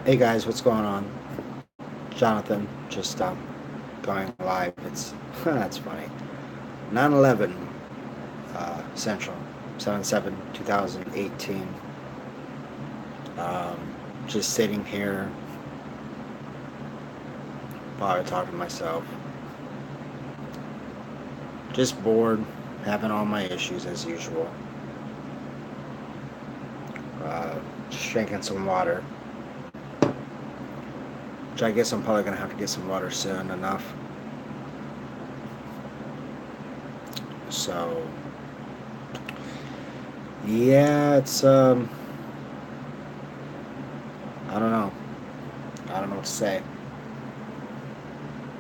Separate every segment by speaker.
Speaker 1: Hey guys, what's going on? Jonathan, just going live. It's that's funny. 9/11 Central, 7/7/2018. Um, just sitting here, probably talking to myself. Just bored, having all my issues as usual. Uh, just drinking some water, which I guess I'm probably gonna have to get some water soon enough. So yeah, it's I don't know. I don't know what to say.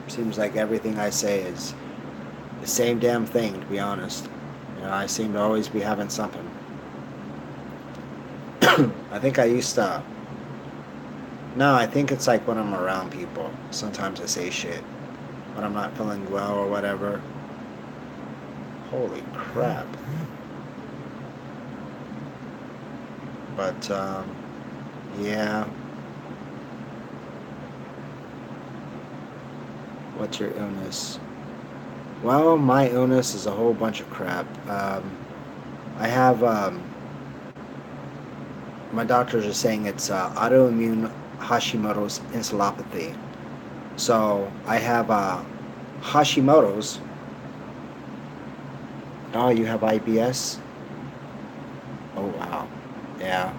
Speaker 1: Seems like everything I say is the same damn thing, to be honest. I seem to always be having something. I think I used to. No, I think it's like when I'm around people. Sometimes I say shit when I'm not feeling well or whatever. Holy crap. But, yeah. What's your illness? Well, my illness is a whole bunch of crap. I have, my doctors are saying it's autoimmune Hashimoto's encephalopathy. So I have Hashimoto's. Oh, you have IBS? Oh, wow. Yeah,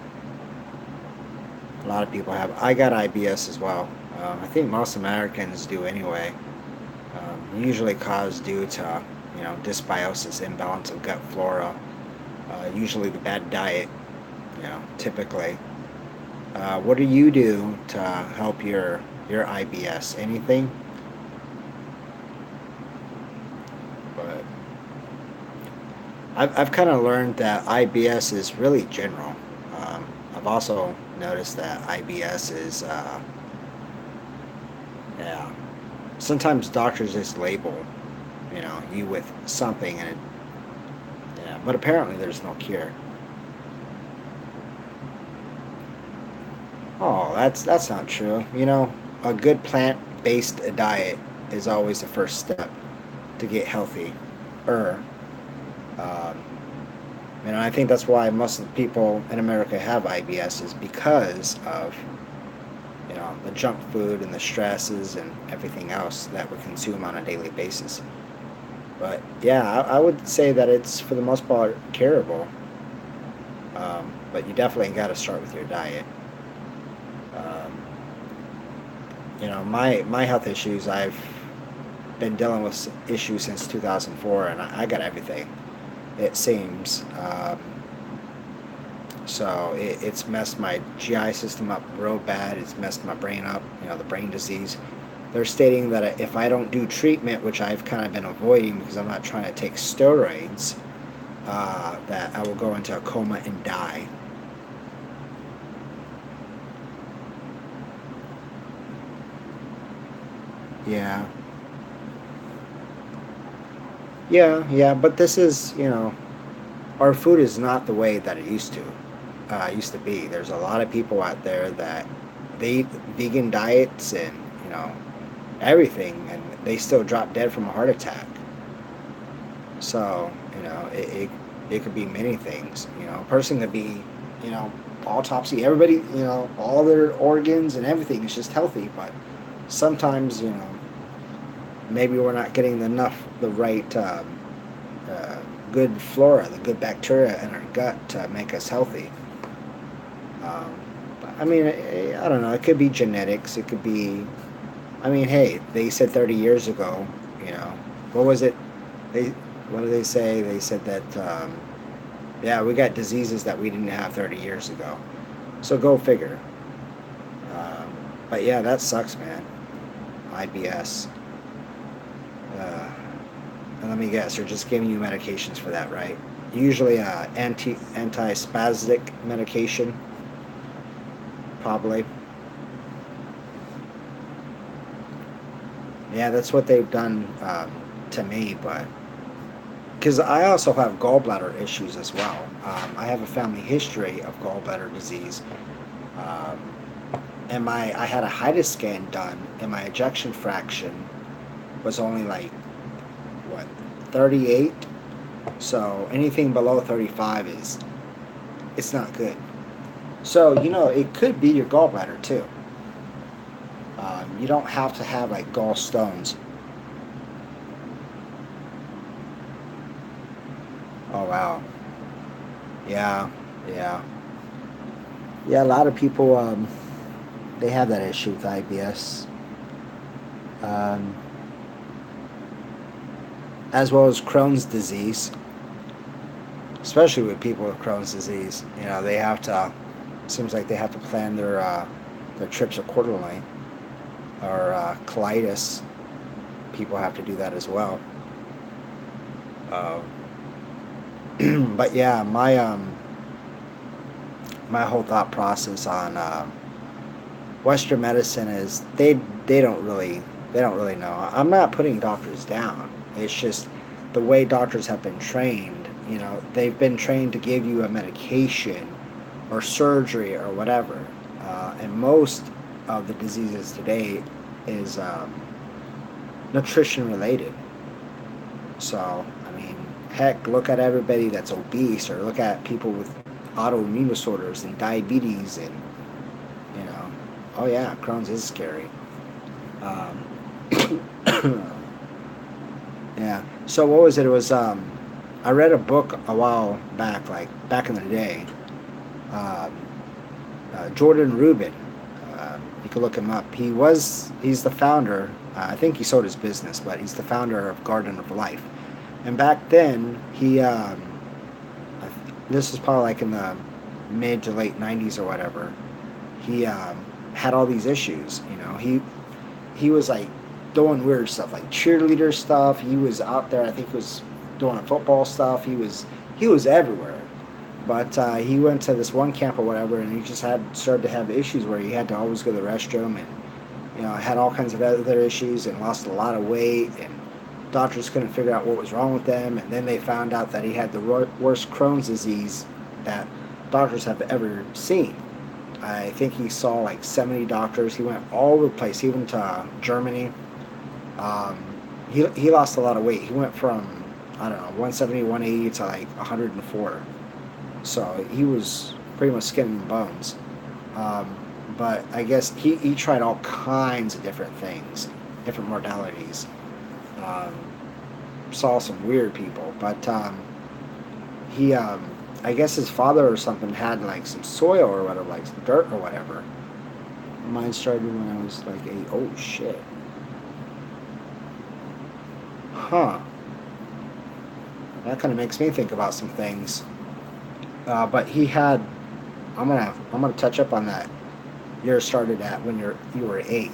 Speaker 1: a lot of people have. I got IBS as well. I think most Americans do anyway. Usually caused due to, dysbiosis, imbalance of gut flora. Usually the bad diet, typically. What do you do to help your IBS? Anything? But I've kind of learned that IBS is really general. I've also noticed that IBS is, yeah. Sometimes doctors just label, you with something, and yeah. But apparently, there's no cure. Oh, that's not true. A good plant-based diet is always the first step to get healthy. Er, um, I think that's why most of the people in America have IBS is because of the junk food and the stresses and everything else that we consume on a daily basis. But yeah, I would say that it's for the most part curable. But you definitely got to start with your diet. Um, my health issues. I've been dealing with issues since 2004, and I got everything. It seems. So it's messed my GI system up real bad. It's messed my brain up. The brain disease. They're stating that if I don't do treatment, which I've kind of been avoiding because I'm not trying to take steroids, that I will go into a coma and die. Yeah, yeah. But this is, our food is not the way that it used to be. There's a lot of people out there that they eat vegan diets and everything, and they still drop dead from a heart attack. So it could be many things. A person could be you know autopsy. Everybody, all their organs and everything is just healthy, but sometimes maybe we're not getting the right uh, good flora, the good bacteria in our gut to make us healthy. Um, I mean, I don't know. It could be genetics. It could be. I mean, hey, they said 30 years ago. You know, what was it? They what did they say? They said that yeah, we got diseases that we didn't have 30 years ago. So go figure. Um, but yeah, that sucks, man. IBS. Uh, and let me guess, they're just giving you medications for that, right? Usually, antispastic medication, probably. Yeah, that's what they've done to me, but because I also have gallbladder issues as well. I have a family history of gallbladder disease. Um, and I had a HIDA scan done, and my ejection fraction was only like what 38. So anything below 35 is it's not good. So it could be your gallbladder too. You don't have to have like gallstones. Oh wow. Yeah, yeah, yeah. A lot of people they have that issue with IBS, um, as well as Crohn's disease. Especially with people with Crohn's disease, they have to. Seems like they have to plan their trips accordingly. Or colitis, people have to do that as well. Uh, but yeah, my whole thought process on Western medicine is they don't really know. I'm not putting doctors down. It's just the way doctors have been trained. They've been trained to give you a medication or surgery or whatever. And most of the diseases today is nutrition related. So, I mean, heck, look at everybody that's obese, or look at people with autoimmune disorders and diabetes, and you know, oh yeah, Crohn's is scary. Um, yeah. So what was it? It was I read a book a while back, like back in the day. Um, Jordan Rubin. You can look him up. He's the founder. I think he sold his business, but he's the founder of Garden of Life. And back then, this is probably like in the mid to late '90s or whatever. He had all these issues. He was like doing weird stuff, like cheerleader stuff. He was out there. I think he was doing football stuff. He was everywhere. But he went to this one camp or whatever, and he just had started to have issues where he had to always go to the restroom, and had all kinds of other issues, and lost a lot of weight, and doctors couldn't figure out what was wrong with them, and then they found out that he had the worst Crohn's disease that doctors have ever seen. I think he saw like 70 doctors. He went all over the place. He went to Germany. Um, he lost a lot of weight. He went from, I don't know, 170, 180 to like 104. So he was pretty much skin and bones. Um, but I guess he tried all kinds of different things, different modalities. Um, Saw some weird people, but he, I guess his father or something had like some soil or whatever, like some dirt or whatever. Mine started when I was like 8. Oh shit. Huh. That kind of makes me think about some things. But he had. I'm gonna touch up on that. Yours started at when you were 8.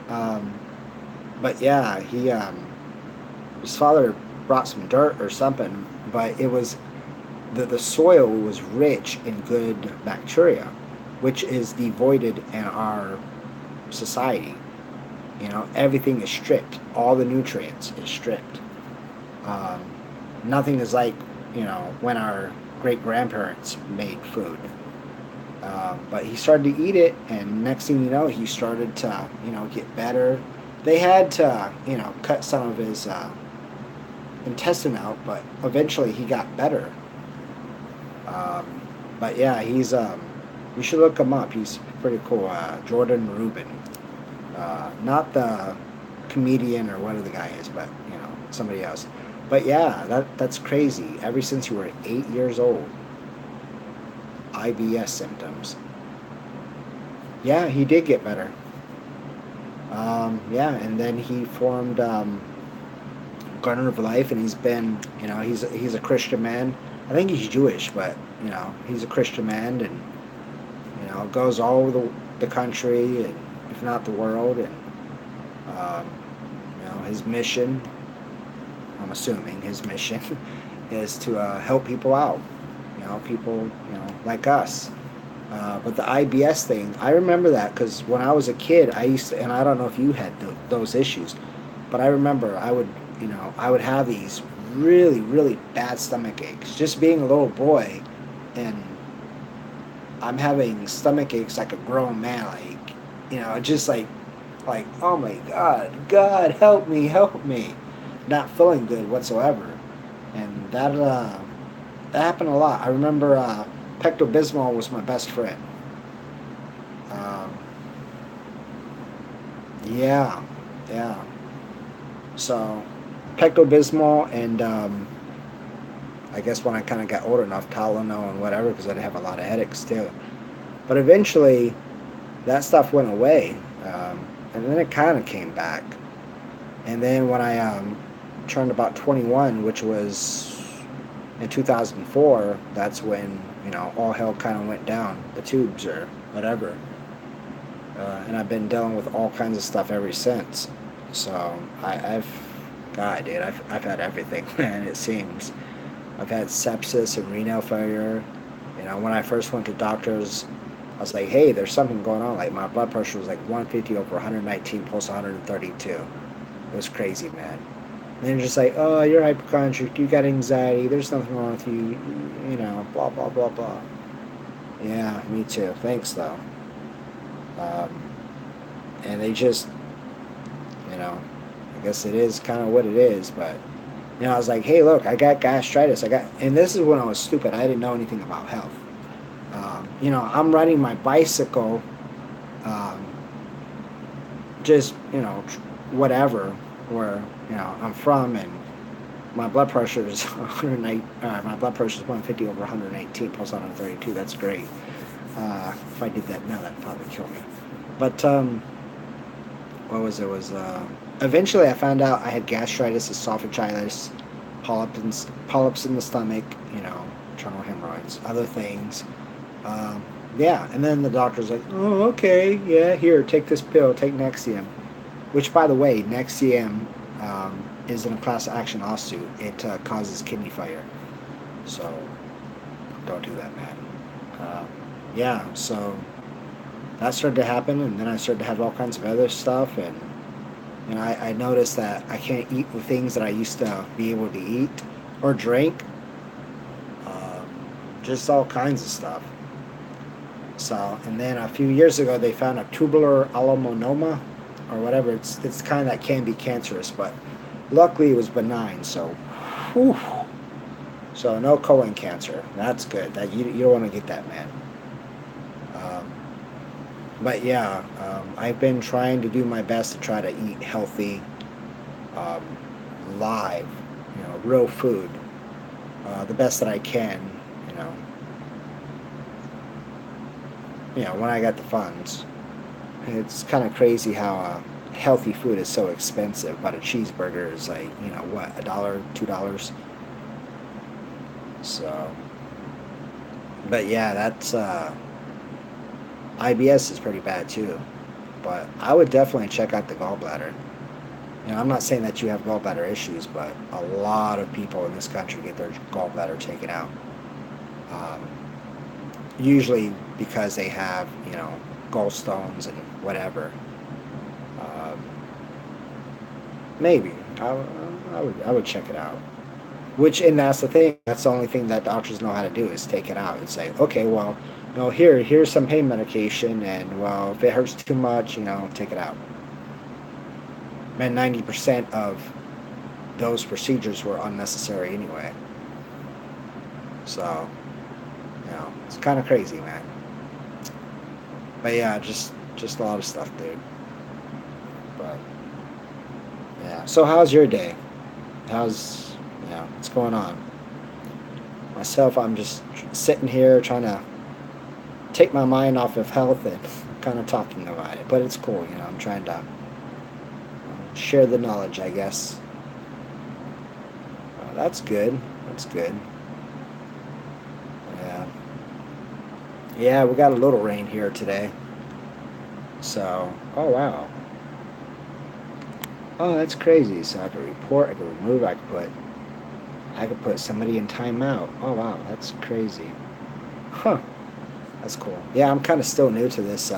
Speaker 1: Um, but yeah, his father brought some dirt or something, but it was the soil was rich in good bacteria, which is devoided in our society. Everything is stripped. All the nutrients is stripped. Um, Nothing is like when our great grandparents made food. But he started to eat it, and next thing you know, he started to get better. They had to cut some of his intestine out, but eventually he got better. Um, but yeah, you should look him up. He's pretty cool. Jordan Rubin, not the comedian or whatever the guy is, but somebody else. But yeah, that's crazy. Ever since you were 8 years old, IBS symptoms. Yeah, he did get better. Yeah, and then he formed Garden of Life, and he's been, he's a Christian man. I think he's Jewish, but he's a Christian man, and goes all over the country, and if not the world, and um, his mission. I'm assuming his mission is to help people out. People like us. But the IBS thing, I remember that because when I was a kid, I used to, and I don't know if you had those issues, but I remember I would have these really, really bad stomach aches. Just being a little boy, and I'm having stomach aches like a grown man, like just like, oh my God, God, help me, not feeling good whatsoever, and that happened a lot. I remember Pecto Bismol was my best friend. Um, yeah, yeah. So Pecto Bismol and I guess when I kind of got old enough, Tylenol and whatever, because I'd have a lot of headaches too. But eventually, that stuff went away, and then it kind of came back. And then when I turned about 21, which was in 2004, that's when all hell kind of went down the tubes or whatever. And I've been dealing with all kinds of stuff ever since. So God, dude, I've had everything, man. It seems I've had sepsis and renal failure. When I first went to doctors, I was like, hey, there's something going on. Like my blood pressure was like 150 over 119 pulse 132. It was crazy, man. And they're just like, oh, you're hypochondriac, you got anxiety, there's nothing wrong with you, blah, blah, blah, blah. Yeah, me too. Thanks, though. Um, and they just, I guess it is kind of what it is, but, I was like, hey, look, I got gastritis. And this is when I was stupid. I didn't know anything about health. I'm riding my bicycle, um, just, whatever, where, I'm from, and my blood pressure is 108, my blood pressure is 150 over 118 plus 132. That's great. If I did that now, that'd probably kill me. But what was it? Eventually I found out I had gastritis, esophagitis, polyps in the stomach, internal hemorrhoids, other things. Um, yeah, and then the doctor's like, oh, okay, yeah, here, take this pill, take Nexium. Which, by the way, Nexium is in a class action lawsuit. It causes kidney failure. So don't do that, man. Uh, yeah, so that started to happen, and then I started to have all kinds of other stuff, and I noticed that I can't eat the things that I used to be able to eat or drink, um, just all kinds of stuff. So, and then a few years ago, they found a tubular alanoma, or whatever. It's kind that can be cancerous, but luckily it was benign. So, whew. So no colon cancer. That's good. That you don't want to get that, man. Um, but yeah, I've been trying to do my best to try to eat healthy, um, live, real food, the best that I can. You know, when I got the funds. It's kind of crazy how healthy food is so expensive, but a cheeseburger is like what, $1, $2. So, but yeah, that's IBS is pretty bad too. But I would definitely check out the gallbladder. I'm not saying that you have gallbladder issues, but a lot of people in this country get their gallbladder taken out. Um, Usually because they have, gallstones and whatever. Um, Maybe I would check it out. And that's the thing. That's the only thing that doctors know how to do is take it out and say, okay, well, here's some pain medication, and well, if it hurts too much, take it out. And 90% of those procedures were unnecessary anyway. So, it's kind of crazy, man. But yeah, just a lot of stuff, dude. But yeah. So how's your day? How's what's going on? Myself, I'm just sitting here trying to take my mind off of health and kind of talking about it. But it's cool, I'm trying to share the knowledge, I guess. That's good. That's good. Yeah. Yeah, we got a little rain here today. So, oh wow. Oh, that's crazy. So I could report, I could remove, I could put somebody in timeout. Oh wow, that's crazy. Huh. That's cool. Yeah, I'm kind of still new to this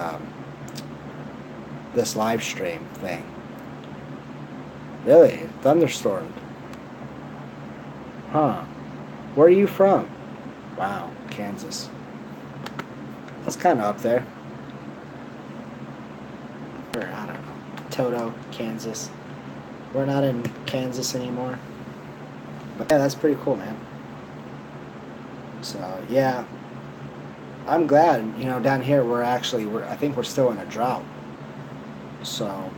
Speaker 1: live stream thing. Really? Thunderstormed. Huh. Where are you from? Wow, Kansas. That's kind of up there. Toto, Kansas. We're not in Kansas anymore. But yeah, that's pretty cool, man. So yeah, I'm glad. Down here we're I think we're still in a drought. So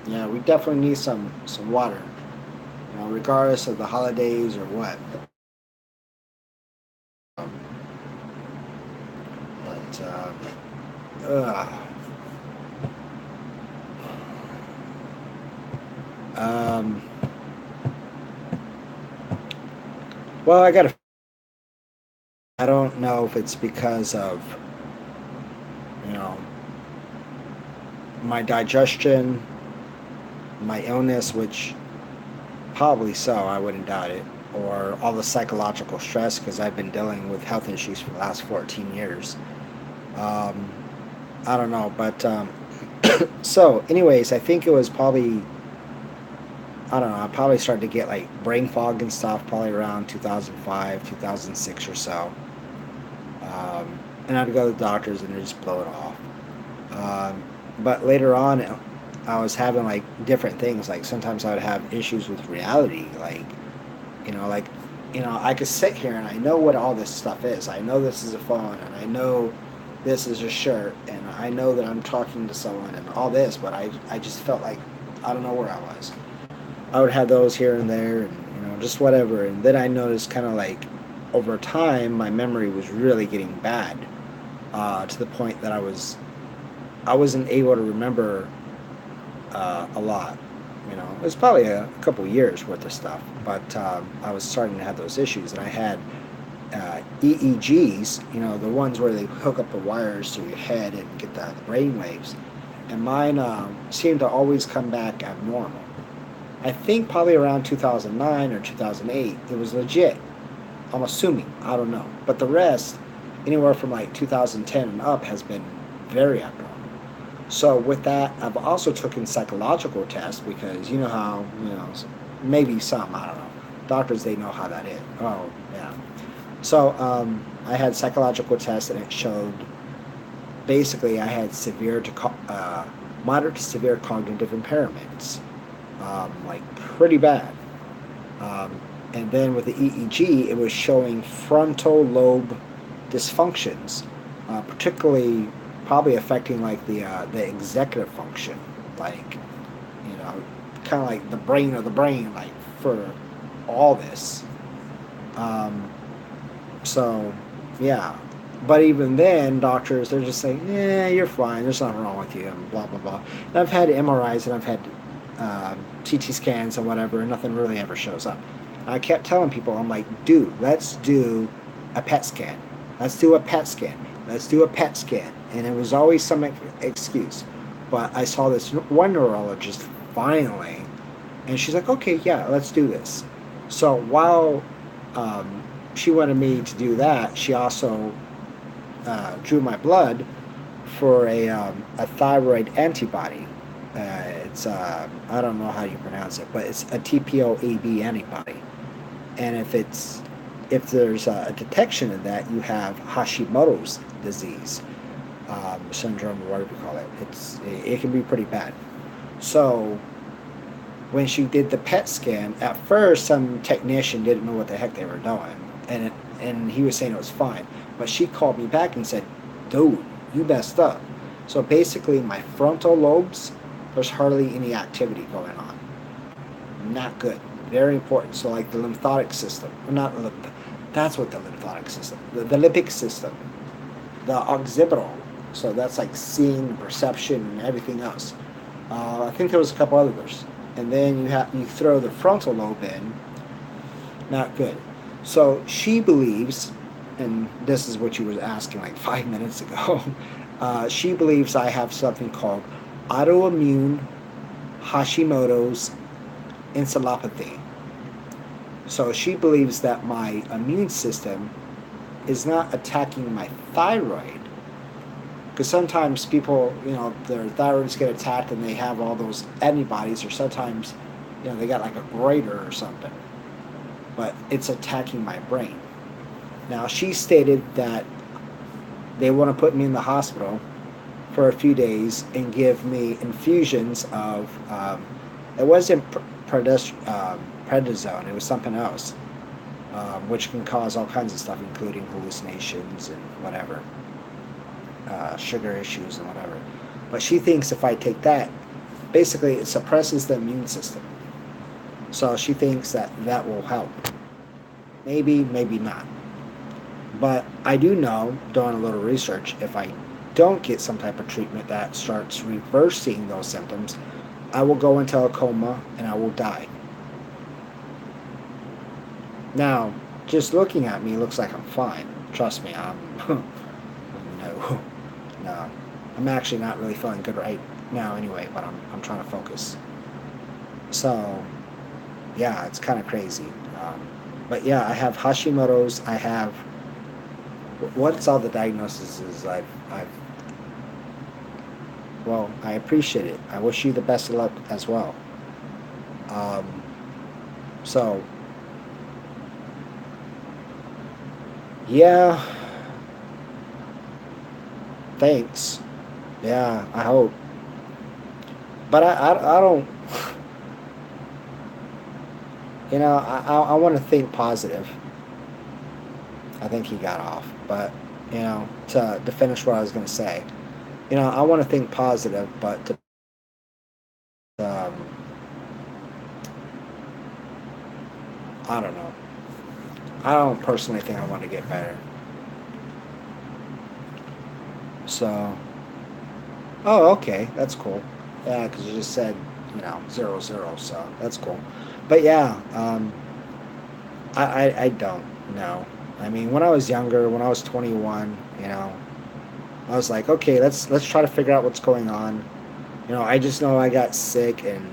Speaker 1: yeah, we definitely need some water. Regardless of the holidays or what. Um, but um, well, I don't know if it's because of you know my digestion, my illness, which probably so, I wouldn't doubt it, or all the psychological stress because I've been dealing with health issues for the last 14 years. Um, I don't know, but so, anyways, I think it was probably, I don't know, I probably started to get like brain fog and stuff probably around 2005, 2006 or so. And I'd go to the doctors and they'd just blow it off. Um, but later on, I was having like different things. Like sometimes I would have issues with reality. You know, like, I could sit here and I know what all this stuff is. I know this is a phone and I know this is a shirt and I know that I'm talking to someone and all this, but I just felt like I don't know where I was. I would have those here and there and, just whatever. And then I noticed kind of like over time, my memory was really getting bad to the point that I wasn't able to remember a lot. It was probably a couple years worth of stuff, but I was starting to have those issues, and I had EEGs, the ones where they hook up the wires to your head and get the brain waves, and mine seemed to always come back abnormal. I think probably around 2009 or 2008, it was legit. I'm assuming, I don't know, but the rest, anywhere from like 2010 and up, has been very abnormal. So with that, I've also taken psychological tests because you know how maybe some, I don't know, doctors, they know how that is. Oh yeah. So I had psychological tests and it showed basically I had moderate to severe cognitive impairments, like pretty bad. Um, and then with the EEG, it was showing frontal lobe dysfunctions, particularly probably affecting like the executive function, like you know, kind of like the brain of the brain, like for all this. Um, so yeah, but even then, doctors, they're just saying, yeah, you're fine. There's nothing wrong with you, and blah blah blah. And I've had MRIs and I've had CT scans and whatever, and nothing really ever shows up. And I kept telling people, I'm like, dude, let's do a PET scan. Let's do a PET scan. Let's do a PET scan. And it was always some excuse. But I saw this one neurologist finally, and she's like, okay, yeah, let's do this. So while she wanted me to do that, she also drew my blood for a thyroid antibody. It's I don't know how you pronounce it, but it's a TPO-AB antibody. And if there's a detection of that, you have Hashimoto's disease, syndrome, or whatever you call it. It can be pretty bad. So when she did the PET scan, at first some technician didn't know what the heck they were doing, and he was saying it was fine. But she called me back and said, "Dude, you messed up." So basically, my frontal lobes, there's hardly any activity going on. Not good. Very important. So like the lymphatic system, or not that's what the lymphatic system, the limbic system, the occipital. So that's like seeing, perception, and everything else. I think there was a couple others, and then you throw the frontal lobe in. Not good. So she believes, and this is what you were asking like 5 minutes ago. She believes I have something called autoimmune Hashimoto's encephalopathy. So she believes that my immune system is not attacking my thyroid. Because sometimes people, their thyroids get attacked and they have all those antibodies, or sometimes, they got like a goiter or something. But it's attacking my brain. Now, she stated that they want to put me in the hospital for a few days and give me infusions of, it wasn't prednisone, it was something else, which can cause all kinds of stuff, including hallucinations and whatever, sugar issues and whatever. But she thinks if I take that, basically it suppresses the immune system. So she thinks that that will help. Maybe, maybe not. But I do know, doing a little research, if I don't get some type of treatment that starts reversing those symptoms, I will go into a coma and I will die. Now, just looking at me looks like I'm fine. Trust me, I'm no, no. I'm actually not really feeling good right now anyway, but I'm trying to focus. So, yeah, it's kind of crazy. But yeah, I have Hashimoto's. I have what's all the diagnoses is I've well, I appreciate it. I wish you the best of luck as well. Um, so yeah, thanks. Yeah, I hope. But I don't. I want to think positive. I think he got off, but to finish what I was going to say, I want to think positive, but um, I don't know. I don't personally think I want to get better. So, oh, okay, that's cool. Yeah, because you just said 0-0, so that's cool. But yeah, I don't know. I mean, when I was younger, when I was 21, I was like, okay, let's try to figure out what's going on. I just know I got sick, and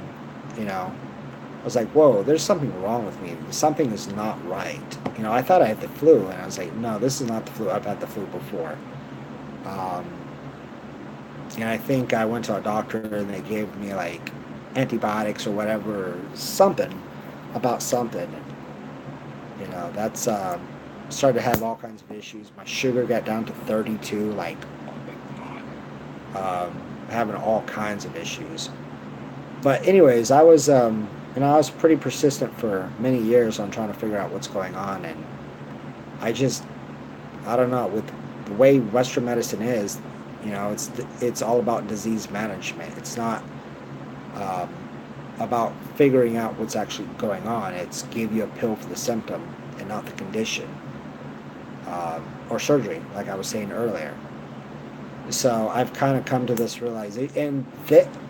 Speaker 1: I was like, whoa, there's something wrong with me. Something is not right. I thought I had the flu, and I was like, no, this is not the flu. I've had the flu before. Um, and I think I went to a doctor, and they gave me like antibiotics or whatever, something about something. That's started to have all kinds of issues. My sugar got down to 32, like, having all kinds of issues. But anyways, I was pretty persistent for many years on trying to figure out what's going on, and I just, I don't know, with the way Western medicine is, it's all about disease management. It's not um, about figuring out what's actually going on. It's give you a pill for the symptom and not the condition, or surgery, like I was saying earlier. So I've kind of come to this realization,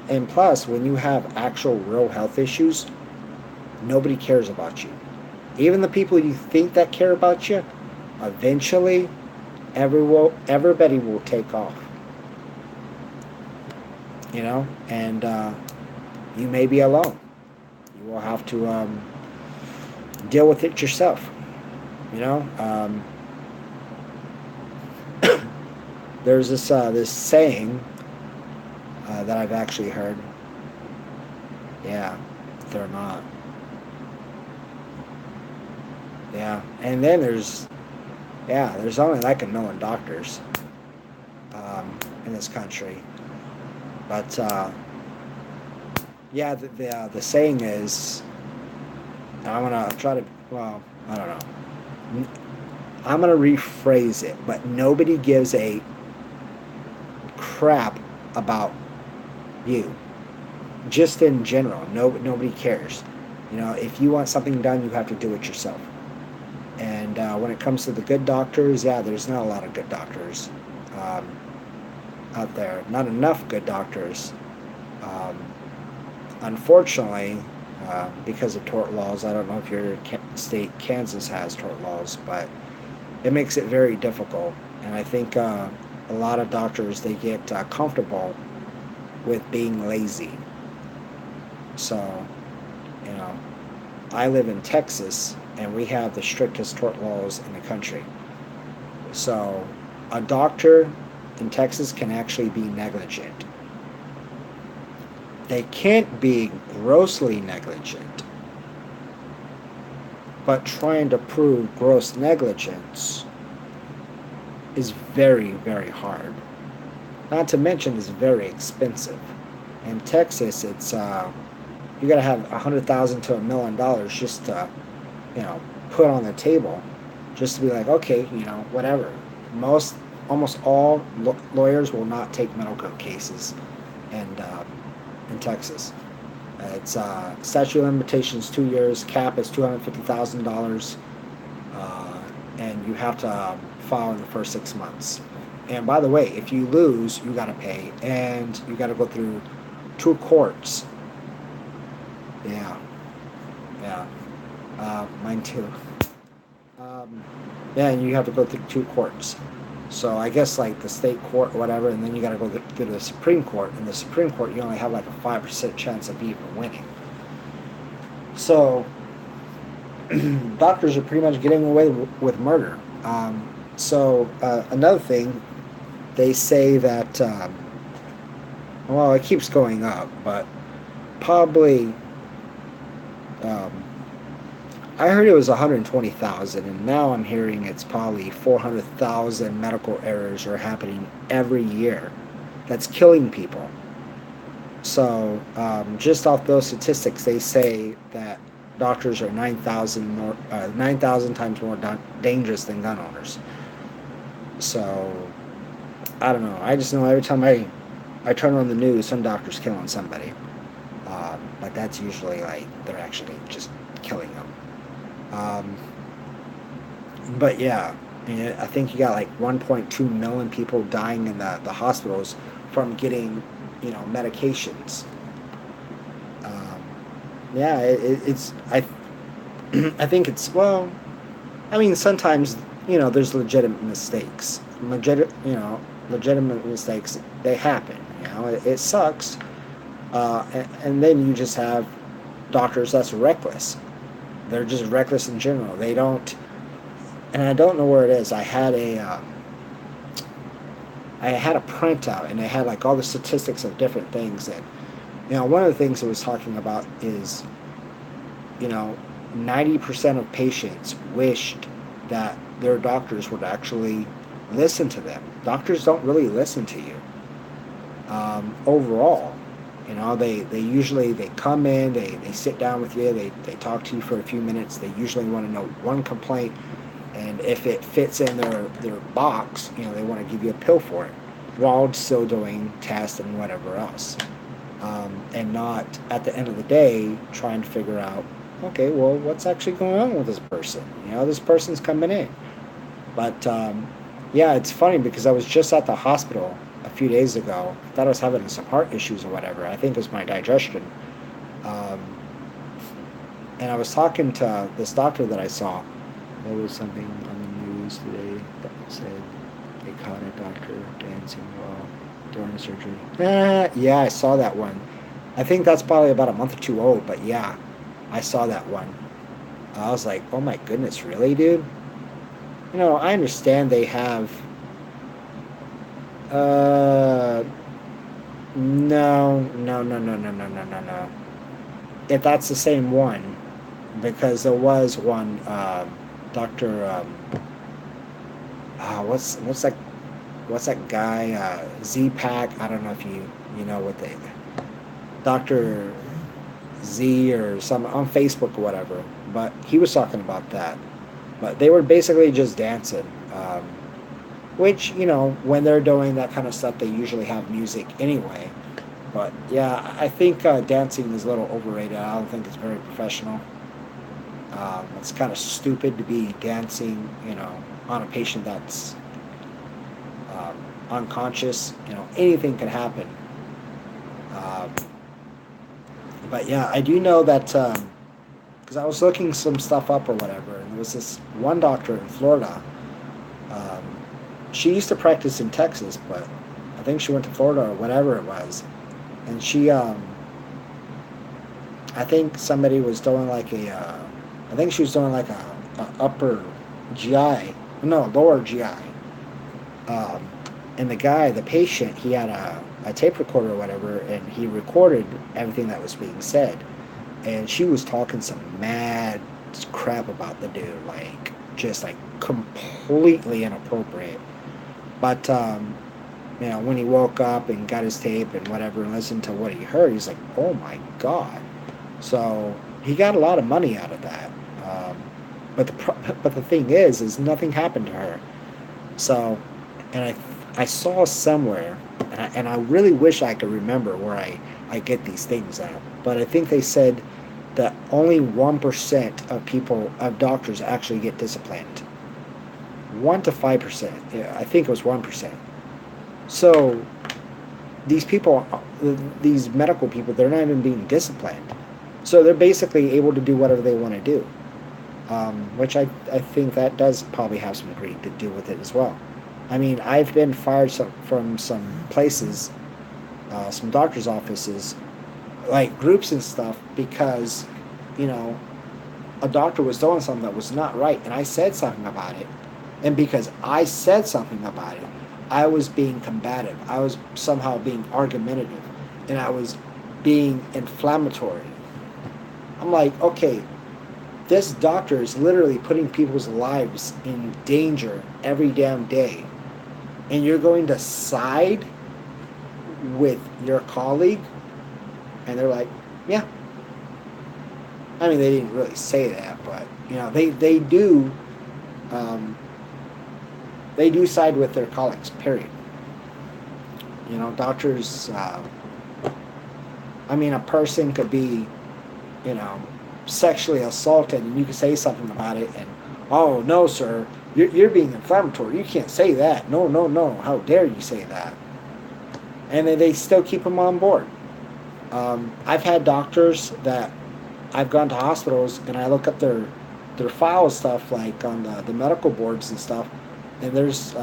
Speaker 1: and plus, when you have actual real health issues, nobody cares about you. Even the people you think that care about you, eventually, everybody will take off. And you may be alone. You will have to deal with it yourself. You know, there's this saying that I've actually heard. Yeah, they're not. Yeah, and then there's only like a million doctors in this country, but yeah, the saying is, I'm gonna try to, well, I don't know. I'm gonna rephrase it, but nobody gives a crap about you. Just in general, nobody cares. If you want something done, you have to do it yourself. And when it comes to the good doctors, yeah, there's not a lot of good doctors um, out there. Not enough good doctors. Um, Unfortunately, because of tort laws, I don't know if your state, Kansas, has tort laws, but it makes it very difficult. And I think a lot of doctors, they get comfortable with being lazy. So, you know, I live in Texas, and we have the strictest tort laws in the country. So, a doctor in Texas can actually be negligent. They can't be grossly negligent, but trying to prove gross negligence is very, very hard. Not to mention, it's very expensive. In Texas, it's you got to have $100,000 to $1 million just to, you know, put on the table, just to be like, okay, whatever. Most, almost all lawyers will not take medical cases, and in Texas, it's statute of limitations 2 years, cap is $250,000, and you have to file in the first 6 months. And by the way, if you lose, you got to pay, and you got to go through two courts. Yeah, yeah, mine too. Um, yeah, and you have to go through two courts. So I guess like the state court or whatever, and then you got to go through the Supreme Court. And the Supreme Court, you only have like a 5% chance of even winning. So doctors are pretty much getting away with murder. Another thing, they say that well, it keeps going up, but probably um, I heard it was 120,000, and now I'm hearing it's probably 400,000 medical errors are happening every year. That's killing people. So, just off those statistics, they say that doctors are 9,000 times more dangerous than gun owners. So, I don't know. I just know every time I turn on the news, some doctor's killing somebody. But that's usually like they're actually just killing them. Um, but yeah, I mean, I think you got like 1.2 million people dying in the hospitals from getting, medications. Um, yeah, it's I think it's, well, I mean, sometimes there's legitimate mistakes. Legitimate mistakes, they happen. It sucks. And then you just have doctors that's reckless. They're just reckless in general. They don't, and I don't know where it is. I had a printout, and it had like all the statistics of different things. And one of the things it was talking about is, you know, 90% of patients wished that their doctors would actually listen to them. Doctors don't really listen to you, overall. They usually they come in, they sit down with you, they talk to you for a few minutes. They usually want to know one complaint, and if it fits in their box, they want to give you a pill for it, while still doing tests and whatever else, and not at the end of the day trying to figure out, okay, well, what's actually going on with this person? This person's coming in. But yeah, it's funny because I was just at the hospital a few days ago. I thought I was having some heart issues or whatever. I think it was my digestion. Um, and I was talking to this doctor that I saw. There was something on the news today that said they caught a doctor dancing while during surgery. Yeah, I saw that one. I think that's probably about a month or two old, but yeah, I saw that one. I was like, oh my goodness, really, dude? I understand they have. Uh, no, no, no, no, no, no, no, no, no. If that's the same one, because there was one, Doctor. What's that guy? Z Pack. I don't know if you know what they. Doctor Z or some on Facebook or whatever, but he was talking about that. But they were basically just dancing, which when they're doing that kind of stuff, they usually have music anyway. But yeah, I think dancing is a little overrated. I don't think it's very professional. It's kind of stupid to be dancing, on a patient that's um, unconscious. Anything can happen. Um, but yeah, I do know that because I was looking some stuff up or whatever, and there was this one doctor in Florida. Um, she used to practice in Texas, but I think she went to Florida or whatever it was, and I think somebody was doing like I think she was doing like a upper GI, no, lower GI. Um, and the patient, he had a tape recorder or whatever, and he recorded everything that was being said. And she was talking some mad crap about the dude, like just like completely inappropriate. But When he woke up and got his tape and whatever and listened to what he heard, he's like, oh my God. So he got a lot of money out of that. Um, but the thing is nothing happened to her. So, and I saw somewhere, and I really wish I could remember where I get these things at. But I think they said that only 1% of doctors actually get disciplined. 1 to 5%. Yeah, I think it was 1%. So these people, these medical people, they're not even being disciplined. So they're basically able to do whatever they want to do, which I think that does probably have some greed to do with it as well. I mean, I've been fired from some places, some doctor's offices, like groups and stuff, because, you know, a doctor was doing something that was not right, and I said something about it. And because I said something about it, I was being combative. I was somehow being argumentative, and I was being inflammatory. I'm like, okay, this doctor is literally putting people's lives in danger every damn day. And you're going to side with your colleague? And they're like, yeah. I mean, they didn't really say that, but, um, they do side with their colleagues, period. Doctors, I mean, a person could be, you know, sexually assaulted, and you can say something about it, and oh no, sir, you're being inflammatory. You can't say that. No, no, no. How dare you say that? And then they still keep them on board. I've had doctors that I've gone to hospitals and I look up their file stuff like on the medical boards and stuff, and there's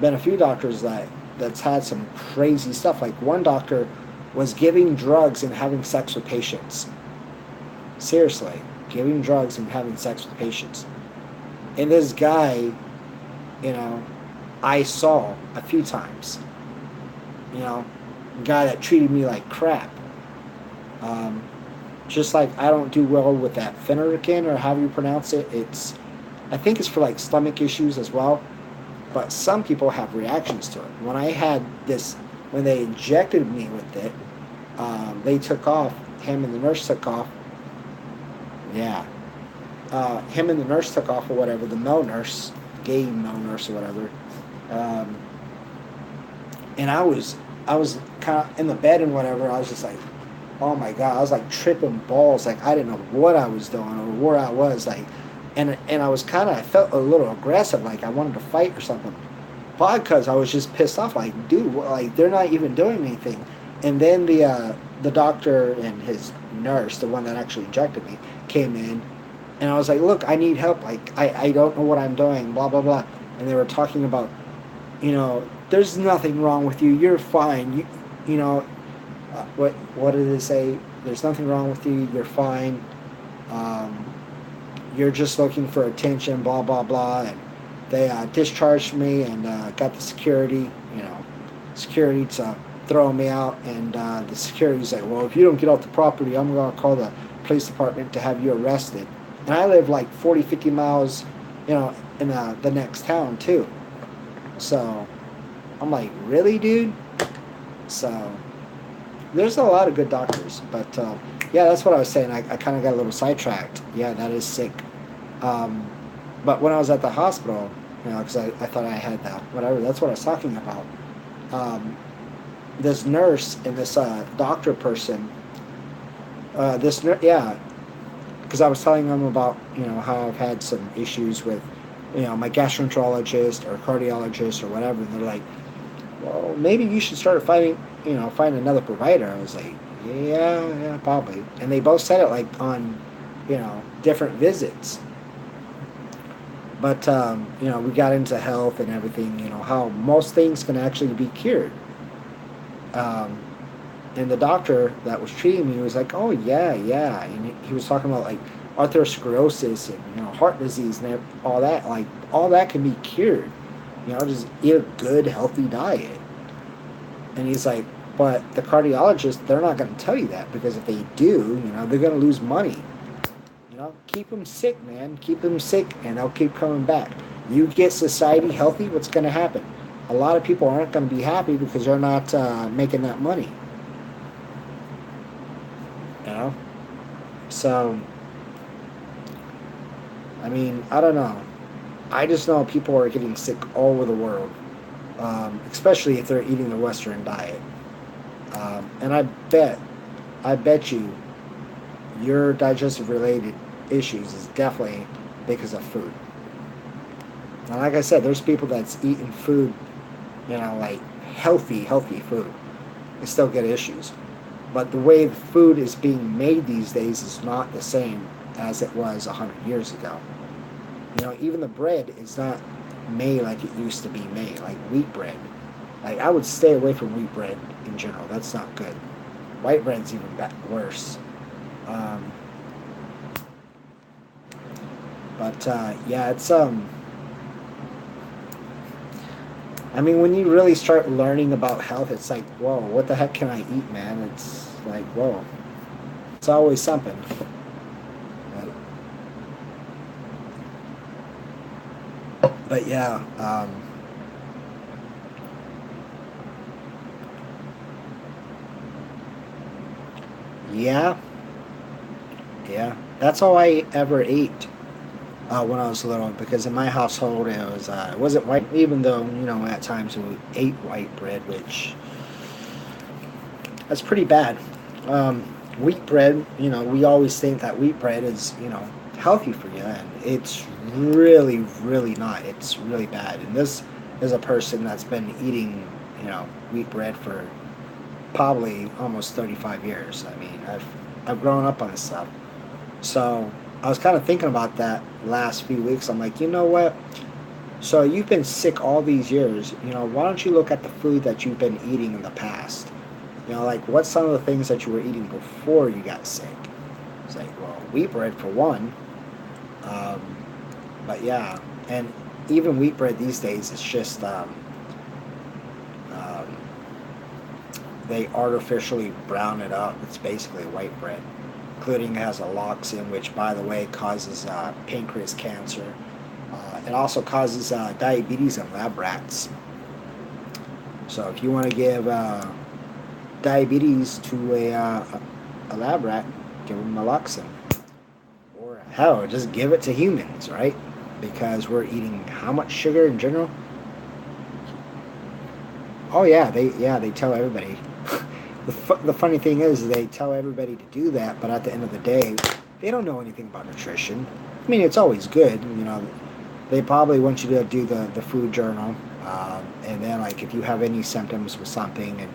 Speaker 1: been a few doctors that's had some crazy stuff. Like one doctor was giving drugs and having sex with patients. Seriously, giving drugs and having sex with patients. And this guy, you know, I saw a few times. You know, a guy that treated me like crap. Um, just like I don't do well with that phenergan or however you pronounce it. I think it's for like stomach issues as well. But some people have reactions to it. When they injected me with it, they took off. Him and the nurse took off. Yeah, him and the nurse took off or whatever. The male nurse, gay male nurse or whatever. Um, and I was kind of in the bed and whatever. I was just like, oh my god, I was like tripping balls. Like I didn't know what I was doing or where I was. Like, and I felt a little aggressive. Like I wanted to fight or something. Because I was just pissed off. Like, dude, like they're not even doing anything. And then the doctor and his nurse, the one that actually injected me, came in, and I was like, look, I need help. Like I don't know what I'm doing. Blah blah blah. And they were talking about, there's nothing wrong with you. You're fine. You know, what did it say? There's nothing wrong with you. You're fine. Um, you're just looking for attention. Blah blah blah. And they discharged me and got the security. Security to throw me out. And the security's like, well, if you don't get off the property, I'm gonna call the police department to have you arrested. And I live like 40, 50 miles, in the next town too. So I'm like, really, dude? So there's a lot of good doctors, but yeah, that's what I was saying. I kind of got a little sidetracked. Yeah, that is sick. Um, but when I was at the hospital, because I thought I had that, whatever, that's what I was talking about. Um, this nurse and this doctor person, yeah, because I was telling them about, how I've had some issues with, my gastroenterologist or cardiologist or whatever, and they're like, well, maybe you should start find another provider. I was like, yeah, probably. And they both said it like on, different visits. But, we got into health and everything, how most things can actually be cured. Um, and the doctor that was treating me was like, oh, yeah, yeah. And he was talking about like arthrosclerosis and, heart disease and all that. Like, all that can be cured. Just eat a good, healthy diet. And he's like, but the cardiologist, they're not going to tell you that because if they do, they're going to lose money. Keep them sick, man. Keep them sick, and they'll keep coming back. You get society healthy, what's going to happen? a lot of people aren't going to be happy because they're not making that money. You know, so I mean, I don't know. I just know people are getting sick all over the world, especially if they're eating the Western diet. And I bet you, your digestive related issues is definitely because of food. And like I said, there's people that's eating food, like healthy food, and still get issues. But the way the food is being made these days is not the same as it was 100 years ago. Even the bread is not made like it used to be made, like wheat bread. Like I would stay away from wheat bread in general. That's not good. White bread's even worse. Um, but yeah, it's I mean, when you really start learning about health, it's like, whoa, what the heck can I eat, man? It's like, whoa, it's always something. But yeah, yeah, yeah. That's all I ever ate when I was little. Because in my household, it wasn't white. Even though at times we ate white bread, which that's pretty bad. Um, Wheat bread, we always think that wheat bread is healthy for you, and it's really, really not. It's really bad. And this is a person that's been eating wheat bread for probably almost 35 years. I mean, I've grown up on this stuff. So I was kind of thinking about that last few weeks. I'm like, you know what? So you've been sick all these years. Why don't you look at the food that you've been eating in the past? Like what's some of the things that you were eating before you got sick? It's like, well, wheat bread for one. Um, but yeah, and even wheat bread these days is just um, they artificially brown it up. It's basically white bread, including it has a loxin, which by the way causes pancreas cancer. It also causes diabetes in lab rats. So if you want to give diabetes to a lab rat, give them naloxone. Or hell, just give it to humans, right? Because we're eating how much sugar in general? Oh yeah they tell everybody. The funny thing is they tell everybody to do that, but at the end of the day, they don't know anything about nutrition. I mean, it's always good, They probably want you to do the food journal, and then like if you have any symptoms with something,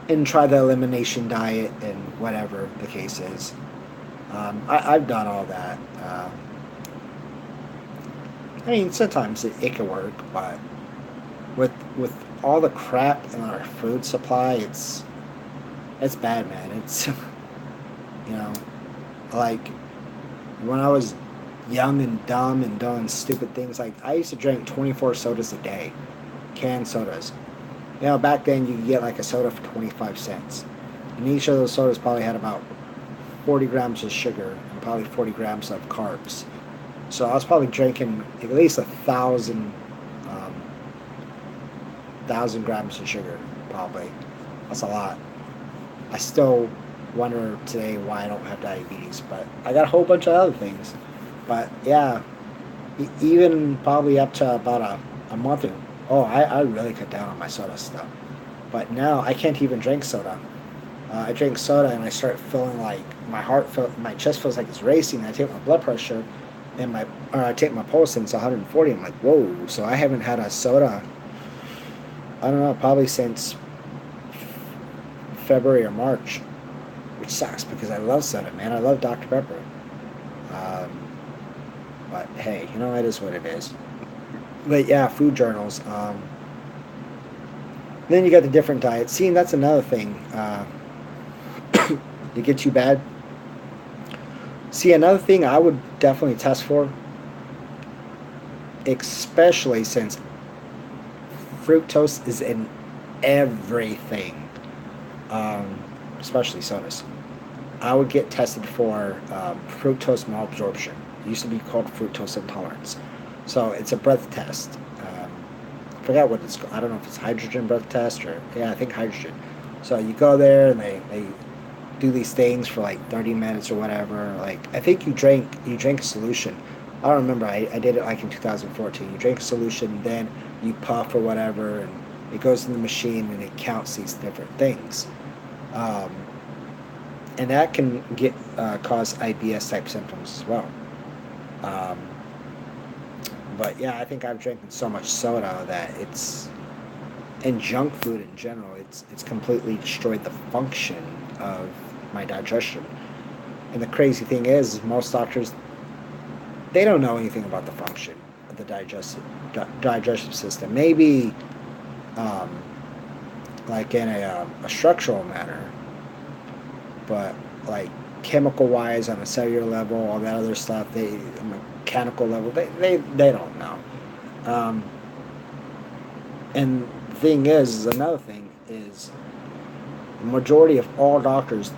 Speaker 1: and try the elimination diet and whatever the case is. I've done all that. I mean, sometimes it can work, but with all the crap in our food supply, it's bad, man. It's you know like when I was young and dumb and doing stupid things, like I used to drink 24 sodas a day, canned sodas. Back then you could get like a soda for 25 cents. And each of those sodas probably had about 40 grams of sugar and probably 40 grams of carbs. So I was probably drinking at least 1,000 grams of sugar, probably. That's a lot. I still wonder today why I don't have diabetes, but I got a whole bunch of other things. But yeah, even probably up to about a month ago. Oh, I really cut down on my soda stuff. But now I can't even drink soda. I drink soda and I start feeling like my chest feels like it's racing. I take my blood pressure and I take my pulse and it's 140. I'm like, whoa. So I haven't had a soda, I don't know, probably since February or March, which sucks because I love soda, man. I love Dr. Pepper. Um, but hey, it is what it is. But yeah, food journals. Then you got the different diets. See, and that's another thing. It gets you bad. See, another thing I would definitely test for, especially since fructose is in everything, um, especially sodas. I would get tested for fructose malabsorption. It used to be called fructose intolerance. So it's a breath test. forget what it's called. I don't know if it's hydrogen breath test or yeah, I think hydrogen. So you go there and they do these things for like 30 minutes or whatever. Like I think you drink a solution. I don't remember. I did it like in 2014. You drink a solution, then you puff or whatever, and it goes in the machine and it counts these different things. Um, and that can get cause IBS type symptoms as well. Um, but yeah, I think I've drinking so much soda that it's and junk food in general. It's completely destroyed the function of my digestion. And the crazy thing is most doctors they don't know anything about the function of the digestive system. Maybe um, like in a structural manner, but like chemical wise on a cellular level, all that other stuff, they mechanical level, they don't know. Um, and the thing is another thing is the majority of all doctors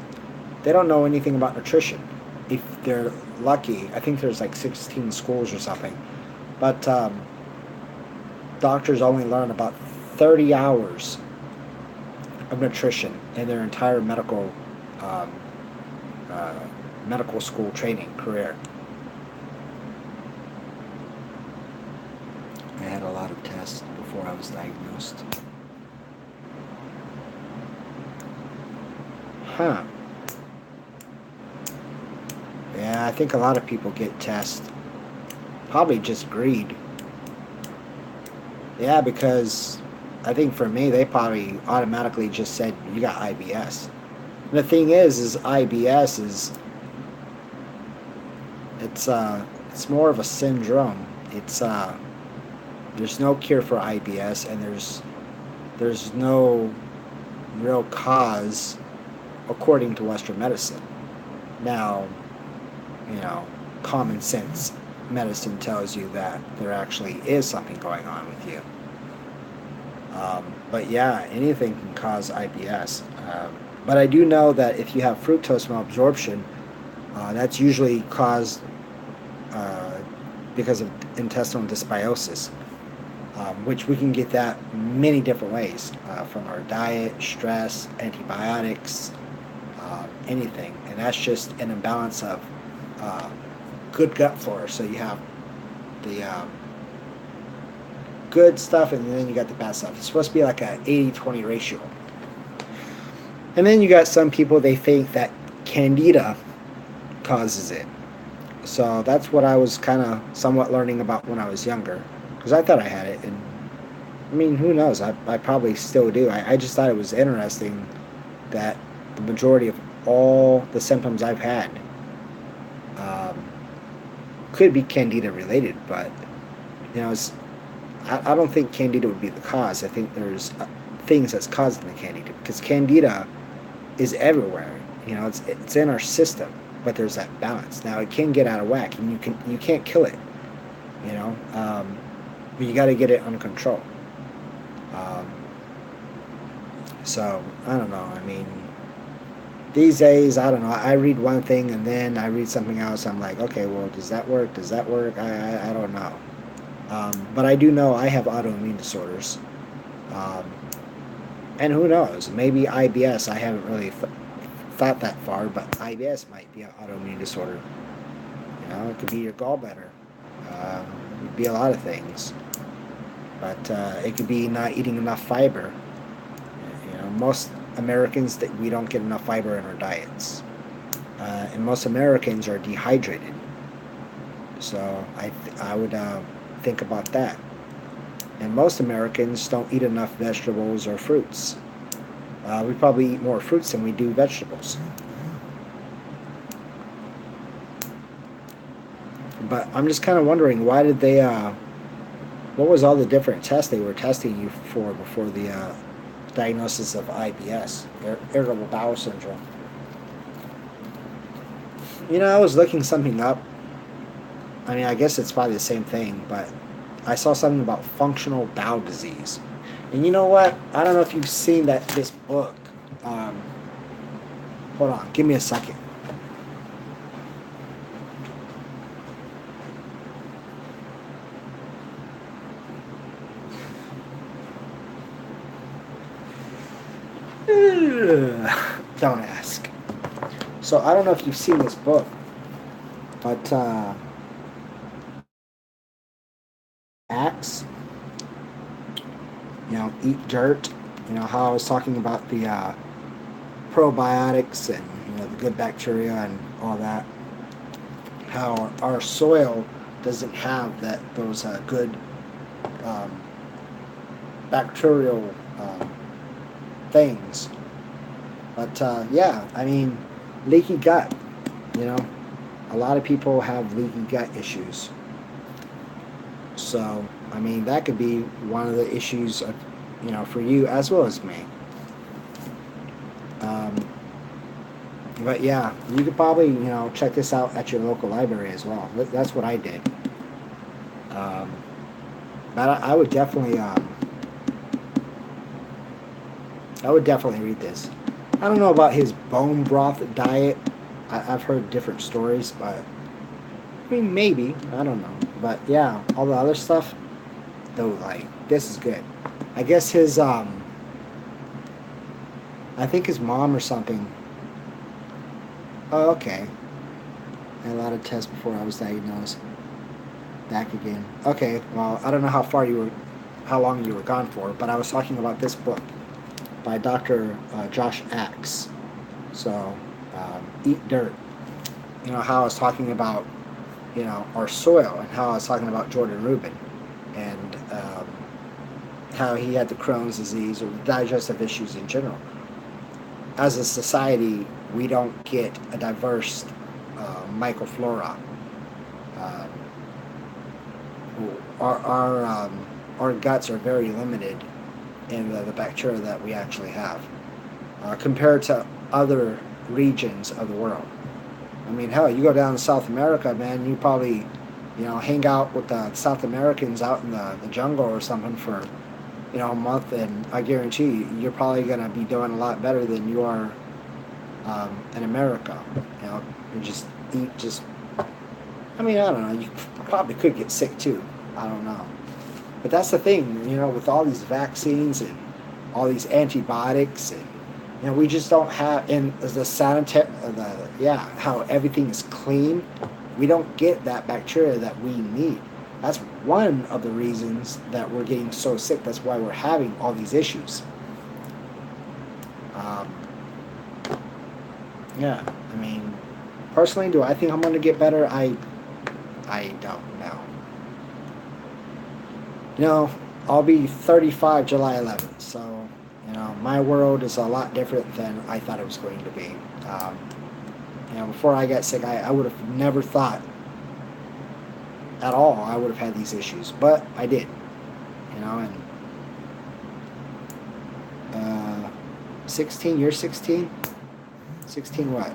Speaker 1: they don't know anything about nutrition. If they're lucky, I think there's like 16 schools or something, but doctors only learn about 30 hours of nutrition in their entire um, uh, medical school training career. I had a lot of tests before I was diagnosed. Huh. Yeah, I think a lot of people get tests. Probably just greed. Yeah, because I think for me, they probably automatically just said you got IBS. And the thing is IBS is it's more of a syndrome. It's there's no cure for IBS, and there's no real cause according to Western medicine. Now, you know, common sense medicine tells you that there actually is something going on with you. But yeah, anything can cause IBS. But I do know that if you have fructose malabsorption, that's usually caused uh, because of intestinal dysbiosis, which we can get that many different ways from our diet, stress, antibiotics, anything. And that's just an imbalance of uh, good gut flora. So you have the good stuff and then you got the bad stuff. It's supposed to be like a 80-20 ratio. And then you got some people, they think that candida causes it. So that's what I was kind of somewhat learning about when I was younger. Because I thought I had it. And I mean, who knows? I probably still do. I just thought it was interesting that the majority of all the symptoms I've had um, could be candida related. But, you know, I don't think candida would be the cause. I think there's things that's causing the candida. Because candida is everywhere. You know, it's in our system, but there's that balance. Now it can get out of whack, and you can't kill it. You know, but you got to get it under control. Um, so I don't know. I mean, these days I don't know. I read one thing and then I read something else. I'm like, okay, well, does that work? Does that work? I don't know. But I do know I have autoimmune disorders. Um, and who knows? Maybe IBS. I haven't really thought that far, but IBS might be an autoimmune disorder. You know, it could be your gallbladder. It could be a lot of things. But it could be not eating enough fiber. You know, most Americans that we don't get enough fiber in our diets, and most Americans are dehydrated. So I would think about that. And most Americans don't eat enough vegetables or fruits. We probably eat more fruits than we do vegetables. But I'm just kind of wondering why did they? What was all the different tests they were testing you for before the diagnosis of IBS, irritable bowel syndrome? You know, I was looking something up. I mean, I guess it's probably the same thing, but I saw something about functional bowel disease. And you know what? I don't know if you've seen this book. Um, Hold on, give me a second. Don't ask. So I don't know if you've seen this book, but Axe, eat dirt. How I was talking about the probiotics and the good bacteria and all that. How our soil doesn't have those good um, bacterial things. But yeah, I mean, leaky gut. You know, a lot of people have leaky gut issues. So I mean, that could be one of the issues, for you as well as me. Um, but yeah, you could probably check this out at your local library as well. That's what I did. Um, but I would definitely read this. I don't know about his bone broth diet. I've heard different stories, but I mean maybe I don't know. But yeah, all the other stuff, though, like this is good. I guess I think his mom or something. Oh, okay. I had a lot of tests before I was diagnosed. Back again. Okay, well, I don't know how long you were gone for, but I was talking about this book by Dr. Josh Axe. So, Eat Dirt. How I was talking about, our soil, and how I was talking about Jordan Rubin, and how he had the Crohn's disease or digestive issues in general. As a society, we don't get a diverse microflora. Um, our guts are very limited in the bacteria that we actually have compared to other regions of the world. I mean, hell, you go down to South America, man, you probably, hang out with the South Americans out in the jungle or something for, a month, and I guarantee you're probably going to be doing a lot better than you are in America. You just eat, I mean, I don't know, you probably could get sick too. I don't know. But that's the thing, with all these vaccines and all these antibiotics, and we just don't have, and the sanitary, how everything is clean. We don't get that bacteria that we need. That's one of the reasons that we're getting so sick. That's why we're having all these issues. Um, yeah, I mean, personally, do I think I'm going to get better? I don't know. I'll be 35 July 11th, so my world is a lot different than I thought it was going to be. Before I got sick, I would have never thought at all I would have had these issues, but I did. And 16, you're 16? 16 what?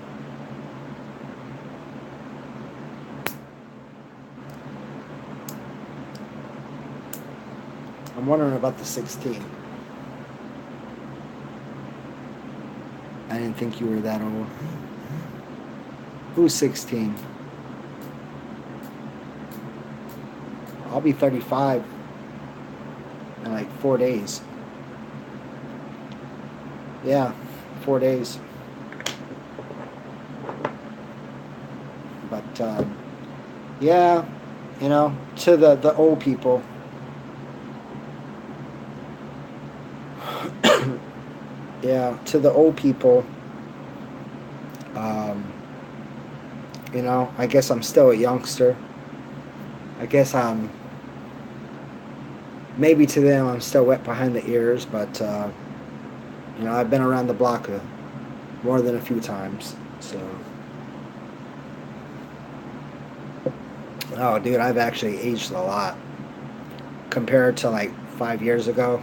Speaker 1: I'm wondering about the 16. I didn't think you were that old. Who's 16? I'll be 35 in like 4 days. Yeah, 4 days. But yeah, to the old people. Yeah, to the old people. Um, I guess I'm still a youngster. I guess maybe to them I'm still wet behind the ears, but I've been around the block more than a few times. So, oh, dude, I've actually aged a lot compared to like 5 years ago.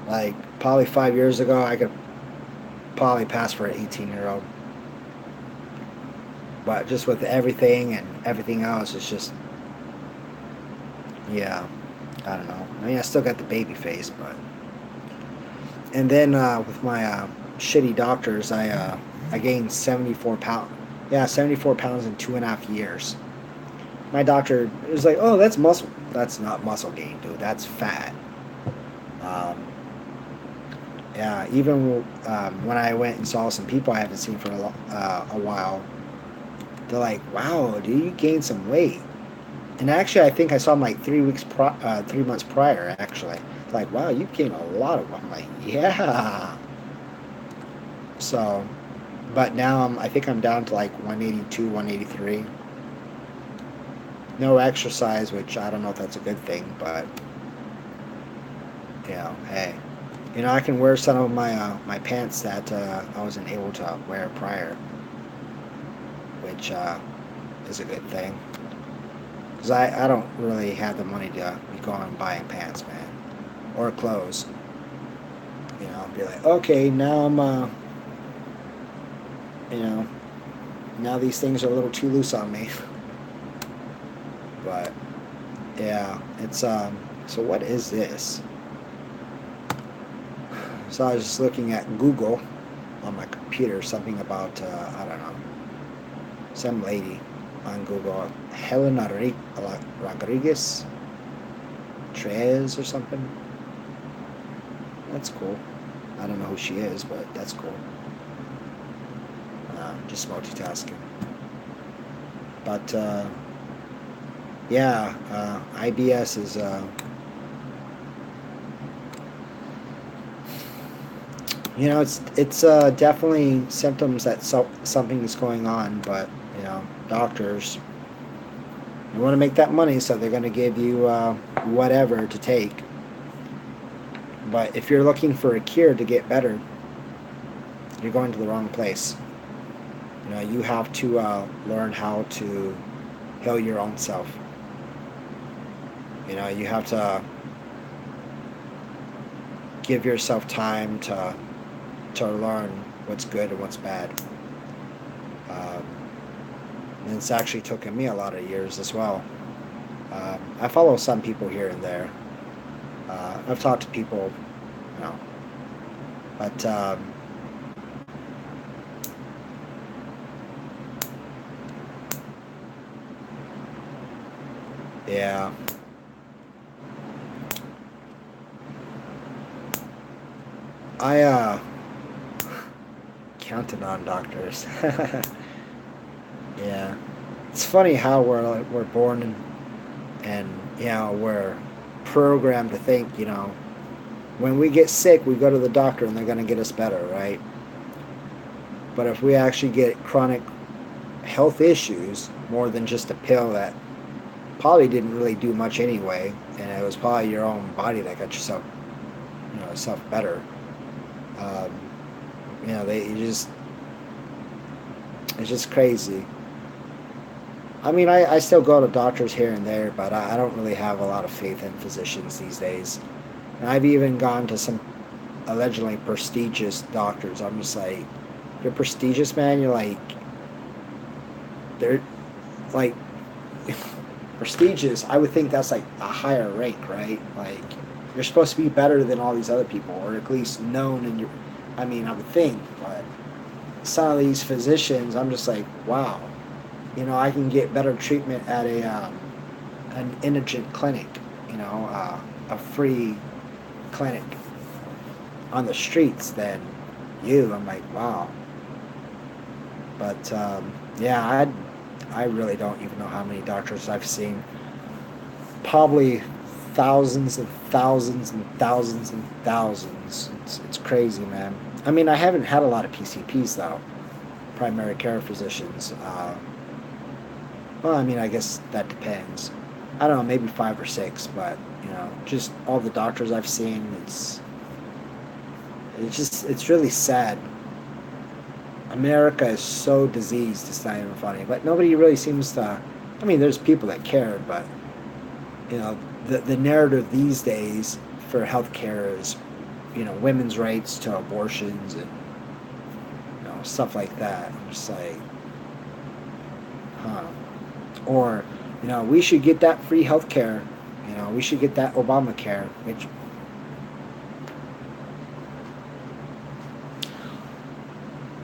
Speaker 1: Like probably 5 years ago, I could probably pass for an 18-year-old. But just with everything and everything else, it's just, yeah, I don't know. I mean, I still got the baby face, but. And then with my shitty doctors, I gained 74 pounds. Yeah, 74 pounds in 2.5 years. My doctor was like, "Oh, that's muscle. That's not muscle gain, dude. That's fat." Um, Yeah, even when I went and saw some people I haven't seen for a while, they're like, "Wow, dude, you gained some weight." And actually, I think I saw them like 3 months prior. Actually, like, "Wow, you gained a lot of." I'm like, "Yeah." So, but now I think I'm down to like 182, 183. No exercise, which I don't know if that's a good thing, but hey, I can wear some of my pants that I wasn't able to wear prior, which is a good thing. Because I don't really have the money to be going and buying pants, man, or clothes. Be like, okay, now you know, now these things are a little too loose on me. But yeah, it's So what is this? So I was just looking at Google on my computer, something about I don't know, some lady on Google, Helena Rodriguez Trez or something. That's cool. I don't know who she is, but that's cool. Just multitasking. But yeah, IBS is it's definitely symptoms that something is going on, but doctors, they want to make that money, so they're going to give you whatever to take. But if you're looking for a cure to get better, you're going to the wrong place. You have to learn how to heal your own self. You have to give yourself time to learn what's good and what's bad. Um, and it's actually taken me a lot of years as well. I follow some people here and there. I've talked to people, you know, but yeah, I counted on doctors. Yeah, it's funny how we're born and we're programmed to think when we get sick we go to the doctor and they're going to get us better, right? But if we actually get chronic health issues, more than just a pill that probably didn't really do much anyway, and it was probably your own body that got yourself better. Um, they you just it's just crazy. I mean, I still go to doctors here and there, but I don't really have a lot of faith in physicians these days. And I've even gone to some allegedly prestigious doctors. I'm just like, you're prestigious, man. You're like, they're like prestigious. I would think that's like a higher rank, right? Like, you're supposed to be better than all these other people, or at least known in your. I mean, I would think, but some of these physicians, I'm just like, wow. I can get better treatment at an indigent clinic, a free clinic on the streets than you. I'm like, wow. But yeah, I really don't even know how many doctors I've seen. Probably thousands and thousands and thousands and thousands. It's crazy, man. I mean, I haven't had a lot of PCPs though, primary care physicians. Well, I mean, I guess that depends. I don't know, maybe five or six, but just all the doctors I've seen, it's really sad. America is so diseased, it's not even funny. But nobody really seems to. I mean, there's people that care, but you know, the narrative these days for healthcare is, women's rights to abortions and stuff like that. I'm just like, huh. Or, we should get that free healthcare. We should get that Obamacare, which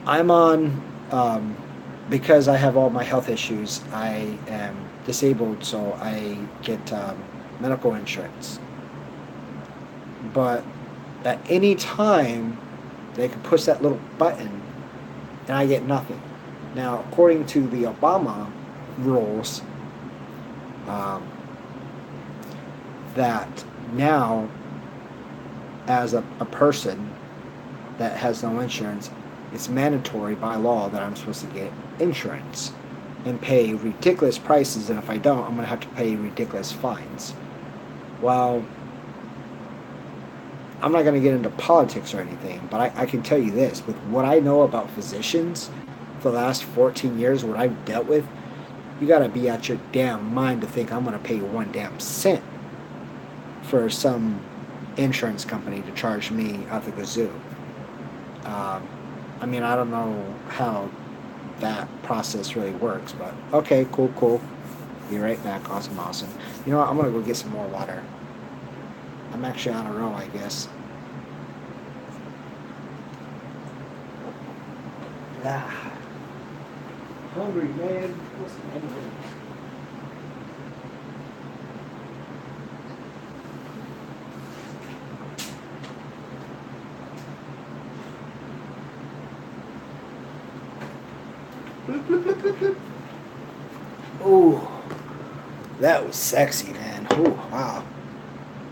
Speaker 1: I'm on, because I have all my health issues. I am disabled, so I get medical insurance. But at any time, They could push that little button and I get nothing. Now, according to the Obama rules, um, that now, as a person that has no insurance, it's mandatory by law that I'm supposed to get insurance and pay ridiculous prices, and if I don't, I'm going to have to pay ridiculous fines. Well, I'm not going to get into politics or anything, but I can tell you this. With what I know about physicians for the last 14 years, what I've dealt with, you got to be out your damn mind to think I'm going to pay you one damn cent for some insurance company to charge me out the gazoo. I mean, I don't know how that process really works, but okay, cool. Be right back. Awesome. You know what? I'm going to go get some more water. I'm actually on a roll, I guess. Ah, hungry, man. What's hungry? Ooh, that was sexy, man. Ooh, wow.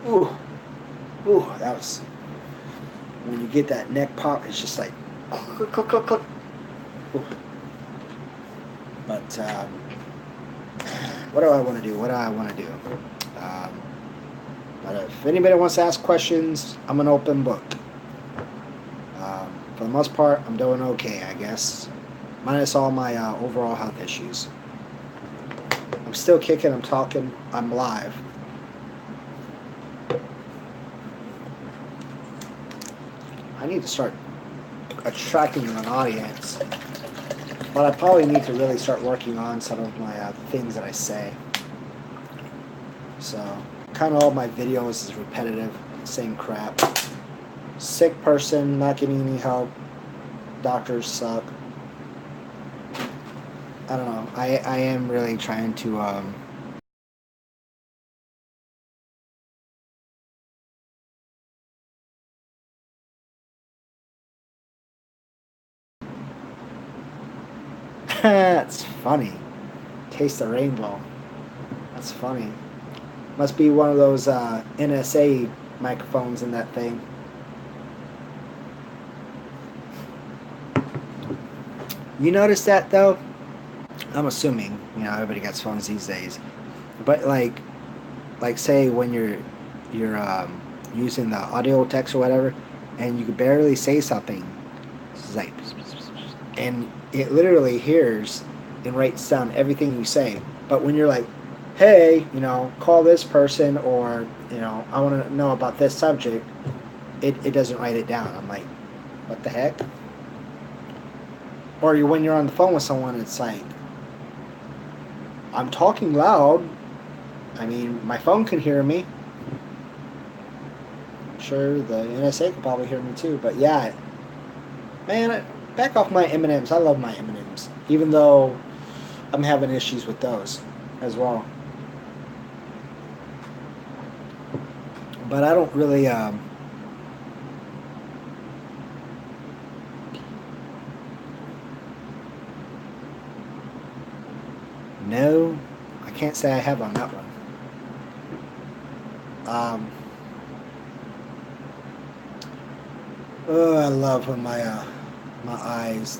Speaker 1: Ooh, that was, when you get that neck pop, it's just like click. Ooh. But what do I want to do? But if anybody wants to ask questions, I'm an open book. For the most part, I'm doing okay, I guess. Minus all my overall health issues. I'm still kicking, I'm talking, I'm live. I need to start attracting an audience. But I probably need to really start working on some of my things that I say. So, kind of all my videos is repetitive, same crap. Sick person, not getting any help. Doctors suck. I don't know. I am really trying to that's funny. Taste the rainbow. That's funny. Must be one of those NSA microphones in that thing. You notice that though? I'm assuming, everybody gets phones these days. But like say when you're using the audio text or whatever, and you can barely say something, it's like, and it literally hears and writes down everything you say. But when you're like, hey, call this person, or I want to know about this subject, it doesn't write it down. I'm like, what the heck? Or when you're on the phone with someone, it's like, I'm talking loud. I mean, my phone can hear me. I'm sure the NSA can probably hear me too. But yeah, man, back off my M&Ms. I love my M&Ms, even though I'm having issues with those as well. But I don't really. No, I can't say I have on that one. Oh, I love when my eyes,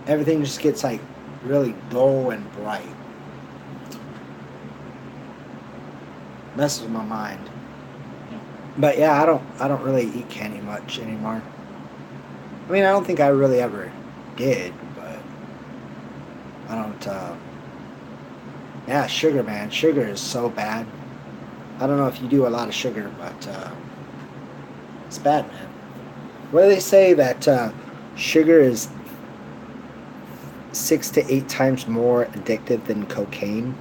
Speaker 1: everything just gets like really dull and bright. Messes with my mind. But yeah, I don't really eat candy much anymore. I mean, I don't think I really ever did, but I don't. Yeah, sugar, man. Sugar is so bad. I don't know if you do a lot of sugar, but it's bad, man. What do they say that sugar is 6 to 8 times more addictive than cocaine?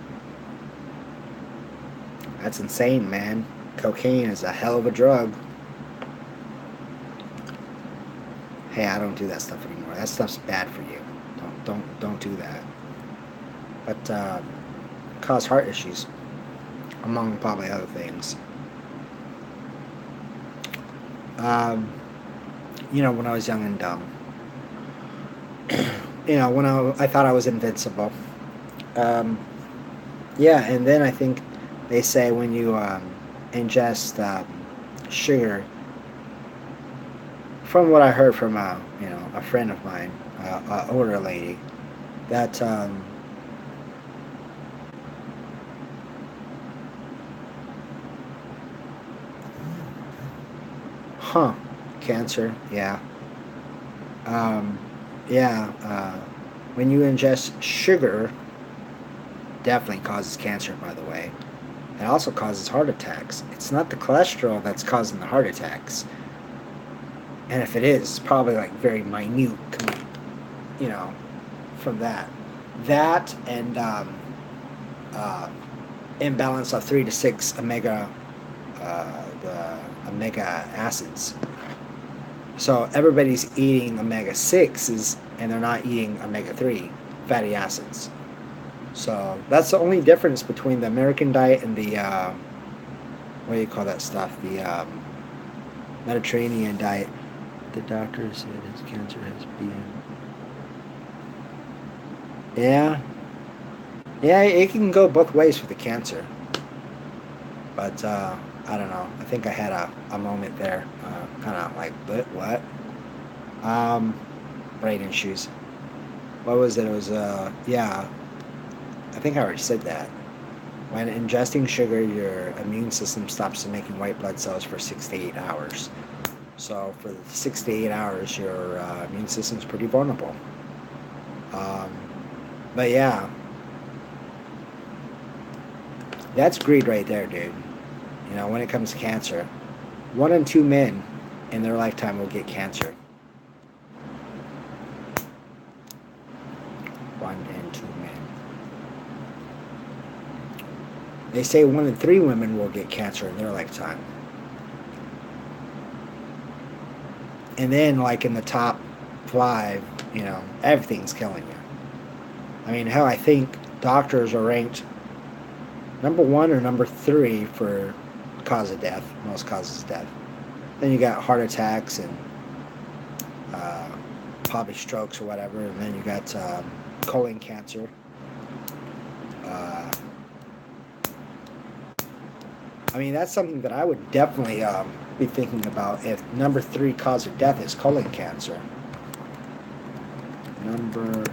Speaker 1: That's insane, man. Cocaine is a hell of a drug. Hey, I don't do that stuff anymore. That stuff's bad for you. Don't do that. But cause heart issues, among probably other things. Um, when I was young and dumb. When I thought I was invincible. Um, yeah, and then I think they say when you ingest sugar, from what I heard from a friend of mine, older lady, that huh, cancer, yeah, um, yeah, when you ingest sugar, definitely causes cancer. By the way, it also causes heart attacks. It's not the cholesterol that's causing the heart attacks, and if it is, it's probably like very minute, you know, from that. That and uh, imbalance of 3 to 6 the omega acids. So everybody's eating omega sixes, and they're not eating omega 3 fatty acids. So that's the only difference between the American diet and the what do you call that stuff? The Mediterranean diet. The doctor said his cancer has been. Yeah, yeah, it can go both ways for the cancer. But I don't know. I think I had a moment there, kind of like, what? Um, brain issues. What was it? It was yeah. I think I already said that. When ingesting sugar, your immune system stops making white blood cells for 6 to 8 hours. So for 6 to 8 hours, your immune system's pretty vulnerable. Um, but yeah, that's greed right there, dude. When it comes to cancer, 1 in 2 men in their lifetime will get cancer. 1 in 2 men. They say 1 in 3 women will get cancer in their lifetime. And then, like in the top five, everything's killing you. I mean, hell, I think doctors are ranked number one or number three for cause of death, most causes of death. Then you got heart attacks and uh, probably strokes or whatever, and then you got colon cancer. Uh, I mean, that's something that I would definitely be thinking about if number three cause of death is colon cancer. Number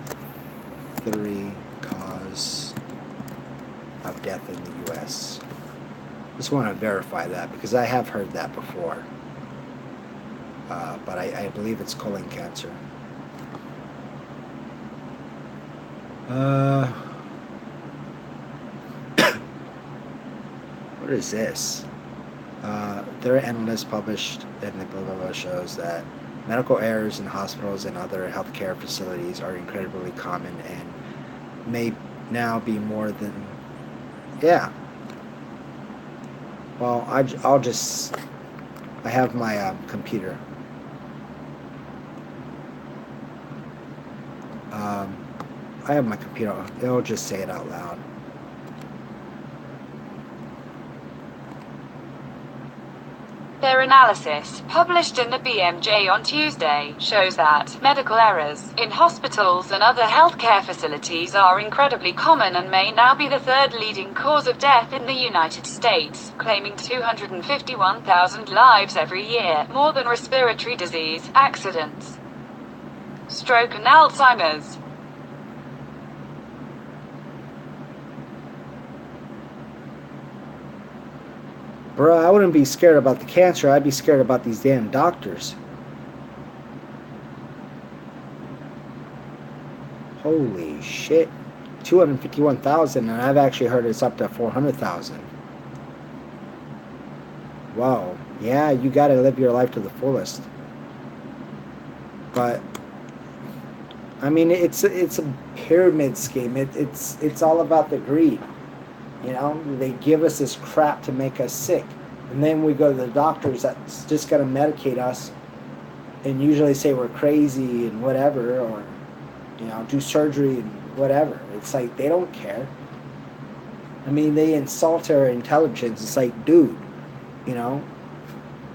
Speaker 1: three cause of death in the U.S. Just want to verify that because I have heard that before. But I believe it's colon cancer. Uh, what is this? Their analysts published in the blah blah blah shows that medical errors in hospitals and other healthcare facilities are incredibly common and may now be more than. Yeah. Well, I'll just. I have my computer. Um, I have my computer. It'll just say it out loud.
Speaker 2: Their analysis, published in the BMJ on Tuesday, shows that medical errors in hospitals and other healthcare facilities are incredibly common and may now be the third leading cause of death in the United States, claiming 251,000 lives every year, more than respiratory disease, accidents, stroke and Alzheimer's.
Speaker 1: Bro, I wouldn't be scared about the cancer. I'd be scared about these damn doctors. Holy shit. 251,000, and I've actually heard it's up to 400,000. Wow. Yeah, you gotta live your life to the fullest. But I mean, it's a pyramid scheme. It's all about the greed. They give us this crap to make us sick. And then we go to the doctors that's just going to medicate us and usually say we're crazy and whatever, or, do surgery and whatever. It's like they don't care. I mean, they insult our intelligence. It's like, dude,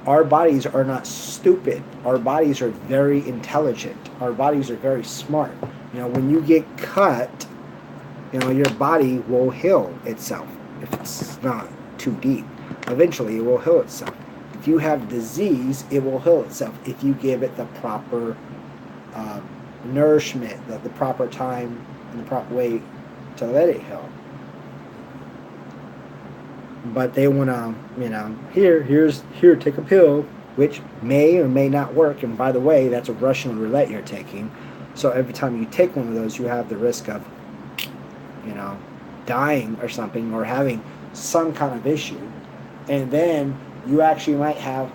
Speaker 1: Our bodies are not stupid. Our bodies are very intelligent. Our bodies are very smart. When you get cut, your body will heal itself if it's not too deep. Eventually, it will heal itself. If you have disease, it will heal itself if you give it the proper nourishment, the proper time, and the proper way to let it heal. But they want to, here, take a pill, which may or may not work. And by the way, that's a Russian roulette you're taking. So every time you take one of those, you have the risk of, dying or something, or having some kind of issue. And then you actually might have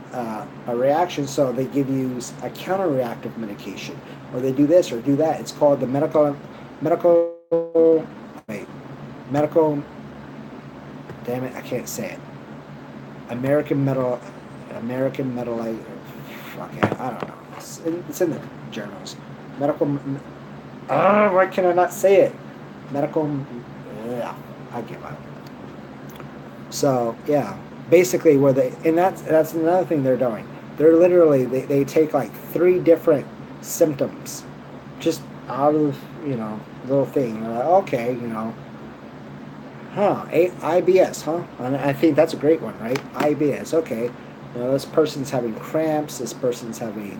Speaker 1: a reaction. So they give you a counter-reactive medication, or they do this or do that. It's called the medical, damn it, I can't say it. American Metal, fuck it, I don't know. It's in the journals. Why can I not say it? Yeah, I give up. So, yeah, basically and that's another thing they're doing. They're literally, they take like 3 different symptoms just out of, little thing. They're like, okay, IBS, huh? And I think that's a great one, right? IBS, okay. This person's having cramps, this person's having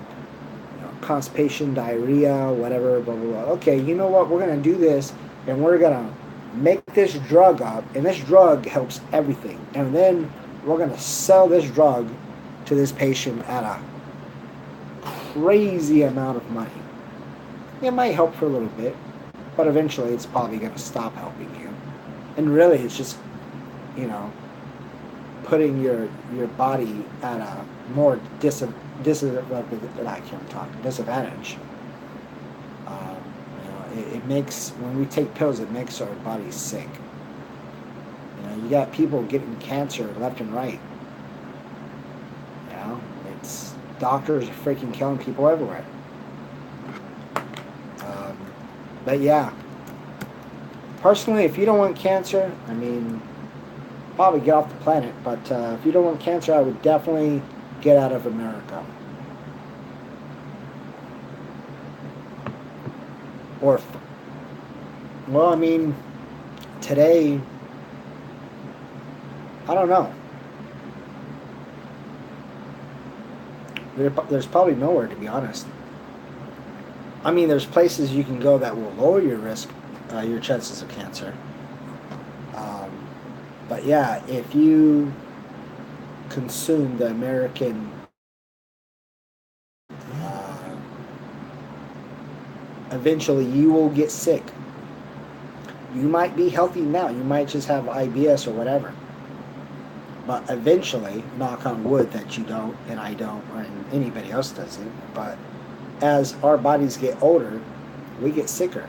Speaker 1: constipation, diarrhea, whatever, blah, blah, blah. Okay, you know what? We're going to do this, and we're going to make this drug up, and this drug helps everything. And then we're going to sell this drug to this patient at a crazy amount of money. It might help for a little bit, but eventually it's probably going to stop helping you. And really, it's just, putting your body at a more disadvantage. It makes, when we take pills, it makes our bodies sick. You got people getting cancer left and right. It's doctors are freaking killing people everywhere. But yeah. Personally, if you don't want cancer, probably get off the planet. But if you don't want cancer, I would definitely get out of America. Today, I don't know. There's probably nowhere, to be honest. There's places you can go that will lower your risk, your chances of cancer. But yeah, if you consume the American, eventually you will get sick. You might be healthy now. You might just have IBS or whatever. But eventually, knock on wood that you don't, and I don't, or anybody else doesn't, but as our bodies get older, we get sicker.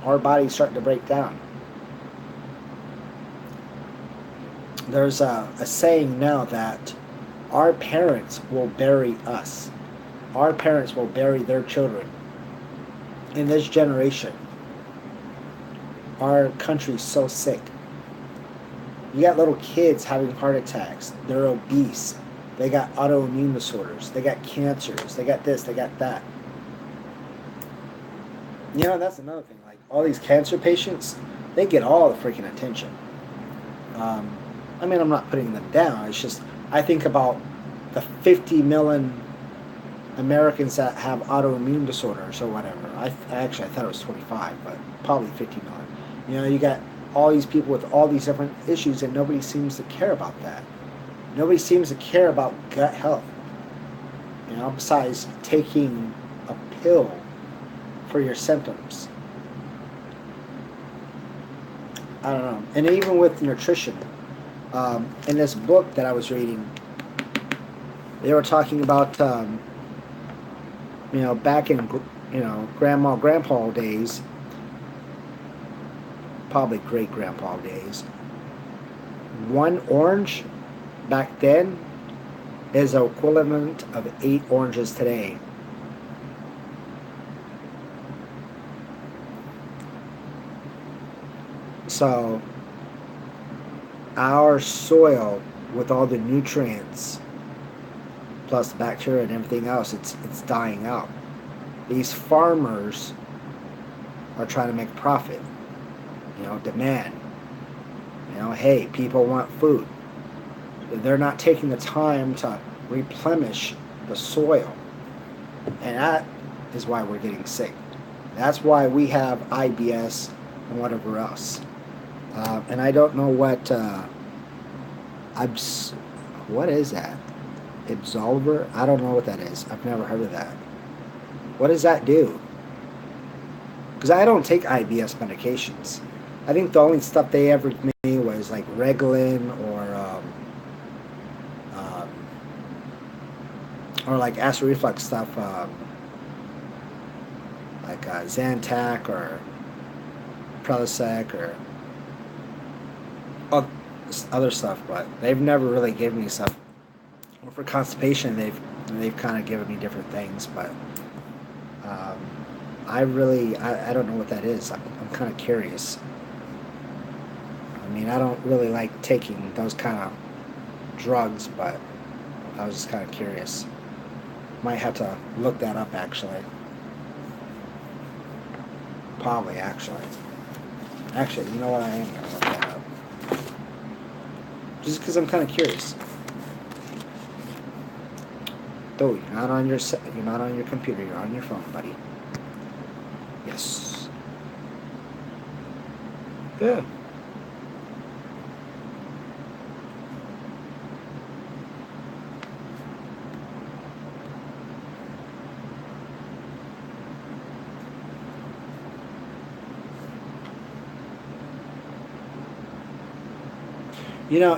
Speaker 1: Our bodies start to break down. There's a saying now that our parents will bury us. Our parents will bury their children. In this generation, our country's so sick. You got little kids having heart attacks. They're obese. They got autoimmune disorders. They got cancers. They got this. They got that. That's another thing. Like, all these cancer patients, they get all the freaking attention. I'm not putting them down. It's just, I think about the 50 million Americans that have autoimmune disorders or whatever. I thought it was 25, but probably 50 million. You got all these people with all these different issues, and nobody seems to care about that. Nobody seems to care about gut health. Besides taking a pill for your symptoms. I don't know. And even with nutrition, in this book that I was reading, they were talking about, back in, grandma, grandpa days, probably great grandpa days, one orange back then is the equivalent of 8 oranges today. So our soil, with all the nutrients plus the bacteria and everything else, it's dying out. These farmers are trying to make profit. Demand. Hey, people want food. They're not taking the time to replenish the soil, and that is why we're getting sick. That's why we have IBS and whatever else. And I don't know what is that? Absolver? I don't know what that is. I've never heard of that. What does that do? Because I don't take IBS medications. I think the only stuff they ever gave me was like Reglan or like acid reflux stuff, like Zantac or Prilosec or other stuff, but they've never really given me stuff. Well, for constipation, they've kind of given me different things, but I don't know what that is. I'm kind of curious. I mean, I don't really like taking those kind of drugs, but I was just kind of curious. Might have to look that up, actually. Probably, actually. Actually, you know what? I am going to look that up. Just because I'm kind of curious. Though you're not on your computer. You're on your phone, buddy. Yes. Yeah.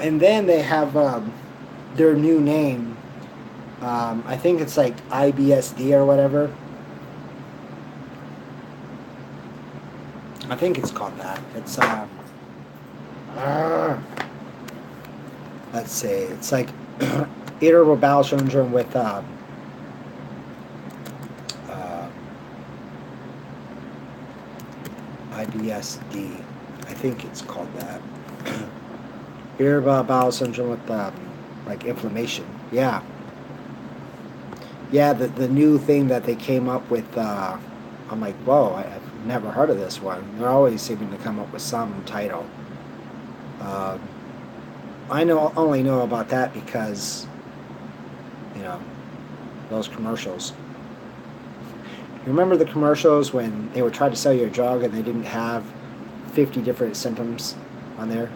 Speaker 1: And then they have their new name. I think it's like IBSD or whatever. I think it's called that. It's let's see. It's like irritable bowel syndrome with IBSD. I think it's called that. Irritable bowel syndrome with like inflammation. Yeah. Yeah, the new thing that they came up with, I'm like, whoa, I've never heard of this one. They're always seeming to come up with some title. I only know about that because, those commercials. You remember the commercials when they would try to sell you a drug and they didn't have 50 different symptoms on there?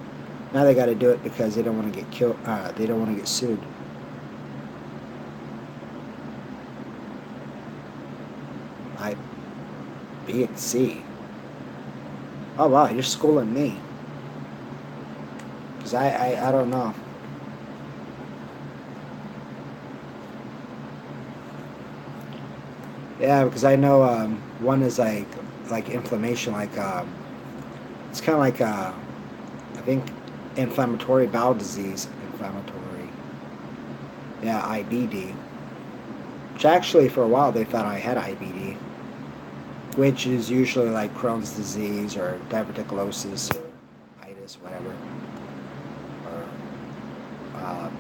Speaker 1: Now they got to do it because they don't want to get killed. They don't want to get sued. B and C. Oh wow, you're schooling me. Because I don't know. Yeah, because I know one is like inflammation, it's kind of like I think inflammatory bowel disease, yeah, IBD. Which actually for a while they thought I had IBD, which is usually like Crohn's disease or diverticulosis or itis, whatever. Or,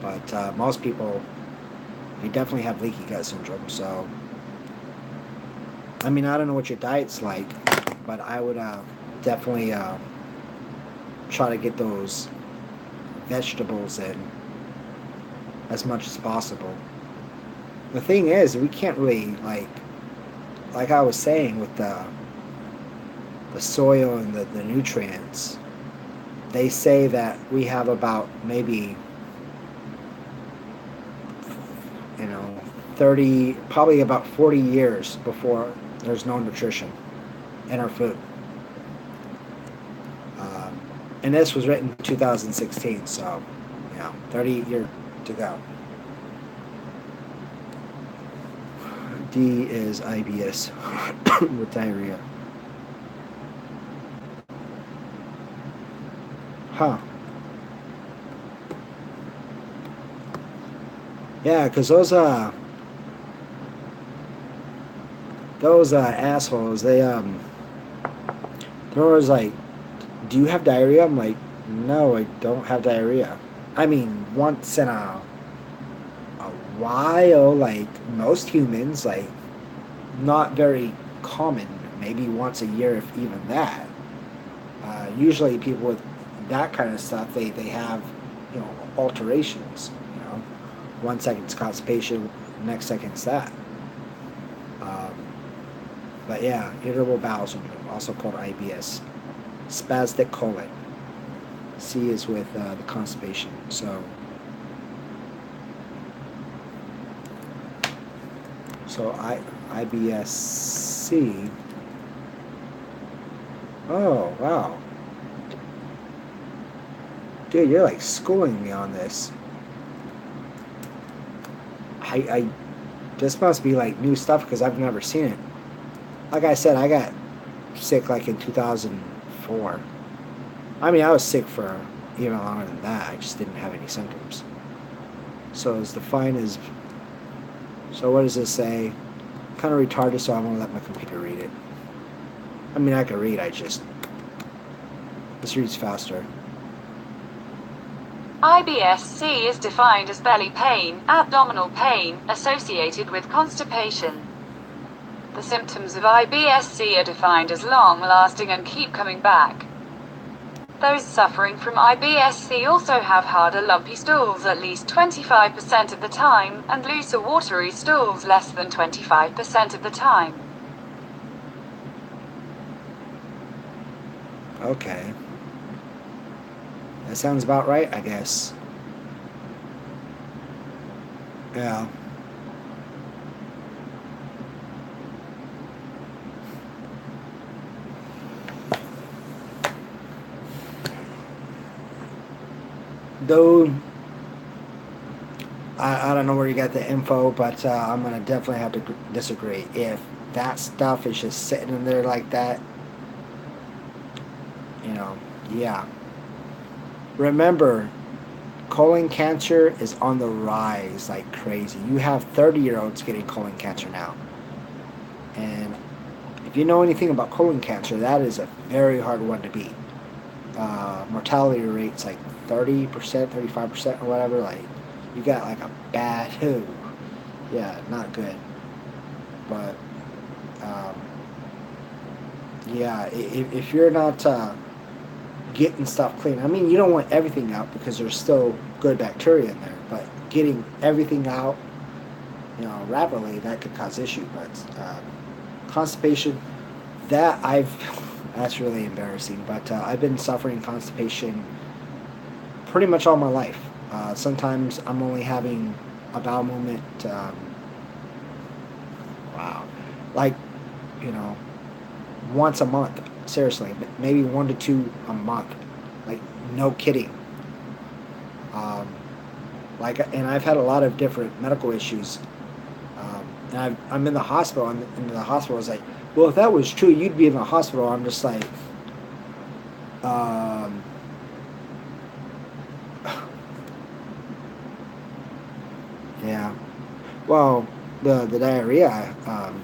Speaker 1: but most people, they definitely have leaky gut syndrome. So, I mean, I don't know what your diet's like, but I would definitely try to get those vegetables in as much as possible. The thing is, we can't really, like I was saying with the soil and the nutrients, they say that we have about maybe 30, probably about 40 years before there's no nutrition in our food. And this was written in 2016, so 30 years to go. D is IBS with diarrhea. Huh. Yeah, because those assholes, they're always like, do you have diarrhea? I'm like, no, I don't have diarrhea. I mean, once in a while, like most humans, like not very common. Maybe once a year, if even that. Usually, people with that kind of stuff, they have, alterations. 1 second's constipation, next second's that. Um, but yeah, irritable bowel syndrome, also called IBS, spastic colon. C is with the constipation. So IBS-C. Oh wow, dude, you're like schooling me on this. I this must be like new stuff because I've never seen it. Like I said, I got sick like in 2004. I mean, I was sick for even longer than that. I just didn't have any symptoms. So it's defined as. So what does this say? Kind of retarded, so I'm gonna let my computer read it. I mean, I can read. This reads faster.
Speaker 2: IBS-C is defined as belly pain, abdominal pain, associated with constipation. The symptoms of IBS-C are defined as long-lasting and keep coming back. Those suffering from IBS-C also have harder lumpy stools at least 25% of the time, and looser watery stools less than 25% of the time.
Speaker 1: Okay. That sounds about right, I guess. Yeah. Though I don't know where you got the info, but I'm gonna definitely have to disagree. If that stuff is just sitting in there like that, yeah. Remember, colon cancer is on the rise like crazy. You have 30-year-olds getting colon cancer now. And if you know anything about colon cancer, that is a very hard one to beat. Mortality rate's like 30%, 35% or whatever. Like, you got like a bad, yeah, not good. But, um, yeah, if you're not getting stuff clean, I mean, you don't want everything out because there's still good bacteria in there, but getting everything out, rapidly, that could cause issue. But constipation, that that's really embarrassing. But I've been suffering constipation pretty much all my life. Sometimes I'm only having a bowel movement. Wow, like you know, once a month. Seriously, maybe 1 to 2 a month. Like no kidding. Um, and I've had a lot of different medical issues. And I'm in the hospital. I'm in the hospital. It's like, well, if that was true, you'd be in the hospital. I'm just like, um, yeah. Well, the diarrhea,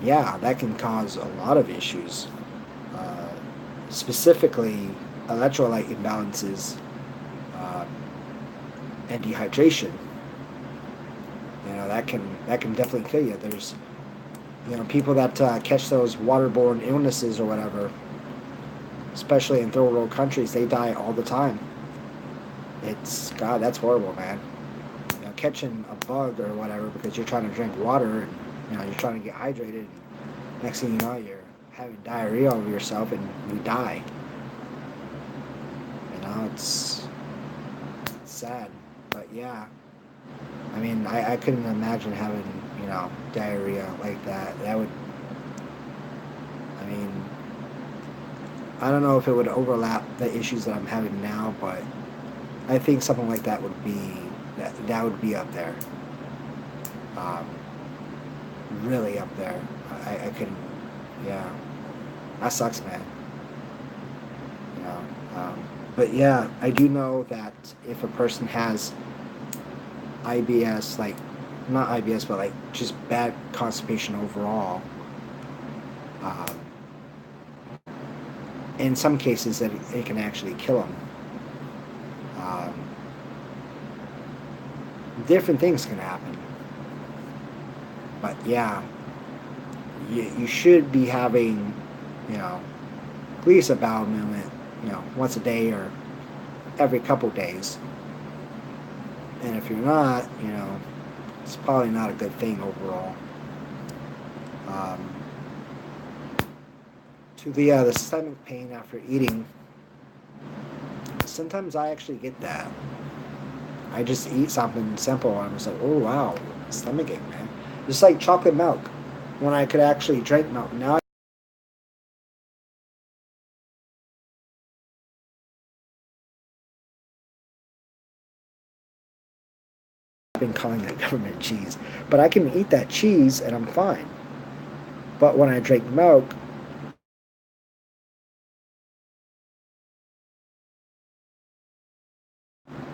Speaker 1: yeah, that can cause a lot of issues. Uh, Specifically, electrolyte imbalances uh, and dehydration. That can definitely kill you. There's people that catch those waterborne illnesses or whatever, especially in third world countries, they die all the time. It's God, that's horrible, man. Catching a bug or whatever because you're trying to drink water and you're trying to get hydrated. Next thing you know, you're having diarrhea over yourself and you die. It's sad, but yeah. I mean, I couldn't imagine having diarrhea like that. That would. I mean, I don't know if it would overlap the issues that I'm having now, but I think something like that would be that would be up there. Um, really up there. I couldn't. Yeah, that sucks, man. You know. But yeah, I do know that if a person has IBS, like not IBS, but like just bad constipation overall, um, in some cases that it can actually kill them. Um, different things can happen. But yeah, you should be having, you know, at least a bowel movement, once a day or every couple days. And if you're not, it's probably not a good thing overall. Um, to the stomach pain after eating, sometimes I actually get that. I just eat something simple and I'm just like, oh wow, stomach ache, man. Just like chocolate milk, when I could actually drink milk. Now I've been calling it government cheese, but I can eat that cheese and I'm fine. But when I drink milk,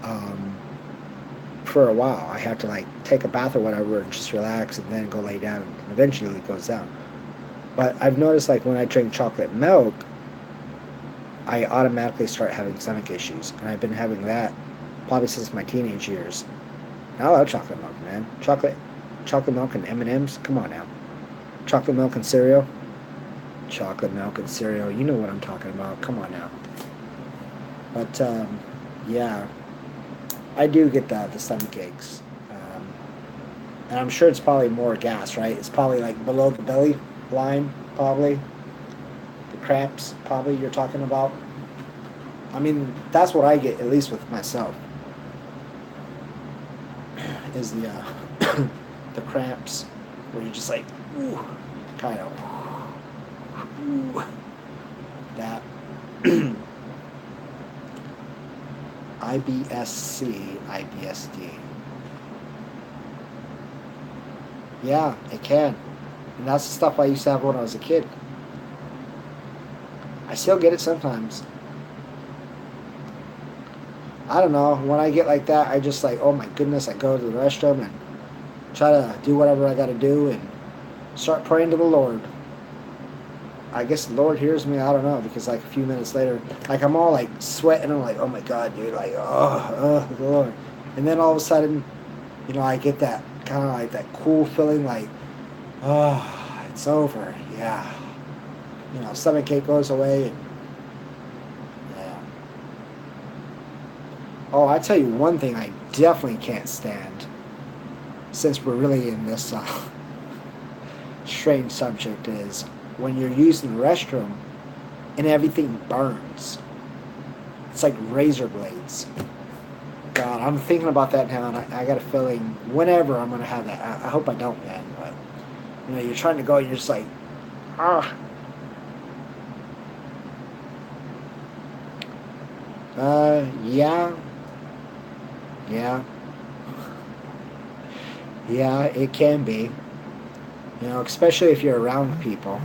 Speaker 1: um, for a while, I have to like take a bath or whatever and just relax and then go lay down. And eventually it goes down. But I've noticed like when I drink chocolate milk, I automatically start having stomach issues, and I've been having that probably since my teenage years. And I love chocolate milk, man. Chocolate milk and M&Ms. Come on now. Chocolate milk and cereal. Chocolate milk and cereal. You know what I'm talking about. Come on now. But yeah, I do get the stomach aches, and I'm sure it's probably more gas, right? It's probably like below the belly line, probably the cramps, probably you're talking about. I mean, that's what I get, at least with myself, is the cramps, where you're just like, ooh, kind of, ooh, that. IBSC, IBSD. Yeah, it can. And that's the stuff I used to have when I was a kid. I still get it sometimes. I don't know. When I get like that, I just like, oh my goodness, I go to the restroom and try to do whatever I got to do and start praying to the Lord. I guess the Lord hears me. I don't know, because like a few minutes later, like I'm all like sweating. I'm like, oh my God, dude, like, oh, Lord. And then all of a sudden, I get that kind of like that cool feeling, like, oh, it's over. Yeah. Stomach ache goes away. And yeah. Oh, I tell you one thing I definitely can't stand, since we're really in this strange subject, is when you're using the restroom and everything burns. It's like razor blades. God, I'm thinking about that now, and I got a feeling whenever I'm going to have that. I hope I don't, man. But, you're trying to go, and you're just like, ah. Yeah. Yeah. Yeah, it can be. Especially if you're around people.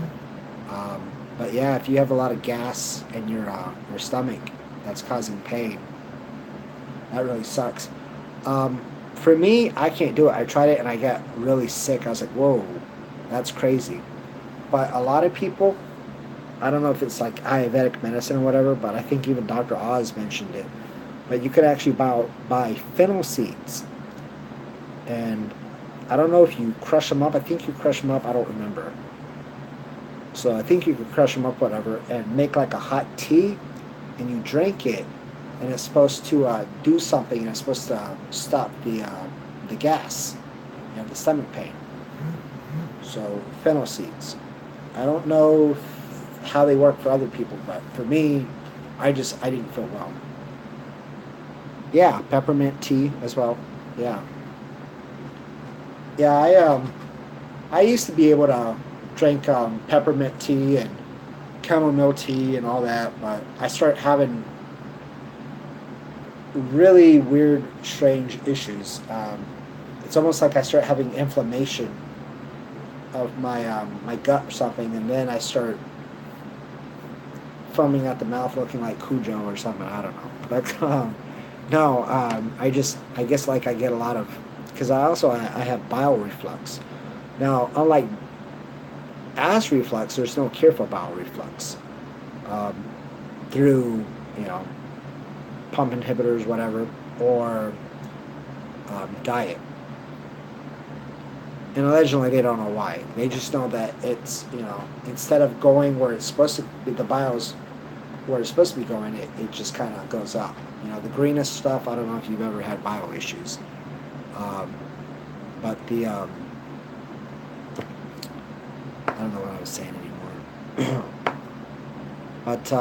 Speaker 1: But yeah, if you have a lot of gas in your stomach that's causing pain, that really sucks. For me, I can't do it. I tried it and I got really sick. I was like, whoa, that's crazy. But a lot of people, I don't know if it's like Ayurvedic medicine or whatever, but I think even Dr. Oz mentioned it. But you could actually buy fennel seeds. And I don't know if you crush them up. I think you crush them up. I don't remember. So I think you could crush them up, whatever, and make like a hot tea, and you drink it, and it's supposed to do something. And it's supposed to stop the gas, the stomach pain. So fennel seeds. I don't know how they work for other people, but for me, I didn't feel well. Yeah, peppermint tea as well. Yeah, yeah. I used to be able to drink peppermint tea and chamomile tea and all that, but I started having really weird, strange issues. It's almost like I start having inflammation of my gut or something, and then I start foaming at the mouth, looking like Cujo or something. I don't know, but no, I guess like I get a lot of, because I have bile reflux. Now, unlike acid reflux, there's no cure for bowel reflux um, through pump inhibitors, whatever, or diet. And allegedly they don't know why. They just know that it's, instead of going where it's supposed to be, the bios where it's supposed to be going, it just kind of goes up. The greenest stuff, I don't know if you've ever had bio issues. But I don't know what I was saying anymore. But,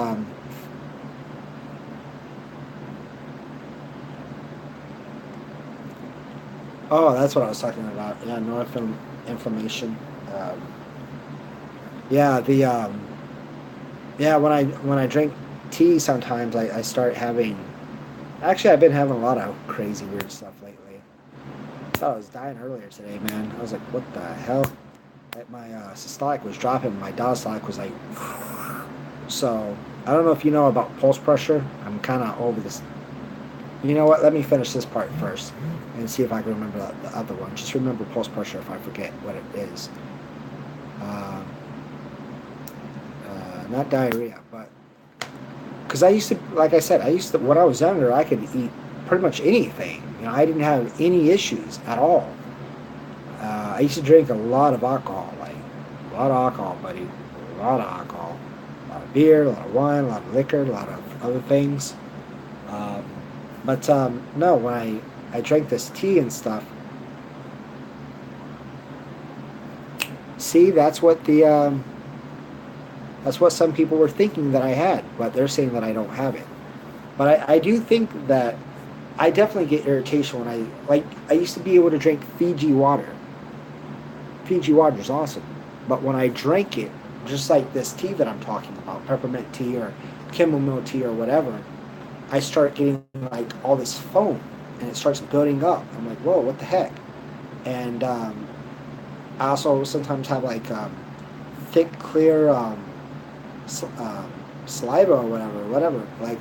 Speaker 1: oh, that's what I was talking about. Yeah, inflammation. Um, yeah, yeah, when I drink tea, sometimes I start having. Actually, I've been having a lot of crazy, weird stuff lately. I thought I was dying earlier today, man. I was like, what the hell? My systolic was dropping. My diastolic was like. So, I don't know if you know about pulse pressure. I'm kind of over this. You know what? Let me finish this part first and see if I can remember the other one. Just remember pulse pressure if I forget what it is. Uh, not diarrhea, but because I used to, like I said, when I was younger, I could eat pretty much anything. I didn't have any issues at all. I used to drink a lot of alcohol, like a lot of alcohol, buddy, a lot of alcohol, a lot of beer, a lot of wine, a lot of liquor, a lot of other things. Um, but no, when I drank this tea and stuff, see, that's what that's what some people were thinking that I had, but they're saying that I don't have it. But I do think that I definitely get irritation when I used to be able to drink Fiji water. Fiji water is awesome. But when I drank it, just like this tea that I'm talking about, peppermint tea or chamomile tea or whatever, I start getting like all this foam and it starts building up. I'm like, whoa, what the heck? And I also sometimes have like thick, clear saliva or whatever. Like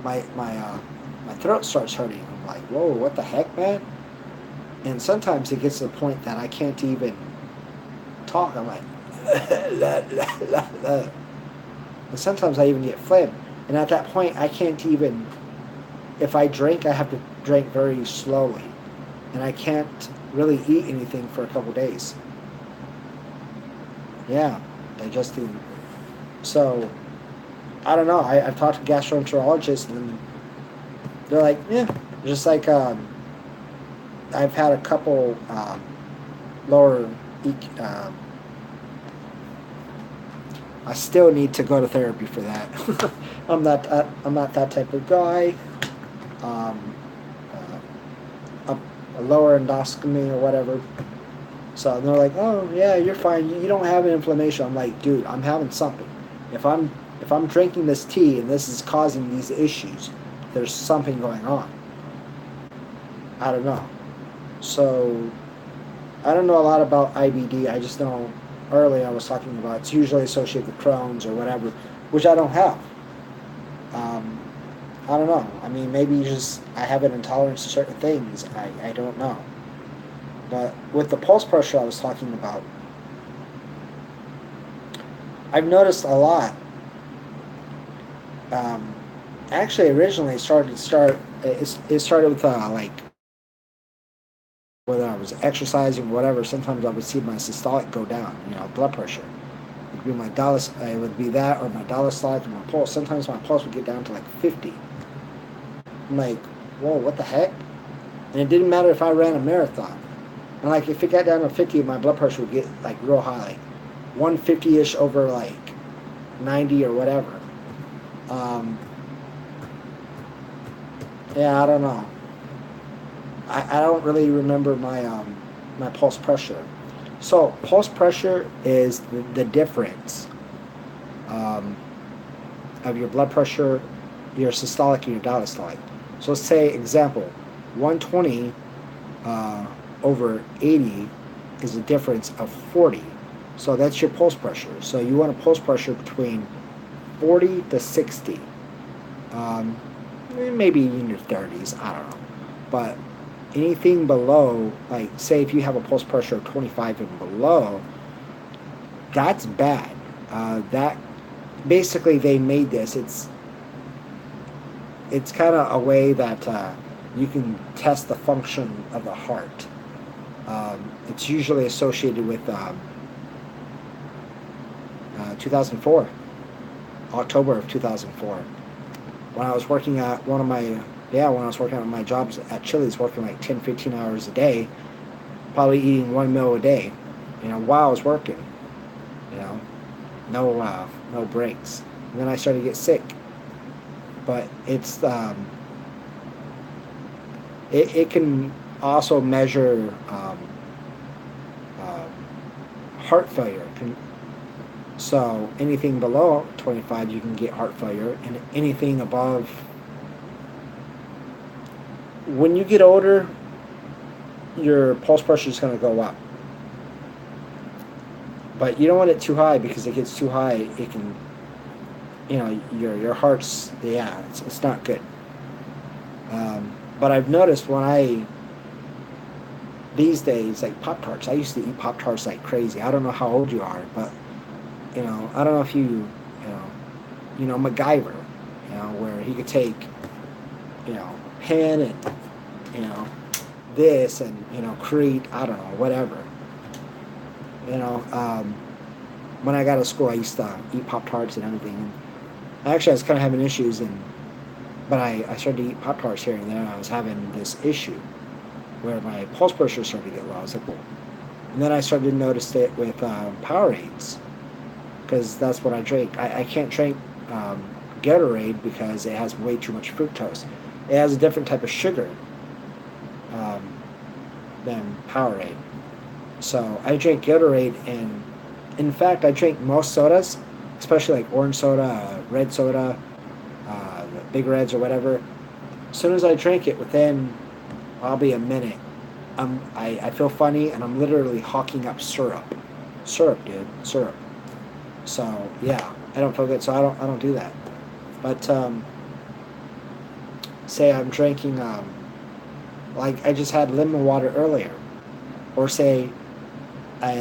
Speaker 1: my throat starts hurting. I'm like, whoa, what the heck, man? And sometimes it gets to the point that I can't even talk. I'm like, and sometimes I even get phlegm. And at that point, I can't even, if I drink, I have to drink very slowly. And I can't really eat anything for a couple days. Yeah, digesting. So, I don't know. I've talked to gastroenterologists, and they're like, yeah, just like I've had a couple lower. I still need to go to therapy for that. I'm not that type of guy. Um, a lower endoscopy or whatever. So they're like, oh yeah, you're fine. You don't have an inflammation. I'm like, dude, I'm having something. If I'm drinking this tea and this is causing these issues, there's something going on. I don't know. So I don't know a lot about IBD. I just know earlier I was talking about it's usually associated with Crohn's or whatever, which I don't have. I don't know. I mean, maybe I have an intolerance to certain things. I don't know. But with the pulse pressure I was talking about, I've noticed a lot. Actually, originally it started with like whether I was exercising or whatever. Sometimes I would see my systolic go down, blood pressure. It would be that or my diastolic or my pulse. Sometimes my pulse would get down to like 50. I'm like, whoa, what the heck? And it didn't matter if I ran a marathon. And like if it got down to 50, my blood pressure would get like real high, like 150-ish over like 90 or whatever. Yeah, I don't know. I don't really remember my pulse pressure. So pulse pressure is the difference of your blood pressure, your systolic and your diastolic. So let's say, example, 120 over 80 is a difference of 40. So that's your pulse pressure. So you want a pulse pressure between 40 to 60. Maybe in your 30s, I don't know. But anything below, like say if you have a pulse pressure of 25 and below, that's bad. That basically they made this. It's kind of a way that you can test the function of the heart. It's usually associated with 2004, October of 2004. When I was working at one of my, yeah, when I was working at my jobs at Chili's, working like 10, 15 hours a day, probably eating one meal a day, while I was working, you know, no breaks. And then I started to get sick. But it can also measure um, heart failure. So anything below 25, you can get heart failure, and anything above. When you get older, your pulse pressure is going to go up, but you don't want it too high, because it gets too high, it can, your heart's, yeah, it's not good. But I've noticed these days, like Pop Tarts. I used to eat Pop Tarts like crazy. I don't know how old you are, but I don't know if MacGyver, where he could take, pen and, this and, create, I don't know, whatever. When I got to school, I used to eat Pop Tarts and everything. And actually, I was kind of having issues, but I started to eat Pop Tarts here and there, and I was having this issue where my pulse pressure started to get low. I was like, well. And then I started to notice it with Powerades, because that's what I drink. I can't drink Gatorade because it has way too much fructose. It has a different type of sugar than Powerade. So I drink Gatorade, and in fact, I drink most sodas, especially like orange soda, red soda, the Big Reds or whatever. As soon as I drink it, within probably a minute, I feel funny, and I'm literally hawking up syrup. Syrup, dude, syrup. So yeah, I don't feel good, so I don't do that. But say I'm drinking like I just had lemon water earlier, or say I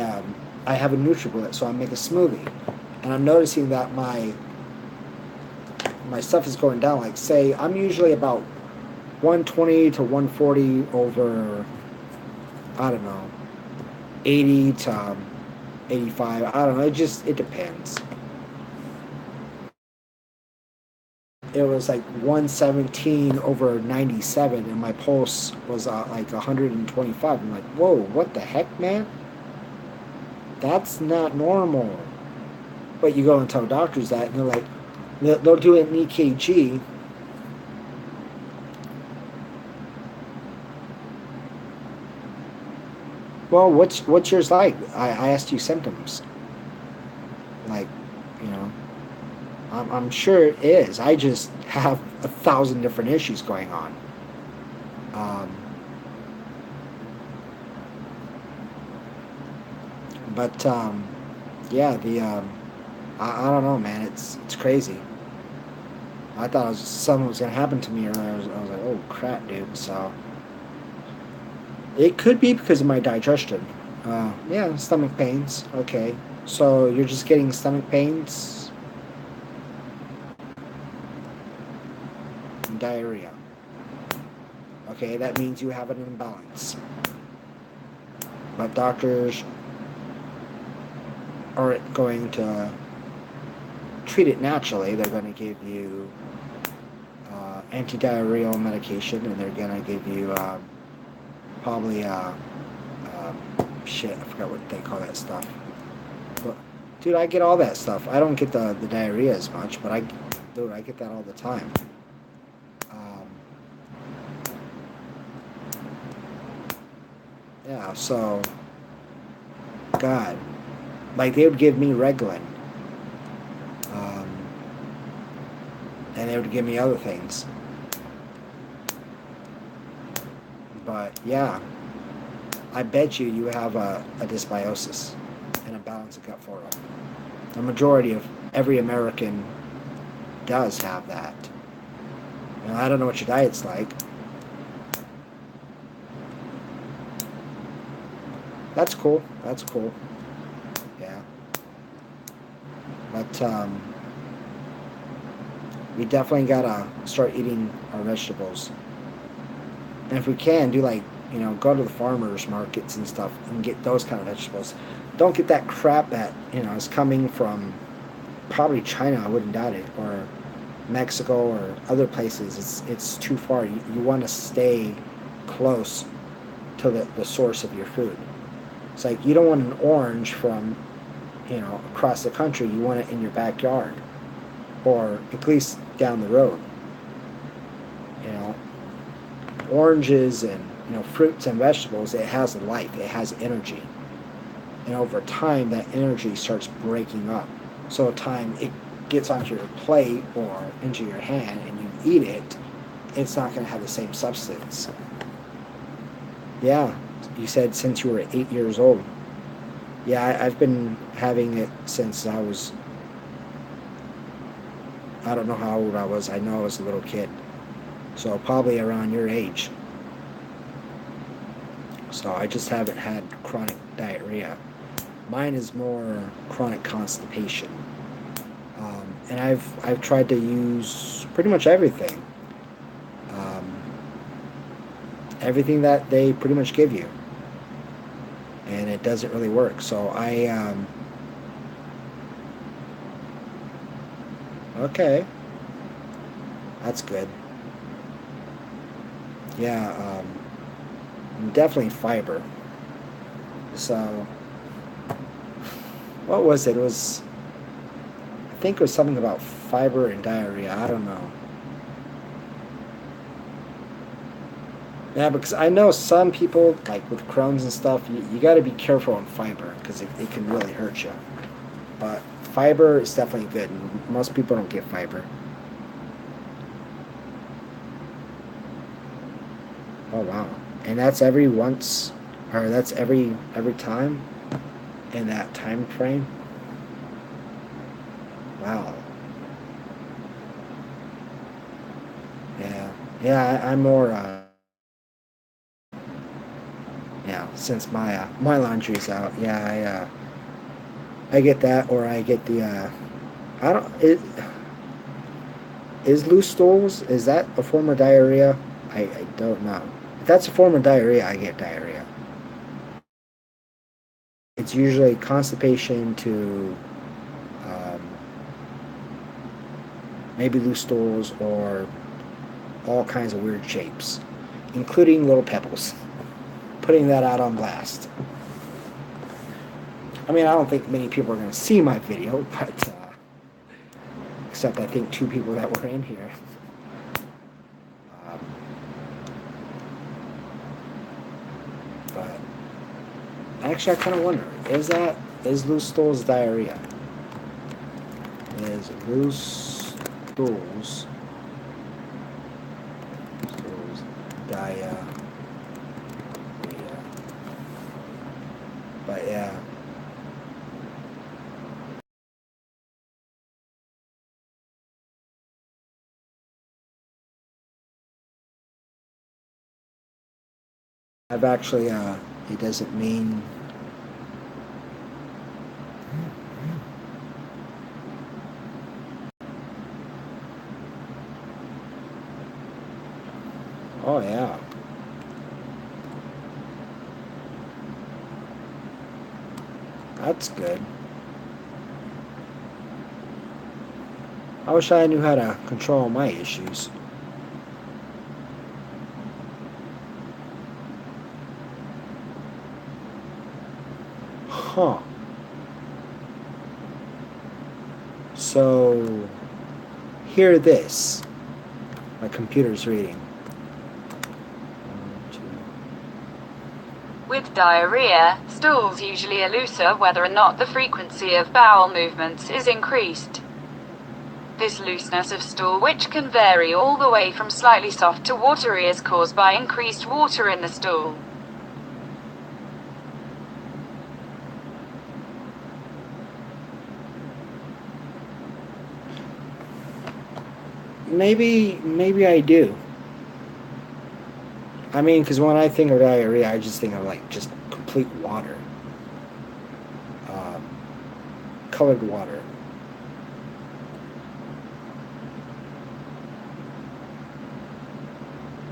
Speaker 1: have a NutriBullet, so I make a smoothie, and I'm noticing that my stuff is going down. Like, say I'm usually about 120 to 140 over, I don't know, 80 to 85. I don't know. It depends. It was like 117 over 97, and my pulse was like 125. I'm like, whoa, what the heck, man? That's not normal. But you go and tell doctors that, and they're like, they'll do an EKG. Well, what's yours like? I asked you symptoms. Like, you know, I'm sure it is. I just have 1,000 different issues going on. Um, but yeah, I don't know, man. It's crazy. I thought something was gonna happen to me, and I was like, oh crap, dude. So it could be because of my digestion. Yeah, stomach pains. Okay, so you're just getting stomach pains and diarrhea. Okay, that means you have an imbalance. But doctors aren't going to treat it naturally. They're going to give you anti-diarrheal medication, and they're going to give you probably shit. I forgot what they call that stuff. But dude, I get all that stuff. I don't get the diarrhea as much, but I get that all the time. Um, yeah, so God, like they would give me Reglan, um, and they would give me other things. But yeah, I bet you have a dysbiosis and a balance of gut flora. The majority of every American does have that. I don't know what your diet's like. That's cool. That's cool. Yeah. But we definitely gotta start eating our vegetables. And if we can, do like, go to the farmers markets and stuff and get those kind of vegetables. Don't get that crap that, is coming from probably China, I wouldn't doubt it, or Mexico or other places. It's too far. You want to stay close to the source of your food. It's like you don't want an orange from, across the country. You want it in your backyard, or at least down the road. You know, oranges and fruits and vegetables. It has life. It has energy, and over time, that energy starts breaking up. So time it gets onto your plate or into your hand, and you eat it, it's not going to have the same substance. Yeah, you said since you were 8 years old. Yeah, I've been having it since I don't know how old I was. I know I was a little kid. So probably around your age. So I just haven't had chronic diarrhea. Mine is more chronic constipation. And I've tried to use pretty much everything. Um, Everything that they pretty much give you. And it doesn't really work. So okay, that's good. Yeah, definitely fiber. So, what was it? It was, I think it was something about fiber and diarrhea. I don't know. Yeah, because I know some people, like with Crohn's and stuff, you got to be careful on fiber because it can really hurt you. But fiber is definitely good. And most people don't get fiber. Oh wow! And that's every once, or that's every time in that time frame. Wow. Yeah. Yeah. I'm more. Yeah. Since my laundry's out. Yeah. I get that, or I get the. I don't. It is loose stools. Is that a form of diarrhea? I don't know. If that's a form of diarrhea, I get diarrhea. It's usually constipation to um, maybe loose stools or all kinds of weird shapes, including little pebbles. Putting that out on blast. I mean, I don't think many people are going to see my video, but except I think two people that were in here. Um, but actually, I kind of wonder: is loose stools diarrhea? Is loose stools diarrhea? But yeah. I've actually, it doesn't mean. Oh, yeah. That's good. I wish I knew how to control my issues. Huh. So, hear this. My computer's reading. One,
Speaker 2: With diarrhea, stools usually are looser whether or not the frequency of bowel movements is increased. This looseness of stool, which can vary all the way from slightly soft to watery, is caused by increased water in the stool.
Speaker 1: maybe I do. I mean, because when I think of diarrhea, I just think of like just complete water, um, colored water.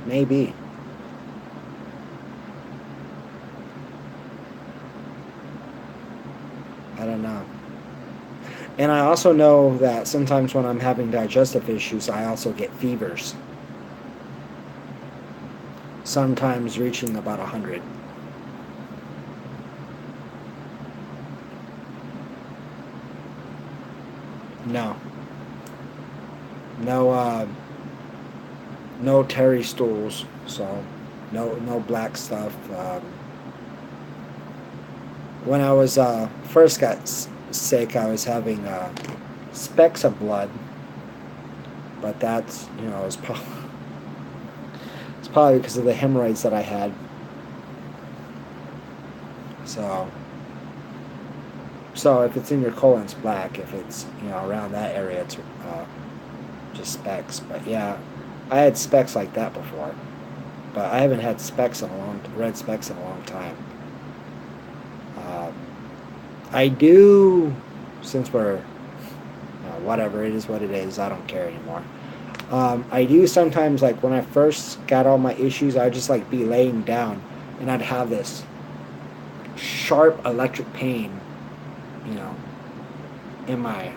Speaker 1: Maybe. I don't know. And I also know that sometimes when I'm having digestive issues, I also get fevers. Sometimes reaching about 100. No. No, no Terry stools. So, no black stuff. When I was first got sick, I was having specks of blood, but that's it's probably because of the hemorrhoids that I had. So, so if it's in your colon, it's black. If it's around that area, it's just specks. But yeah, I had specks like that before, but I haven't had red specks in a long time. Um, I do, since we're whatever, it is what it is. I don't care anymore. I do sometimes, like when I first got all my issues, I'd just like be laying down and I'd have this sharp electric pain, you know, in my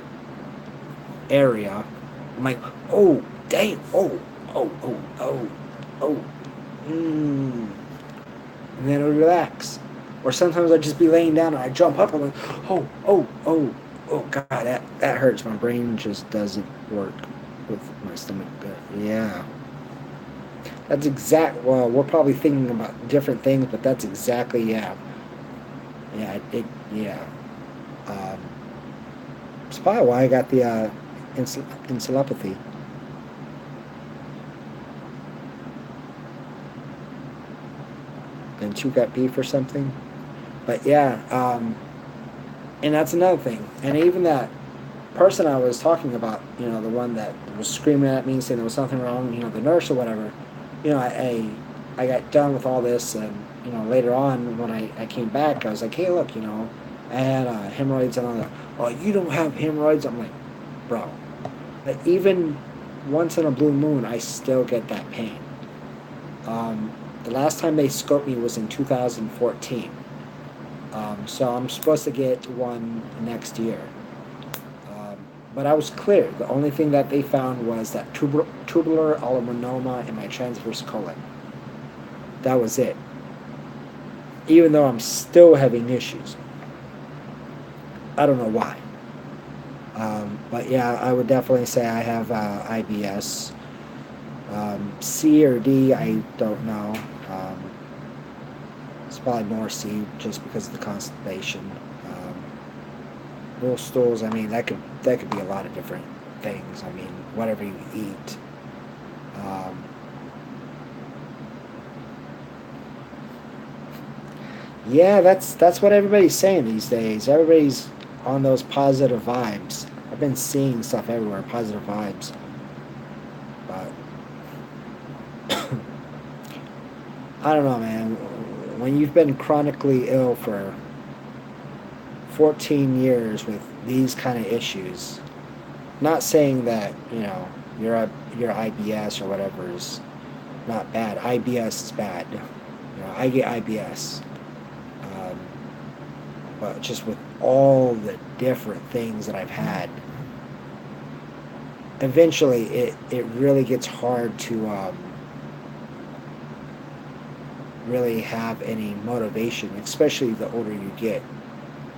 Speaker 1: area. I'm like, oh, dang, oh, mm. And then it would relax. Or sometimes I'd just be laying down and I'd jump up and I'm like, oh, God, that hurts. My brain just doesn't work with my stomach. Yeah. Well, we're probably thinking about different things, but that's exactly, yeah. Yeah. Um, it's probably why I got the encephalopathy. And you got beef or something. But yeah, and that's another thing. And even that person I was talking about, the one that was screaming at me saying there was something wrong, the nurse or whatever, I got done with all this, and later on when I came back, I was like, hey, look, I had hemorrhoids, and all that. Oh, you don't have hemorrhoids? I'm like, bro, like, even once in a blue moon, I still get that pain. The last time they scoped me was in 2014. So I'm supposed to get one next year. Um, but I was clear. The only thing that they found was that tubular adenoma in my transverse colon. That was it. Even though I'm still having issues. I don't know why. But yeah, I would definitely say I have IBS. C or D, I don't know. It's probably more C just because of the constipation. Little stools, I mean, that could be a lot of different things. I mean, whatever you eat. Yeah, that's what everybody's saying these days. Everybody's on those positive vibes. I've been seeing stuff everywhere, positive vibes. But I don't know, man. When you've been chronically ill for 14 years with these kind of issues, not saying that, your IBS or whatever is not bad. IBS is bad. I get IBS. Um, but just with all the different things that I've had, eventually it really gets hard to really have any motivation, especially the older you get.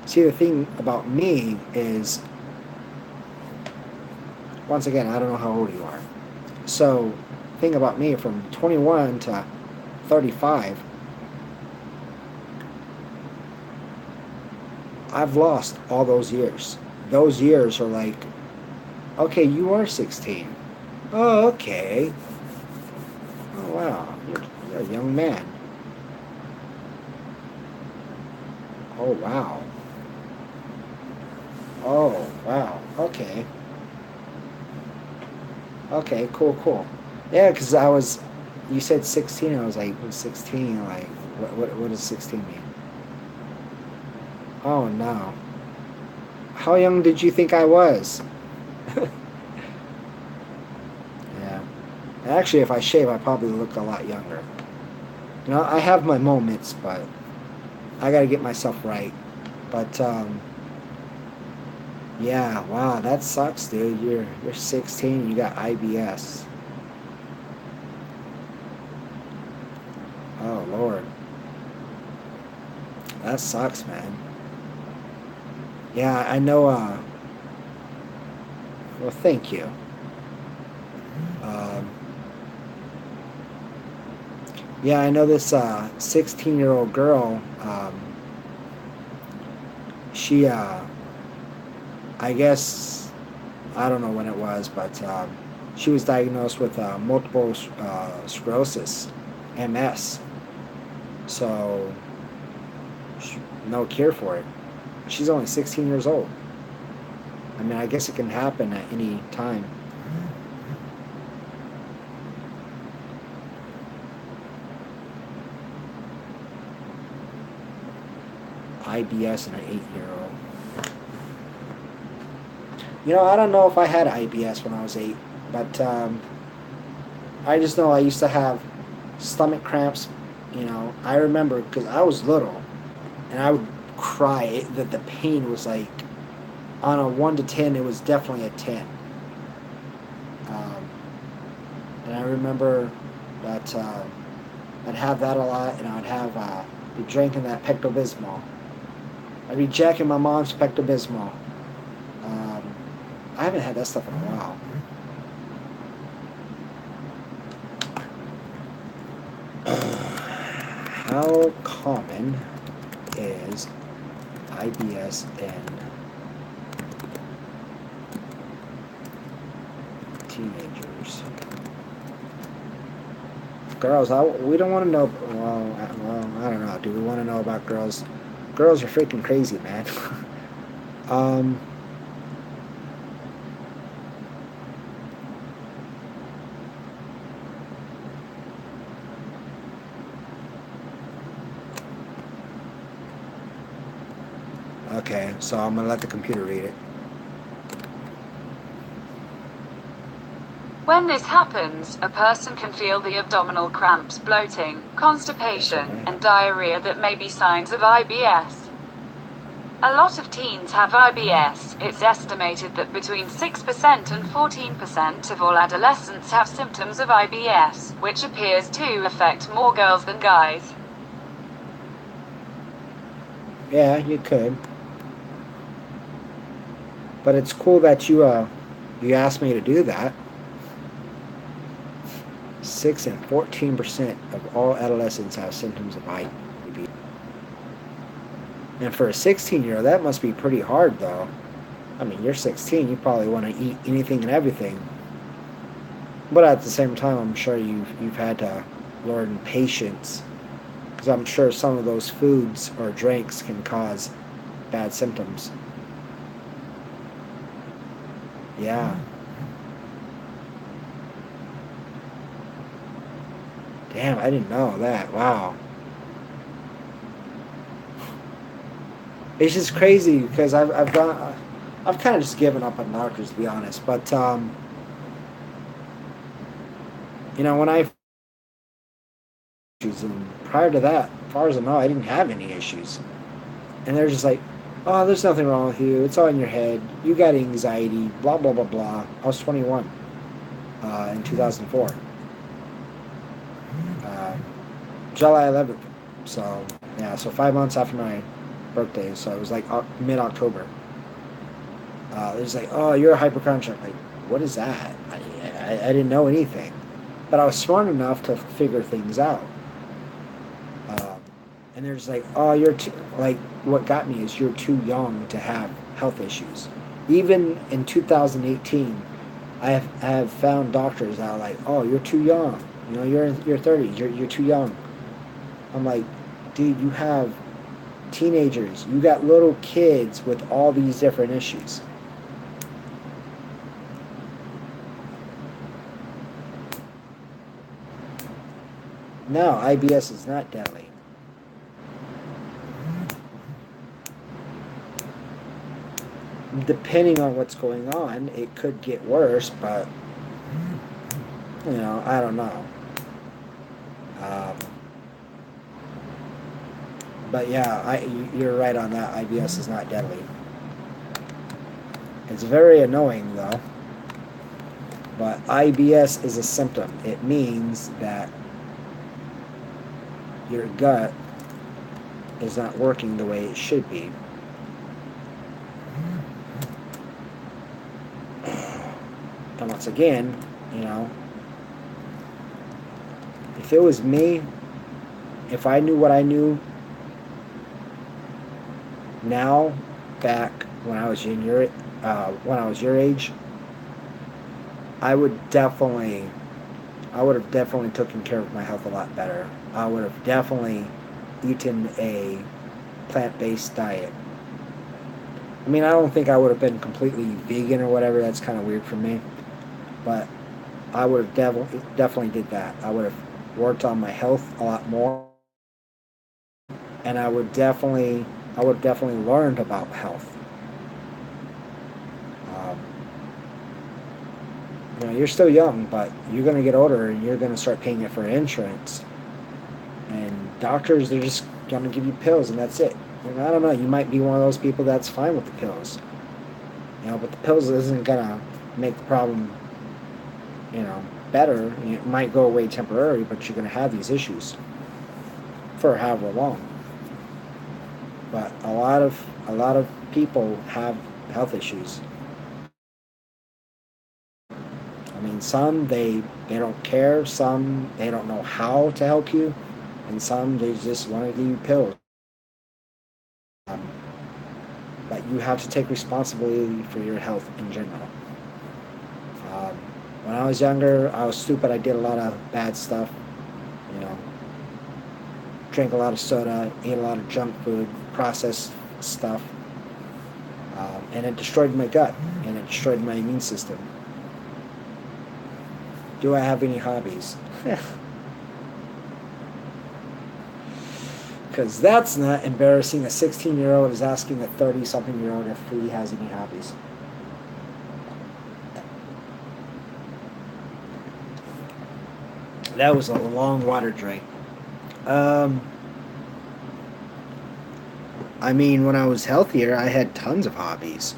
Speaker 1: See, the thing about me is, once again, I don't know how old you are. So, the thing about me, from 21 to 35, I've lost all those years. Those years are like, okay, you are 16. Oh, okay. Oh, wow. You're a young man. Oh, wow. Oh, wow. Okay. Okay, cool. Yeah, because you said 16, I was like, 16, like, what does 16 mean? Oh, no. How young did you think I was? Yeah. Actually, if I shave, I probably look a lot younger. I have my moments, but I gotta get myself right. But, Yeah, wow, that sucks, dude. You're 16, you got IBS. Oh Lord, that sucks, man. Yeah, I know. Well, thank you. Um, yeah, I know this 16-year-old girl. She, I guess, I don't know when it was, but she was diagnosed with multiple sclerosis, MS. So, no cure for it. She's only 16 years old. I mean, I guess it can happen at any time. IBS in an 8-year old. I don't know if I had IBS when I was 8, but I just know I used to have stomach cramps. I remember because I was little and I would cry. That the pain was like on a 1 to 10, it was definitely a 10. Um, and I remember that I'd have that a lot, and I'd have be drinking that Pepto Bismol. I'd be jacking my mom's Pepto Bismol. Um, I haven't had that stuff in a while. How common is IBS in teenagers? Girls, we don't want to know. Well, I don't know. Do we want to know about girls? Girls are freaking crazy, man. um, okay, so I'm gonna let the computer read it.
Speaker 2: When this happens, a person can feel the abdominal cramps, bloating,
Speaker 1: That's what
Speaker 2: constipation,
Speaker 1: I
Speaker 2: and diarrhea that may be signs of IBS. A lot of teens have IBS. It's estimated that between 6% and 14% of all adolescents have symptoms of IBS, which appears to affect more girls than guys.
Speaker 1: Yeah, you could, but it's cool that you asked me to do that. 6 and 14% of all adolescents have symptoms of IBS. And for a 16-year-old, that must be pretty hard, though. I mean, you're 16, you probably want to eat anything and everything. But at the same time, I'm sure you've had to learn patience, because I'm sure some of those foods or drinks can cause bad symptoms. Yeah. Damn, I didn't know that. Wow. It's just crazy because I've kind of just given up on doctors, to be honest. But when I issues, and prior to that, as far as I know, I didn't have any issues. And they're just like, "Oh, there's nothing wrong with you. It's all in your head. You got anxiety. Blah blah blah blah." I was 21 in 2004, uh, July 11th. So yeah, so 5 months after my birthday. So it was like mid October. They're just like, "Oh, you're a hypochondriac." Like, what is that? I didn't know anything, but I was smart enough to figure things out. Um, and they're just like, "Oh, you're too," like, what got me is you're too young to have health issues. Even in 2018, I have found doctors that are like, "Oh, you're too young. You're in your 30s. You're too young." I'm like, dude, you have teenagers. You got little kids with all these different issues. No, IBS is not deadly. Depending on what's going on, it could get worse, but I don't know. Um, but yeah, you're right on that. IBS is not deadly. It's very annoying though. But IBS is a symptom. It means that your gut is not working the way it should be. And once again, you know, if it was me, if I knew what I knew now, back when I was when I was your age, I would have definitely taken care of my health a lot better. I would have definitely eaten a plant-based diet. I mean, I don't think I would have been completely vegan or whatever. That's kind of weird for me. But I would have definitely did that. I would have worked on my health a lot more, and I would definitely learned about health. Um, you know, you're still young, but you're going to get older, and you're going to start paying it for insurance. And doctors, they're just going to give you pills, and that's it. And I don't know. You might be one of those people that's fine with the pills. You know, but the pills isn't going to make the problem, you know, better. It might go away temporarily, but you're going to have these issues for however long. But a lot of people have health issues. I mean, some they don't care, some they don't know how to help you, and some they just want to give you pills. Um, but you have to take responsibility for your health in general. Um, when I was younger, I was stupid. I did a lot of bad stuff. You know, drank a lot of soda, ate a lot of junk food, processed stuff, and it destroyed my gut and it destroyed my immune system. Do I have any hobbies? Because that's not embarrassing. A 16-year-old is asking a 30-something-year-old if he has any hobbies. That was a long water drink. I mean, when I was healthier, I had tons of hobbies.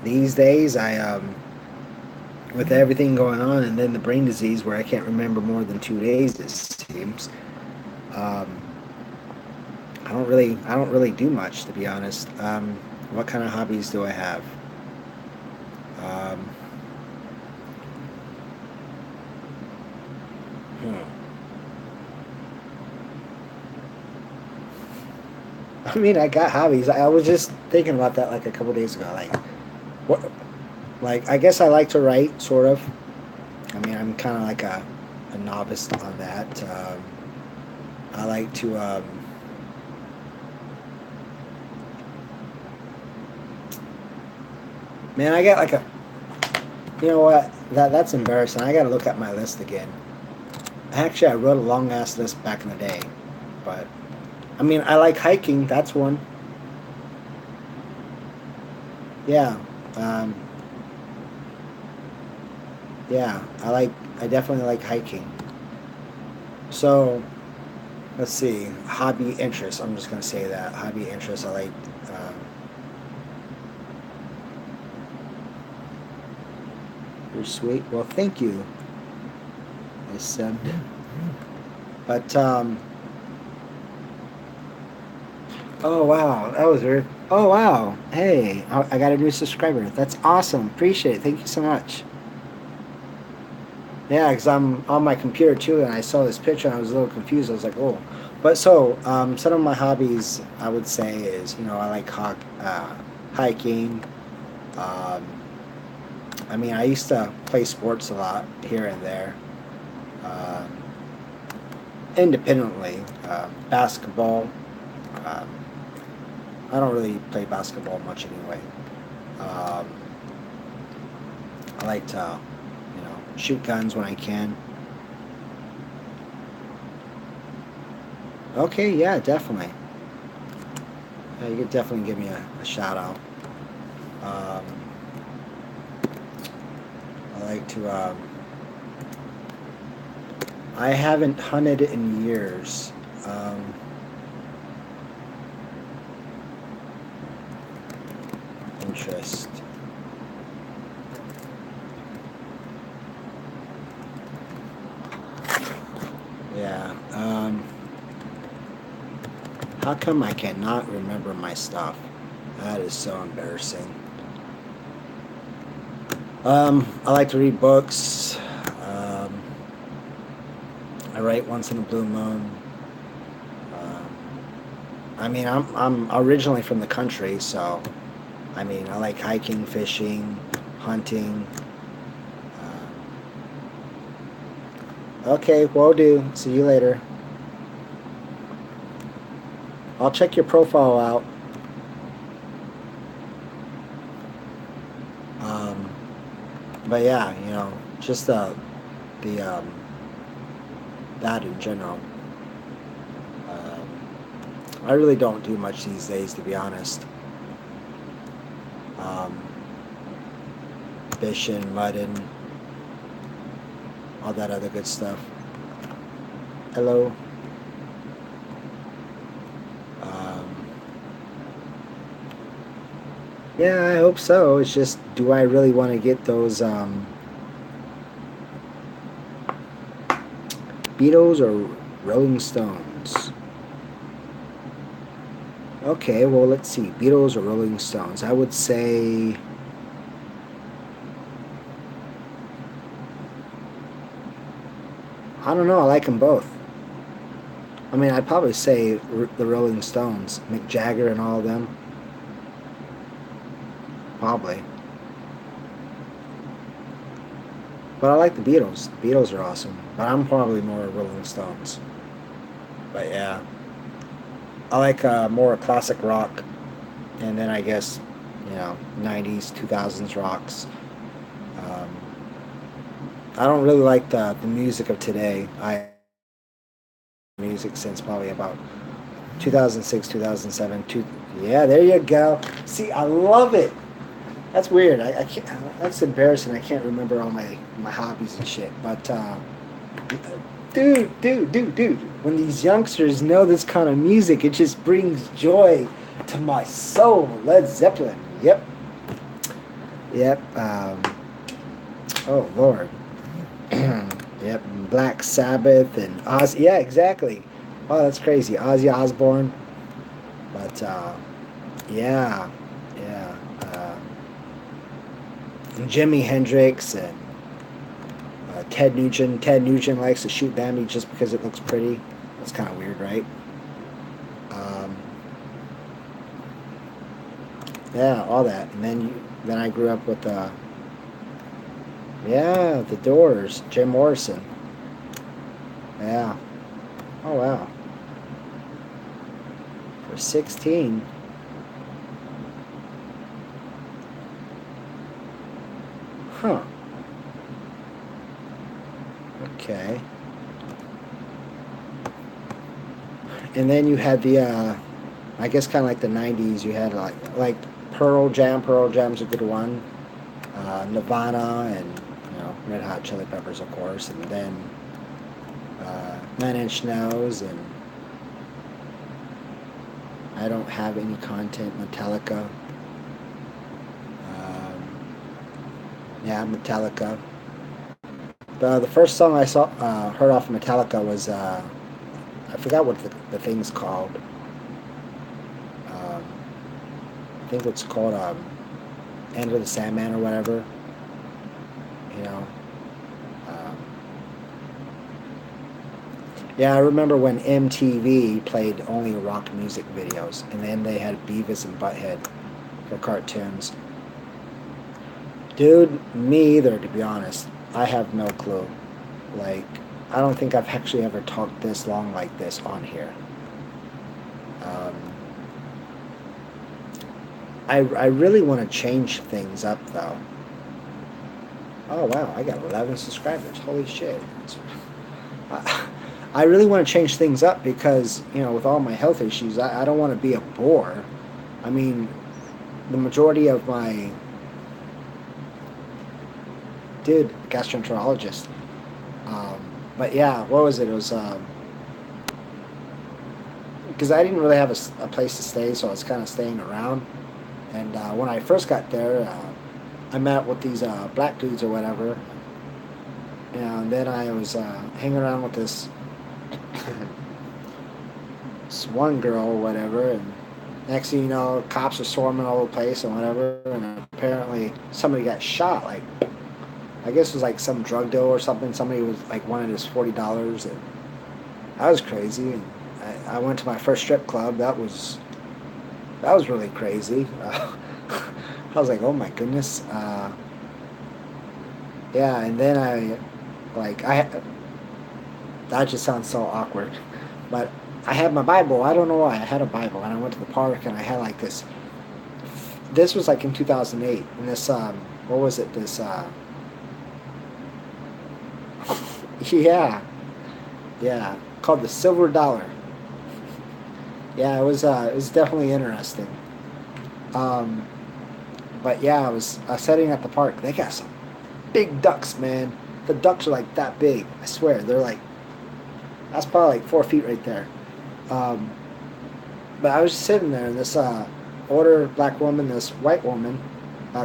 Speaker 1: These days, with everything going on, and then the brain disease where I can't remember more than 2 days, it seems. Um, I don't really do much, to be honest. What kind of hobbies do I have? Um, hmm. I mean, I got hobbies. I was just thinking about that like a couple days ago. Like, what? Like, I guess I like to write, sort of. I mean, I'm kind of like a novice on that. I like to. Man, I got like a. You know what? That's embarrassing. I got to look at my list again. Actually, I wrote a long ass list back in the day, but I mean, I like hiking. That's one. Yeah. Um, yeah. I definitely like hiking. So let's see. Hobby interest. I'm just gonna say that hobby interest. I like. Um, you're sweet. Well, thank you. I said. But oh wow, that was weird. Oh wow, hey, I got a new subscriber. That's awesome. Appreciate it. Thank you so much. Yeah, because I'm on my computer too, and I saw this picture, and I was a little confused. I was like, oh, but so some of my hobbies I would say is, you know, I like hiking. Um, I mean, I used to play sports a lot here and there, uh, independently. Basketball. Um, I don't really play basketball much anyway. Um, I like to, you know, shoot guns when I can. Okay, yeah, definitely. Yeah, you could definitely give me a shout out. Um, I like to. I haven't hunted in years. Um, interest. Yeah. How come I cannot remember my stuff? That is so embarrassing. I like to read books. I write once in a blue moon. Um, I mean, I'm originally from the country, so I mean, I like hiking, fishing, hunting. Okay, will do. See you later. I'll check your profile out. Um, but yeah, just the that in general. I really don't do much these days, to be honest. Um, Fishing, mudding, all that other good stuff. Hello. Yeah, I hope so. It's just, do I really want to get those Beatles or Rolling Stones? Okay, well, let's see. Beatles or Rolling Stones? I would say... I don't know. I like them both. I mean, I'd probably say the Rolling Stones. Mick Jagger and all of them. Probably. But I like the Beatles. The Beatles are awesome. But I'm probably more Rolling Stones. But yeah. I like more classic rock. And then I guess, 90s, 2000s rocks. Um, I don't really like the music of today. I music since probably about 2006, 2007. Yeah, there you go. See, I love it. That's weird. I can't. That's embarrassing. I can't remember all my hobbies and shit. But dude. When these youngsters know this kind of music, it just brings joy to my soul. Led Zeppelin. Yep. Oh Lord. Yep. Black Sabbath and Oz. Yeah, exactly. Oh, that's crazy. Ozzy Osbourne. But yeah. And Jimi Hendrix and Ted Nugent. Ted Nugent likes to shoot Bambi just because it looks pretty. That's kind of weird, right? Um, yeah, all that. And then I grew up with the Doors, Jim Morrison. Yeah. Oh wow. For 16. Huh. Okay. And then you had I guess kind of like the 90s, you had like Pearl Jam. Pearl Jam's a good one. Nirvana and, Red Hot Chili Peppers, of course. And then Nine Inch Nails and I Don't Have Any Content, Metallica. Yeah, Metallica. The first song I heard off of Metallica was I forgot what the thing's called. Um, I think it's called Enter the Sandman or whatever. You know. Um, yeah, I remember when MTV played only rock music videos, and then they had Beavis and Butthead for cartoons. Dude, me either, to be honest. I have no clue. Like, I don't think I've actually ever talked this long like this on here. Um, I really want to change things up, though. Oh, wow, I got 11 subscribers. Holy shit. I, I really want to change things up because, with all my health issues, I don't want to be a bore. I mean, the majority of my... Dude, gastroenterologist. But yeah, what was it? It was... because I didn't really have a place to stay, so I was kind of staying around. And when I first got there, I met with these black dudes or whatever, and then I was hanging around with this one girl or whatever, and next thing you know, cops are swarming all over the place and whatever, and apparently somebody got shot. Like, I guess it was like some drug deal or something. Somebody was like wanted his $40, and that was crazy. And I went to my first strip club. That was really crazy. I was like, oh my goodness. Yeah, and then that just sounds so awkward, but I had my Bible. I don't know why I had a Bible, and I went to the park, and I had like this. This was like in 2008, and this what was it? This yeah, yeah, called the Silver Dollar. Yeah, it was definitely interesting. Um, but yeah, I was sitting at the park. They got some big ducks, man. The ducks are like that big. I swear, they're like that's probably like 4 feet right there. Um, but I was just sitting there, and this older black woman, this white woman,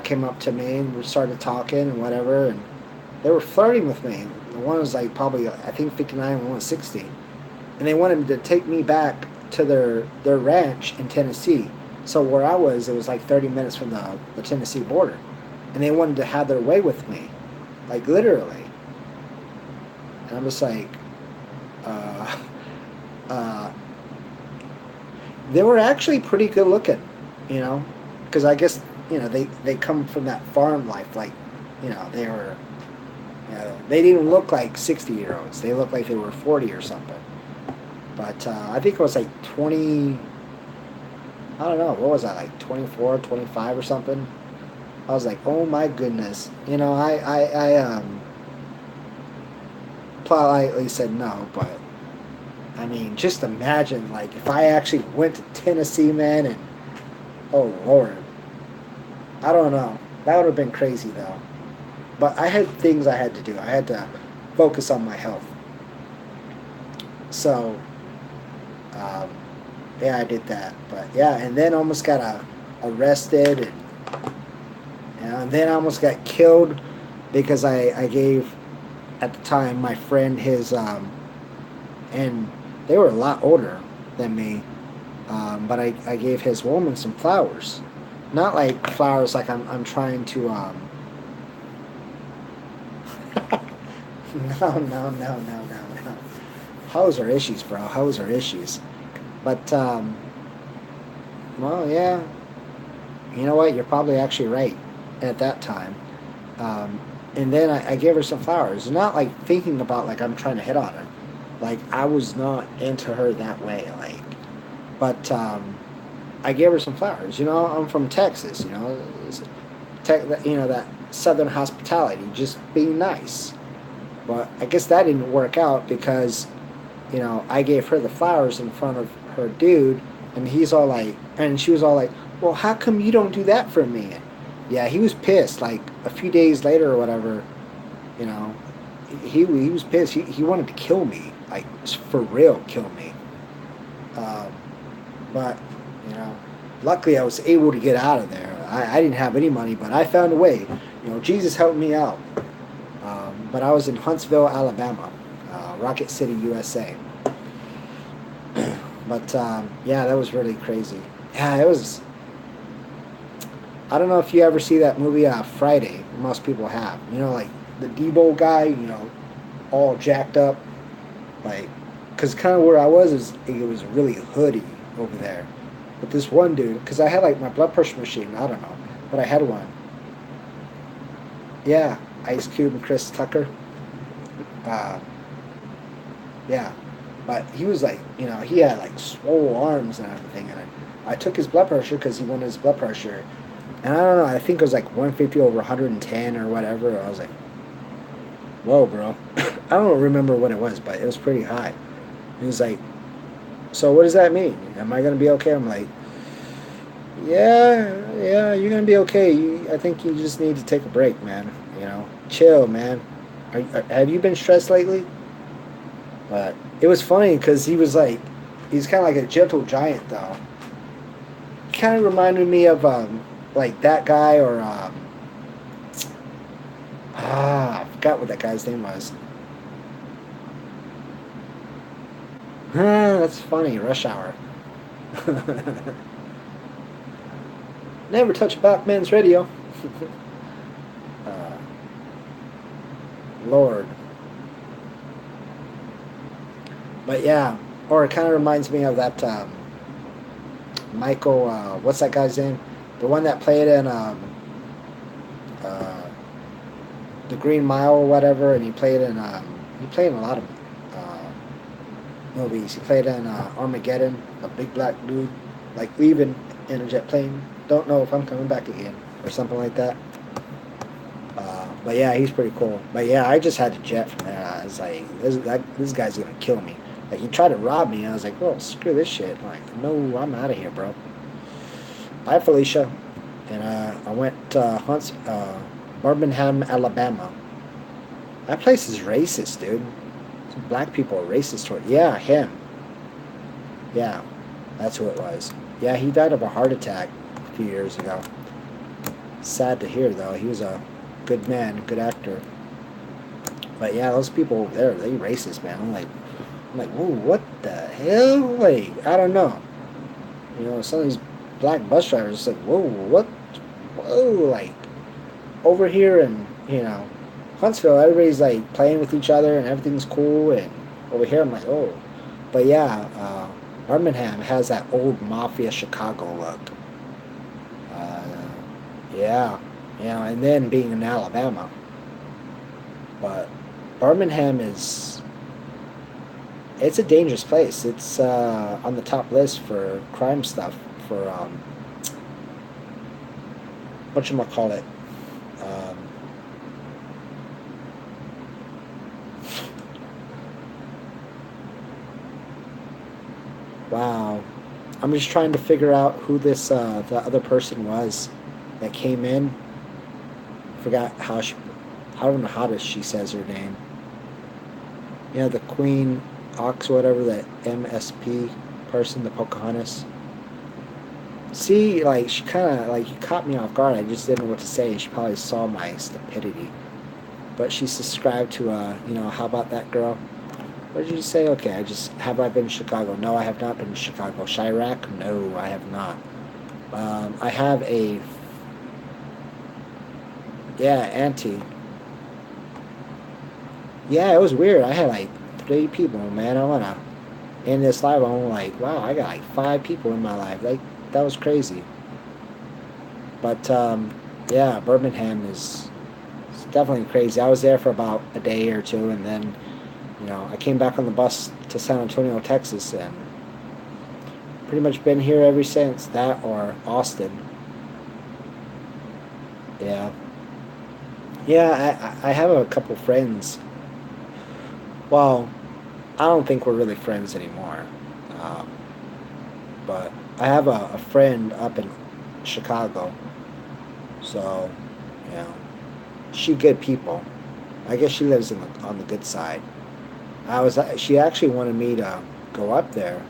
Speaker 1: came up to me, and we started talking and whatever, and they were flirting with me. The one was like probably I think 59, and one was 60, and they wanted to take me back to their ranch in Tennessee. So where I was, it was like 30 minutes from the Tennessee border, and they wanted to have their way with me, like literally. And I'm just like, uh, uh, they were actually pretty good looking, you know, because I guess they come from that farm life, like they were, they didn't look like 60-year-olds. They looked like they were 40 or something. But I think it was like 20. I don't know, what was that, like 24, 25 or something? I was like, oh my goodness. I politely said no, but I mean, just imagine, like, if I actually went to Tennessee, man, and oh Lord, I don't know. That would have been crazy, though. But I had things I had to do. I had to focus on my health. So, um, yeah, I did that. But yeah, and then almost got arrested, and then I almost got killed because I gave, at the time, my friend his, and they were a lot older than me, but I gave his woman some flowers. Not like flowers like I'm trying to, no, no, no, no, no, no. Hoes are issues, bro. Hoes are issues. But, well, yeah. You know what? You're probably actually right at that time. Um, and then I gave her some flowers. Not like thinking about like I'm trying to hit on her. Like I was not into her that way. Like, but I gave her some flowers. I'm from Texas. That Southern hospitality, just being nice. But I guess that didn't work out because I gave her the flowers in front of her dude, and she was all like, well, how come you don't do that for me? Yeah, he was pissed. Like a few days later or whatever, you know, he was pissed. He wanted to kill me, like for real, kill me. Um, but luckily I was able to get out of there. I didn't have any money, but I found a way. Jesus helped me out. But I was in Huntsville, Alabama, Rocket City, USA. But yeah, that was really crazy. Yeah, it was. I don't know if you ever see that movie Friday. Most people have. Like the Debo guy. All jacked up. Like, cause kind of where I was it was really hoodie over there. But this one dude, cause I had like my blood pressure machine. I don't know, but I had one. Yeah, Ice Cube and Chris Tucker. Uh, yeah, but he was like, he had like swole arms and everything, and I took his blood pressure because he wanted his blood pressure, and I don't know, I think it was like 150 over 110 or whatever. I was like, whoa, bro. I don't remember what it was, but it was pretty high. He was like, so what does that mean? Am I gonna be okay? I'm like, yeah, you're gonna be okay. I think you just need to take a break, man. Chill, man. Have you been stressed lately? But it was funny because he's kind of like a gentle giant, though. Kind of reminded me of like that guy or I forgot what that guy's name was. That's funny. Rush Hour. Never touch Batman's radio. uh, Lord. But yeah, or it kind of reminds me of that Michael. What's that guy's name? The one that played in uh, the Green Mile or whatever, and he played in a lot of uh, movies. He played in Armageddon, a big black dude, like leaving in a jet plane. Don't know if I'm coming back again or something like that. But yeah, he's pretty cool. But yeah, I just had to jet from there. I was like, this guy's gonna kill me. Like he tried to rob me. I was like, well, screw this shit. I'm like, no, I'm out of here, bro. Bye, Felicia. And I went to Birmingham, Alabama. That place is racist, dude. Some black people are racist toward. Yeah, him. Yeah, that's who it was. Yeah, he died of a heart attack a few years ago. Sad to hear, though. He was a good man, good actor. But yeah, those people over there, they racist, man. I'm like, whoa, what the hell? Like, I don't know. You know, some of these black bus drivers, like, whoa, what? Whoa, like, over here in, Huntsville, everybody's like playing with each other and everything's cool. And over here, I'm like, oh. But yeah, Birmingham has that old mafia Chicago look. Uh, yeah, and then being in Alabama. But Birmingham it's a dangerous place. It's on the top list for crime stuff for whatchamacallit. Um, wow. I'm just trying to figure out who this the other person was that came in. Forgot I don't know how she says her name. The Queen Ox, whatever, that MSP person, the Pocahontas. See, like, she kind of, like, you caught me off guard. I just didn't know what to say. She probably saw my stupidity. But she subscribed to, how about that girl? What did you say? Okay, have I been to Chicago? No, I have not been to Chicago. Chirac? No, I have not. I have auntie. Yeah, it was weird. I had, like, 3 people, man. In this life, I'm like, wow, I got, like, 5 people in my life. Like, that was crazy. But, yeah, Birmingham is definitely crazy. I was there for about a day or two, and then, I came back on the bus to San Antonio, Texas, and pretty much been here ever since. That or Austin. Yeah. Yeah, I have a couple friends. Well, I don't think we're really friends anymore. Um, but I have a friend up in Chicago. So, you know, she good people. I guess she lives on the good side. She actually wanted me to go up there,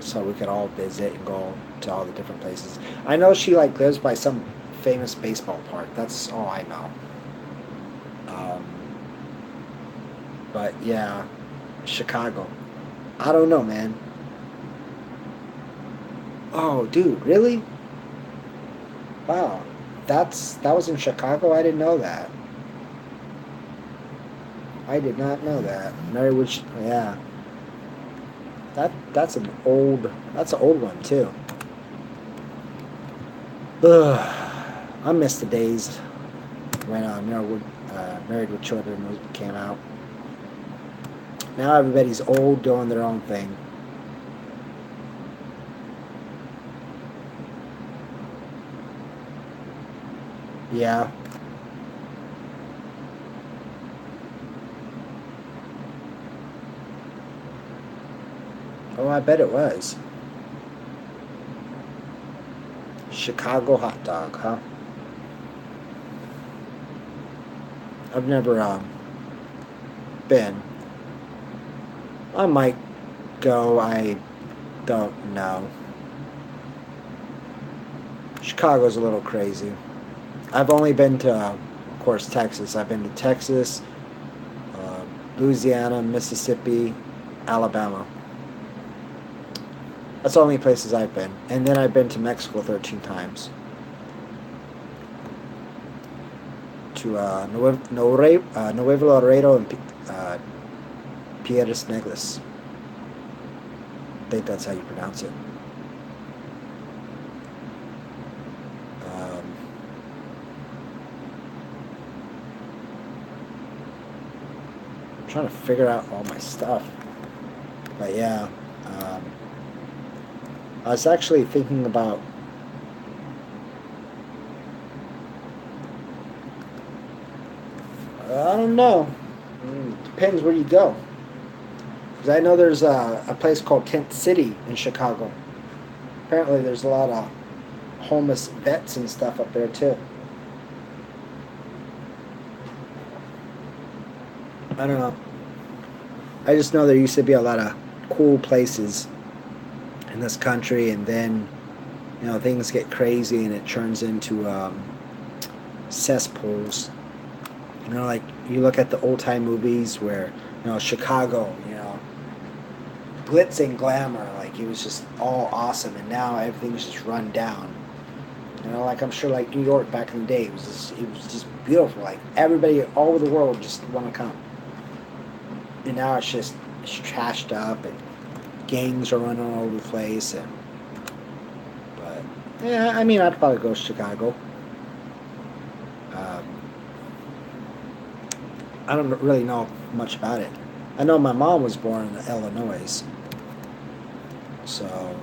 Speaker 1: so we could all visit and go to all the different places. I know she like lives by some famous baseball park. That's all I know. Um, but yeah, Chicago. I don't know, man. Oh, dude, really? Wow, that was in Chicago. I didn't know that. I did not know that. Marywood, yeah. That's an old one too. Ugh, I miss the days when Married with Children came out. Now everybody's old doing their own thing. Yeah. Oh, I bet it was. Chicago hot dog, huh? I've never been. I might go. I don't know. Chicago's a little crazy. I've only been to, of course, Texas. I've been to Texas, uh, Louisiana, Mississippi, Alabama. That's the only places I've been. And then I've been to Mexico 13 times. To Nuevo Laredo and Piedras Negras. I think that's how you pronounce it. Um, I'm trying to figure out all my stuff. But yeah, um, I was actually thinking about. I don't know. Depends where you go. Because I know there's a place called Tent City in Chicago. Apparently, there's a lot of homeless vets and stuff up there too. I don't know. I just know there used to be a lot of cool places in this country, and then things get crazy and it turns into cesspools. Like you look at the old time movies where Chicago, glitz and glamour, like it was just all awesome, and now everything's just run down. Like I'm sure like New York back in the day, it was just beautiful. Like everybody all over the world just want to come, and now it's trashed up, and gangs are running all over the place, and but yeah, I mean I'd probably go to Chicago. Um, I don't really know much about it. I know my mom was born in Illinois, so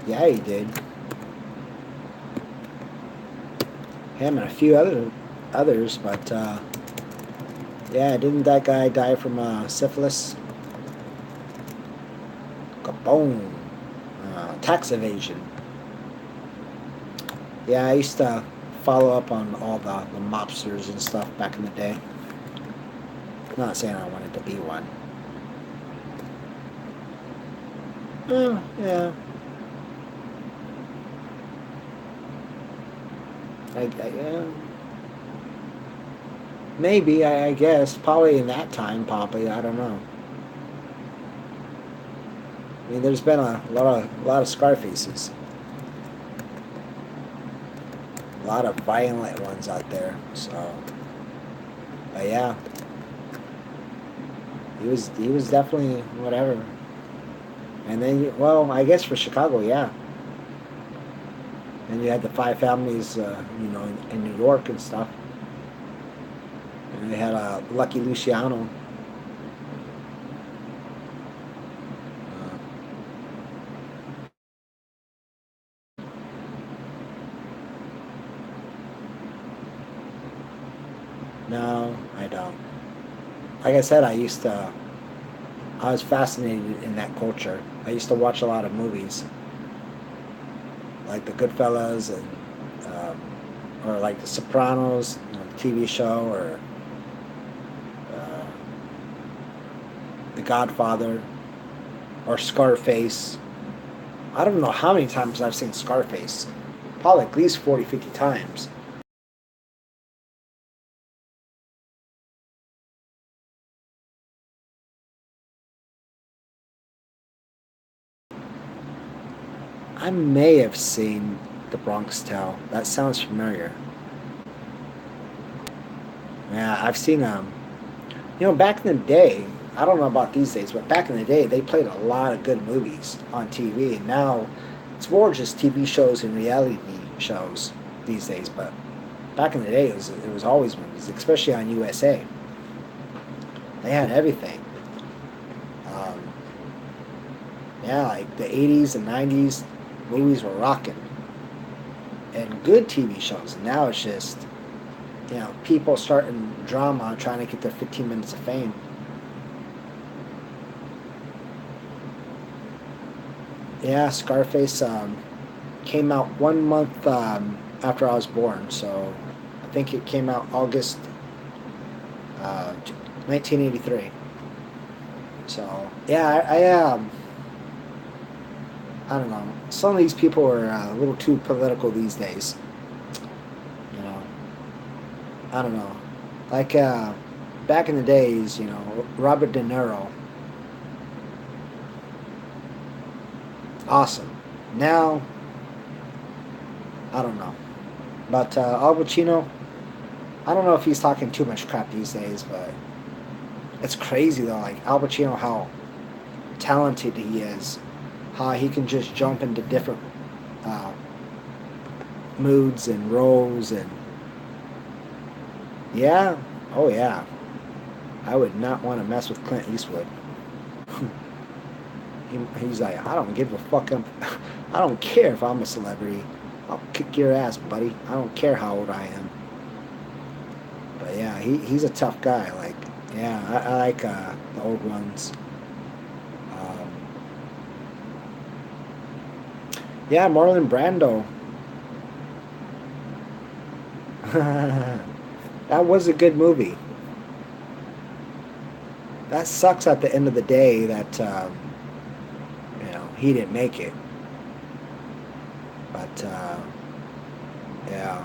Speaker 1: yeah, he did. Him and a few others, but yeah, didn't that guy die from syphilis? Kaboom! Tax evasion. Yeah, I used to follow up on all the mobsters and stuff back in the day. Not saying I wanted to be one. Yeah. Yeah. Maybe, I guess. Probably in that time, probably. I don't know. I mean, there's been a lot of Scarfaces. A lot of violent ones out there. So, but yeah, he was definitely whatever. And then, well, I guess for Chicago, yeah. And you had the five families, in New York and stuff. And they had Lucky Luciano. Uh, no, I don't. Like I said, I was fascinated in that culture. I used to watch a lot of movies, like The Goodfellas, and or like The Sopranos, the TV show, or uh, The Godfather, or Scarface. I don't know how many times I've seen Scarface. Probably at least 40, 50 times. I may have seen The Bronx Tale. That sounds familiar. Yeah, I've seen back in the day, I don't know about these days, but back in the day, they played a lot of good movies on TV, and now it's more just TV shows and reality shows these days. But back in the day, it was always movies, especially on USA. They had everything. Um, yeah, like the '80s and '90s, movies were rocking, and good TV shows. And now it's just people starting drama, trying to get their 15 minutes of fame. Yeah, Scarface came out 1 month after I was born, so I think it came out August 1983. So yeah, I don't know. Some of these people are a little too political these days. You know, I don't know. Like back in the days, Robert De Niro, awesome. Now, I don't know. But Al Pacino, I don't know if he's talking too much crap these days, but it's crazy though. Like Al Pacino, how talented he is, how he can just jump into different uh, moods and roles, and yeah, oh yeah, I would not want to mess with Clint Eastwood. He's like, I don't give a fuck. I don't care if I'm a celebrity. I'll kick your ass, buddy. I don't care how old I am. But yeah, he's a tough guy. Like, yeah, I like the old ones. Um, yeah, Marlon Brando. That was a good movie. That sucks at the end of the day that he didn't make it. But yeah,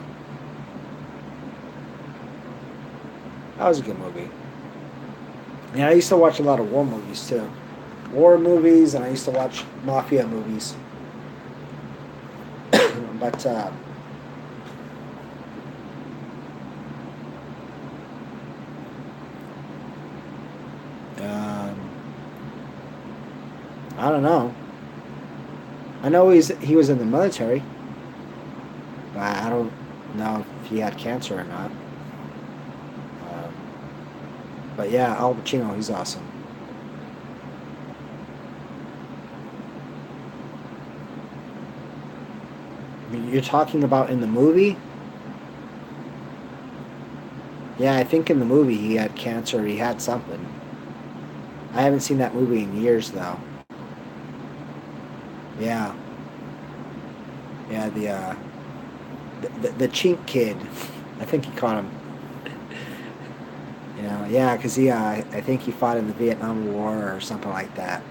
Speaker 1: that was a good movie. Yeah, I used to watch a lot of war movies too. War movies, and I used to watch mafia movies. But um, I don't know. I know he was in the military, but I don't know if he had cancer or not. Um, but yeah, Al Pacino, he's awesome. I mean, you're talking about in the movie? Yeah, I think in the movie he had cancer. He had something. I haven't seen that movie in years though. Yeah, yeah, the chink kid. I think he caught him. Yeah, because I think he fought in the Vietnam War or something like that,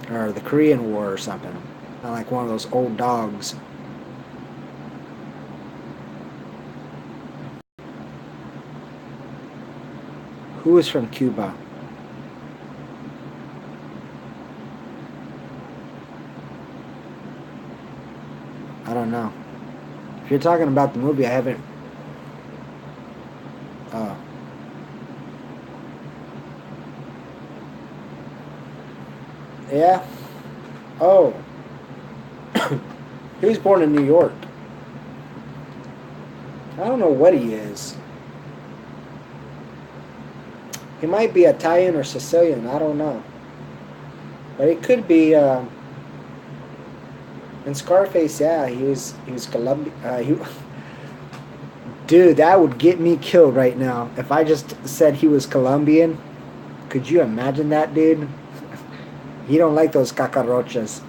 Speaker 1: or the Korean War or something. Like one of those old dogs. Who was from Cuba? I don't know. If you're talking about the movie, I haven't. Oh, yeah. Oh, he was born in New York. I don't know what he is. He might be Italian or Sicilian. I don't know, but it could be. In Scarface, yeah, he was Colombian. Dude, that would get me killed right now if I just said he was Colombian. Could you imagine that, dude? He don't like those cacarochas.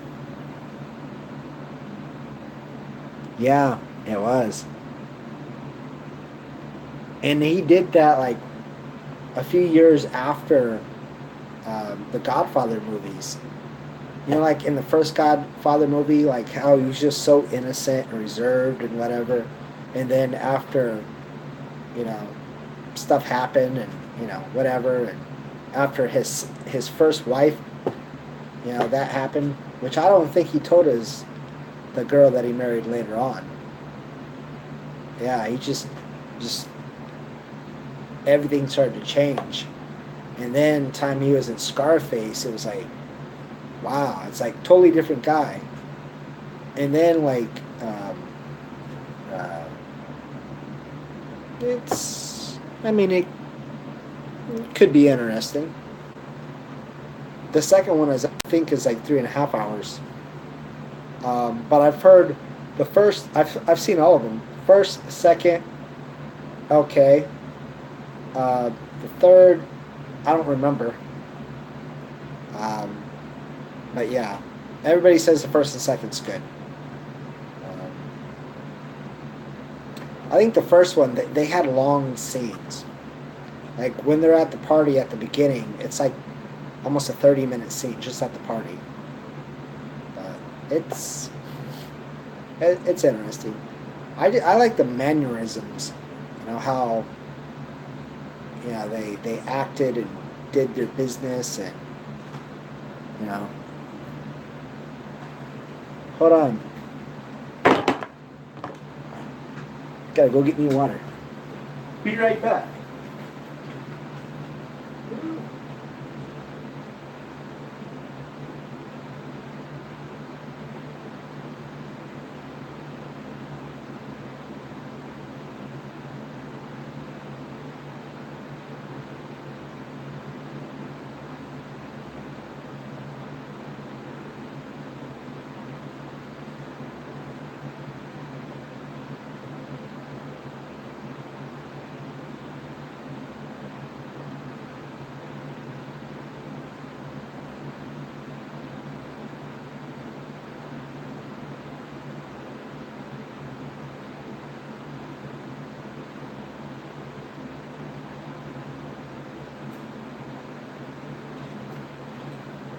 Speaker 1: Yeah, it was. And he did that like a few years after the Godfather movies. Like in the first Godfather movie, like how he was just so innocent and reserved and whatever. And then after, you know, stuff happened and, whatever. And after his first wife, that happened, which I don't think he told the girl that he married later on. Yeah, he just everything started to change. And then time he was in Scarface, it was like, wow, it's like totally different guy. And then like, uh, it could be interesting. The second one I think is like 3.5 hours. But I've heard the first. I've seen all of them. First, second, okay. The third, I don't remember. Um, but yeah, everybody says the first and second's good. Um, I think the first one they had long scenes. Like when they're at the party at the beginning, it's like almost a 30-minute scene just at the party. But it's interesting. I like the mannerisms. You know how they acted and did their business and you know. Hold on. Gotta go get me water. Be right back.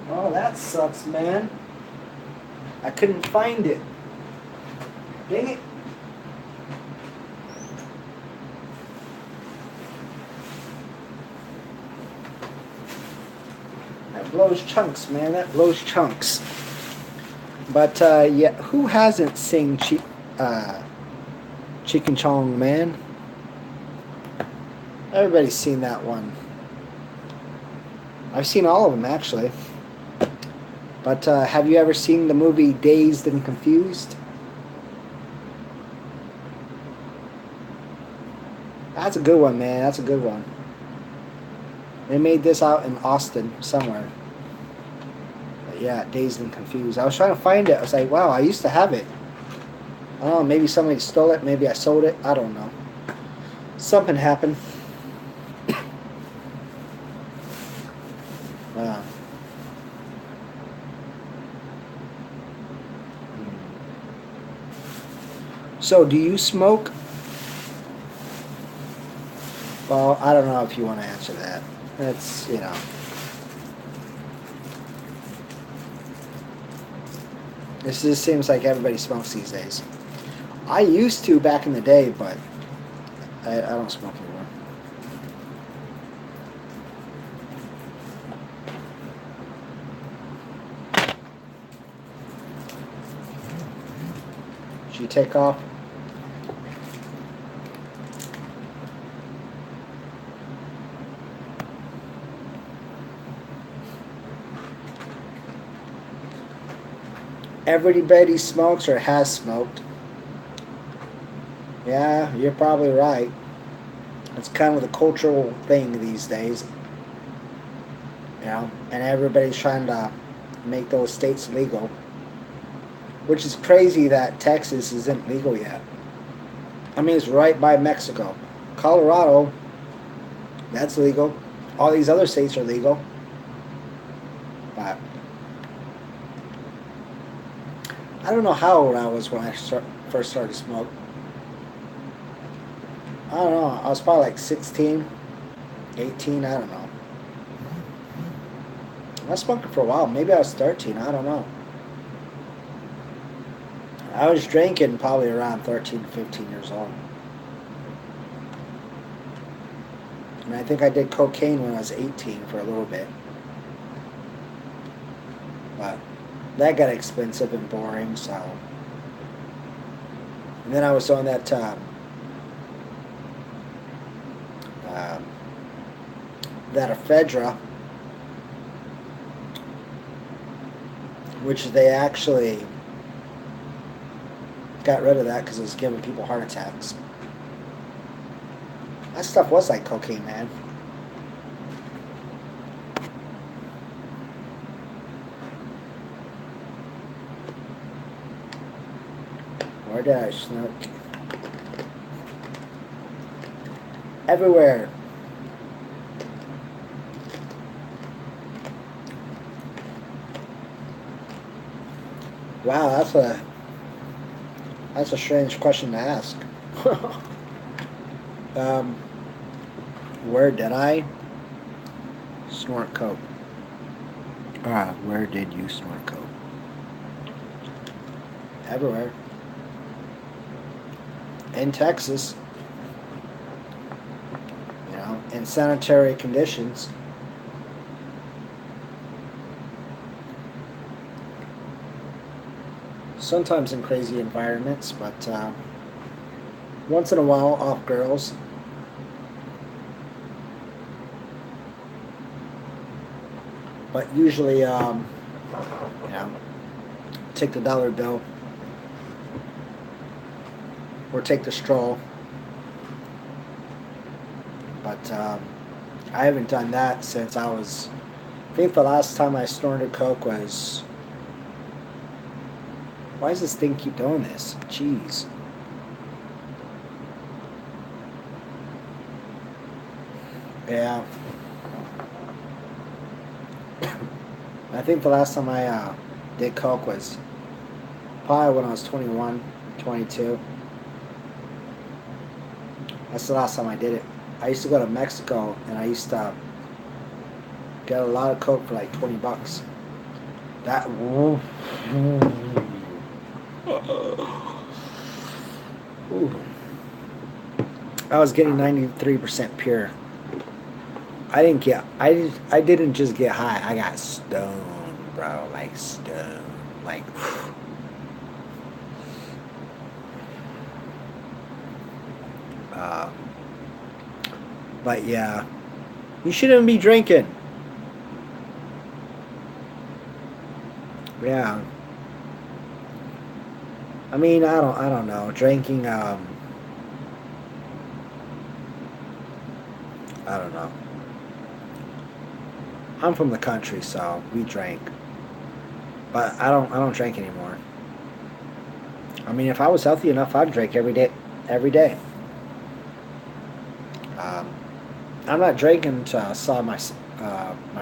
Speaker 1: Oh, that sucks, man. I couldn't find it. Dang it. That blows chunks, man. That blows chunks. But, yeah, who hasn't seen Chicken Chong, man? Everybody's seen that one. I've seen all of them, actually. But have you ever seen the movie Dazed and Confused? That's a good one, man. That's a good one. They made this out in Austin somewhere. But yeah, Dazed and Confused. I was trying to find it. I was like, wow, I used to have it. I don't know, maybe somebody stole it. Maybe I sold it. I don't know. Something happened. Wow. So, do you smoke? Well, I don't know if you want to answer that. That's, this just seems like everybody smokes these days. I used to back in the day, but I don't smoke anymore. Should you take off? Everybody smokes or has smoked. Yeah, you're probably right. It's kind of the cultural thing these days. And everybody's trying to make those states legal. Which is crazy that Texas isn't legal yet. I mean, it's right by Mexico. Colorado, that's legal. All these other states are legal. But I don't know how old I was when I first started to smoke. I don't know. I was probably like 16, 18, I don't know. I was smoking for a while. Maybe I was 13, I don't know. I was drinking probably around 13 to 15 years old. And I think I did cocaine when I was 18 for a little bit. But that got expensive and boring, so. And then I was on that ephedra, which they actually got rid of that because it was giving people heart attacks. That stuff was like cocaine, man. Where did I smoke? Everywhere. Wow, that's a strange question to ask. Um, where did I snort coke? Where did you snort coke? Everywhere. In Texas, in sanitary conditions. Sometimes in crazy environments, but once in a while off girls. But usually, take the dollar bill or take the stroll. But I haven't done that since I was. I think the last time I snorted coke was. Why does this thing keep doing this? Jeez. Yeah. I think the last time I did coke was probably when I was 21, 22. That's the last time I did it. I used to go to Mexico and I used to get a lot of coke for like $20. That. Ooh. I was getting 93% pure. I didn't just get high. I got stoned, bro. Like stoned. Like. But yeah, you shouldn't be drinking. Yeah. I mean, I don't know. Drinking. I don't know. I'm from the country, so we drank. But I don't drink anymore. I mean, if I was healthy enough, I'd drink every day. Every day. Um, I'm not drinking to solve my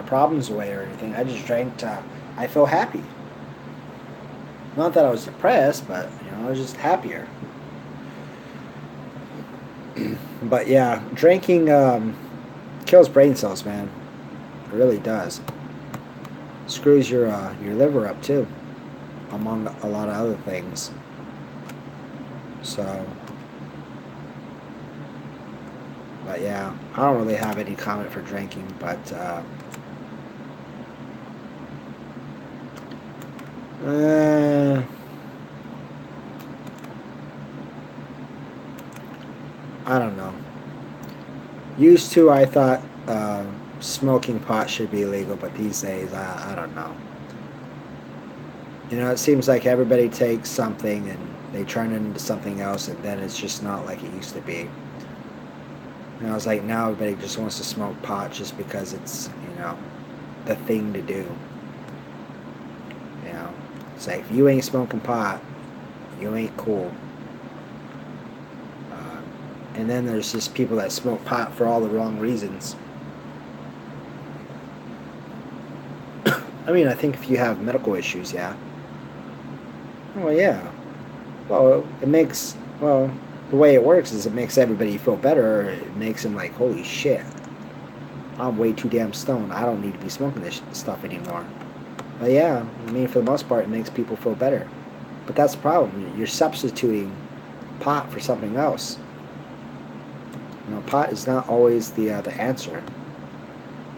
Speaker 1: problems away or anything. I just drank to. I feel happy. Not that I was depressed, but I was just happier. But yeah, drinking kills brain cells, man. It really does. Screws your liver up too, among a lot of other things. So, but yeah, I don't really have any comment for drinking, but I don't know. Used to, I thought smoking pot should be illegal, but these days, I don't know. It seems like everybody takes something and they turn it into something else, and then it's just not like it used to be. It's like now everybody just wants to smoke pot just because it's, the thing to do. It's like, if you ain't smoking pot, you ain't cool. And then there's just people that smoke pot for all the wrong reasons. I mean, I think if you have medical issues, yeah. Well, yeah. Well, the way it works is it makes everybody feel better. It makes them like, holy shit, I'm way too damn stoned. I don't need to be smoking this stuff anymore. But yeah, I mean, for the most part, it makes people feel better. But that's the problem. You're substituting pot for something else. Pot is not always the answer.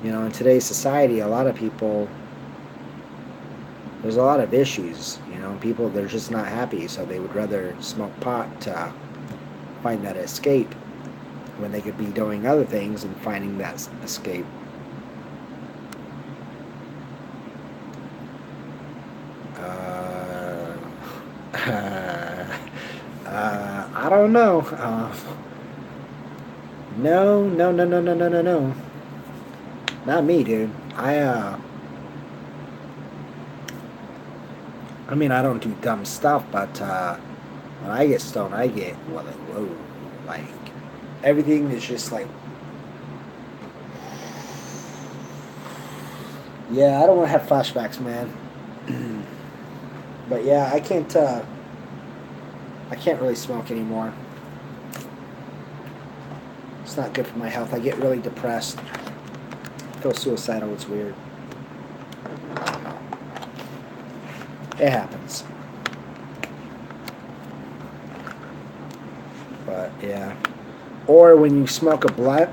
Speaker 1: In today's society, a lot of people, there's a lot of issues. People, they're just not happy, so they would rather smoke pot to find that escape when they could be doing other things and finding that escape. I don't know. No, no, no, no, no, no, no, no. Not me, dude. I mean, I don't do dumb stuff, but when I get stoned, I get whoa, like everything is just like, yeah. I don't want to have flashbacks, man. But yeah, I can't really smoke anymore. It's not good for my health. I get really depressed. Feel suicidal. It's weird. I don't know. It happens. But yeah. Or when you smoke a blunt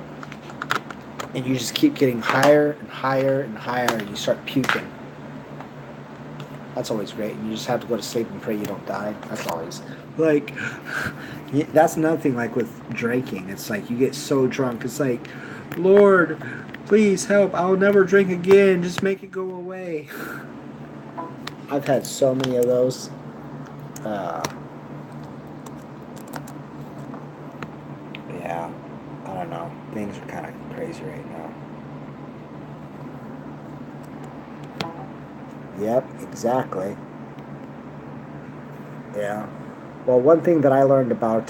Speaker 1: and you just keep getting higher and higher and higher and you start puking. That's always great. And you just have to go to sleep and pray you don't die. That's always like that's another thing like with drinking. It's like you get so drunk. It's like, Lord, please help. I'll never drink again. Just make it go away. I've had so many of those. Yeah, I don't know. Things are kind of crazy right now. Yep, exactly. Yeah. Well, one thing that I learned about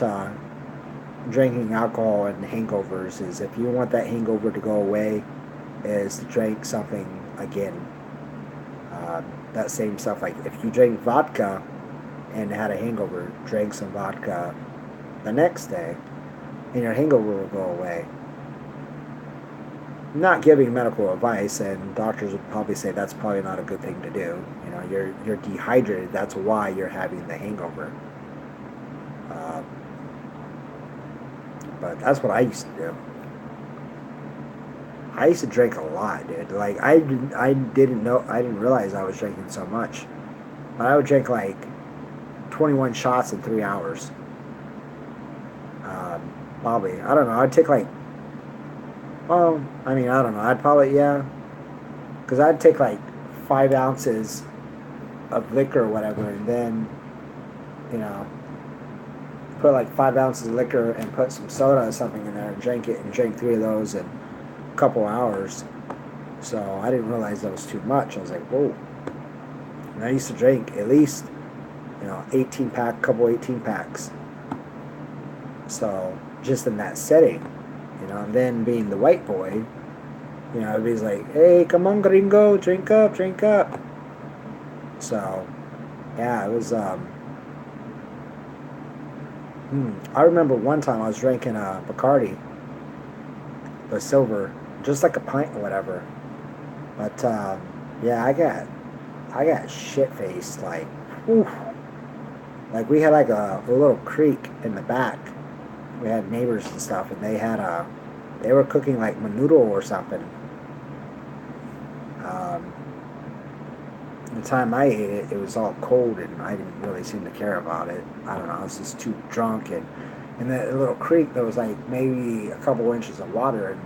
Speaker 1: drinking alcohol and hangovers is if you want that hangover to go away, is to drink something again. That same stuff. Like if you drink vodka and had a hangover, drink some vodka the next day, and your hangover will go away. I'm not giving medical advice, and doctors would probably say that's probably not a good thing to do. You know, you're dehydrated. That's why you're having the hangover. Uh, but that's what I used to do. I used to drink a lot, dude. Like I didn't realize I was drinking so much. But I would drink like 21 shots in 3 hours. Probably. I don't know. I'd take like, well, I mean, I don't know. I'd probably, yeah. Because I'd take like 5 ounces of liquor or whatever, and then, you know, put like 5 ounces of liquor and put some soda or something in there and drink it and drink 3 of those in a couple hours. So I didn't realize that was too much. I was like, whoa. And I used to drink at least, 18 pack, couple 18 packs. So just in that setting, and then being the white boy, everybody's like, hey, come on, gringo, drink up, drink up. So, yeah, it was, I remember one time I was drinking Bacardi, the silver, just like a pint or whatever. But, yeah, I got shit-faced, like, whew. Like, we had like a little creek in the back. We had neighbors and stuff, and they were cooking like menudo or something. The time I ate it, it was all cold, and I didn't really seem to care about it. I don't know, I was just too drunk, and in that little creek, there was like maybe a couple inches of water, and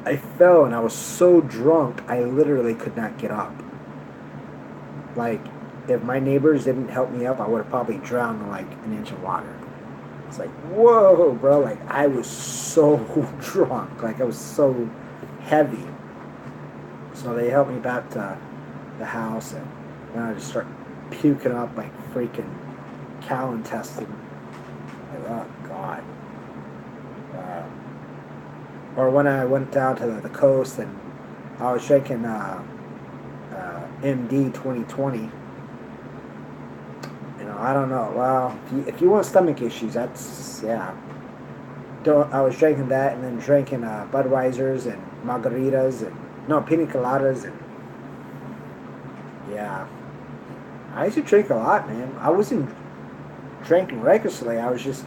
Speaker 1: I fell, and I was so drunk, I literally could not get up. Like, if my neighbors didn't help me up, I would have probably drowned in like an inch of water. It's like, whoa, bro. Like, I was so drunk. Like, I was so heavy. So they helped me back to the house, and then I just start puking up like freaking cow intestine. Like, oh, God. Or when I went down to the coast, and I was drinking MD 2020. I don't know. Well, if you want stomach issues, that's, yeah. I was drinking that, and then drinking Budweisers and margaritas and pina coladas, and yeah. I used to drink a lot, man. I wasn't drinking recklessly. I was just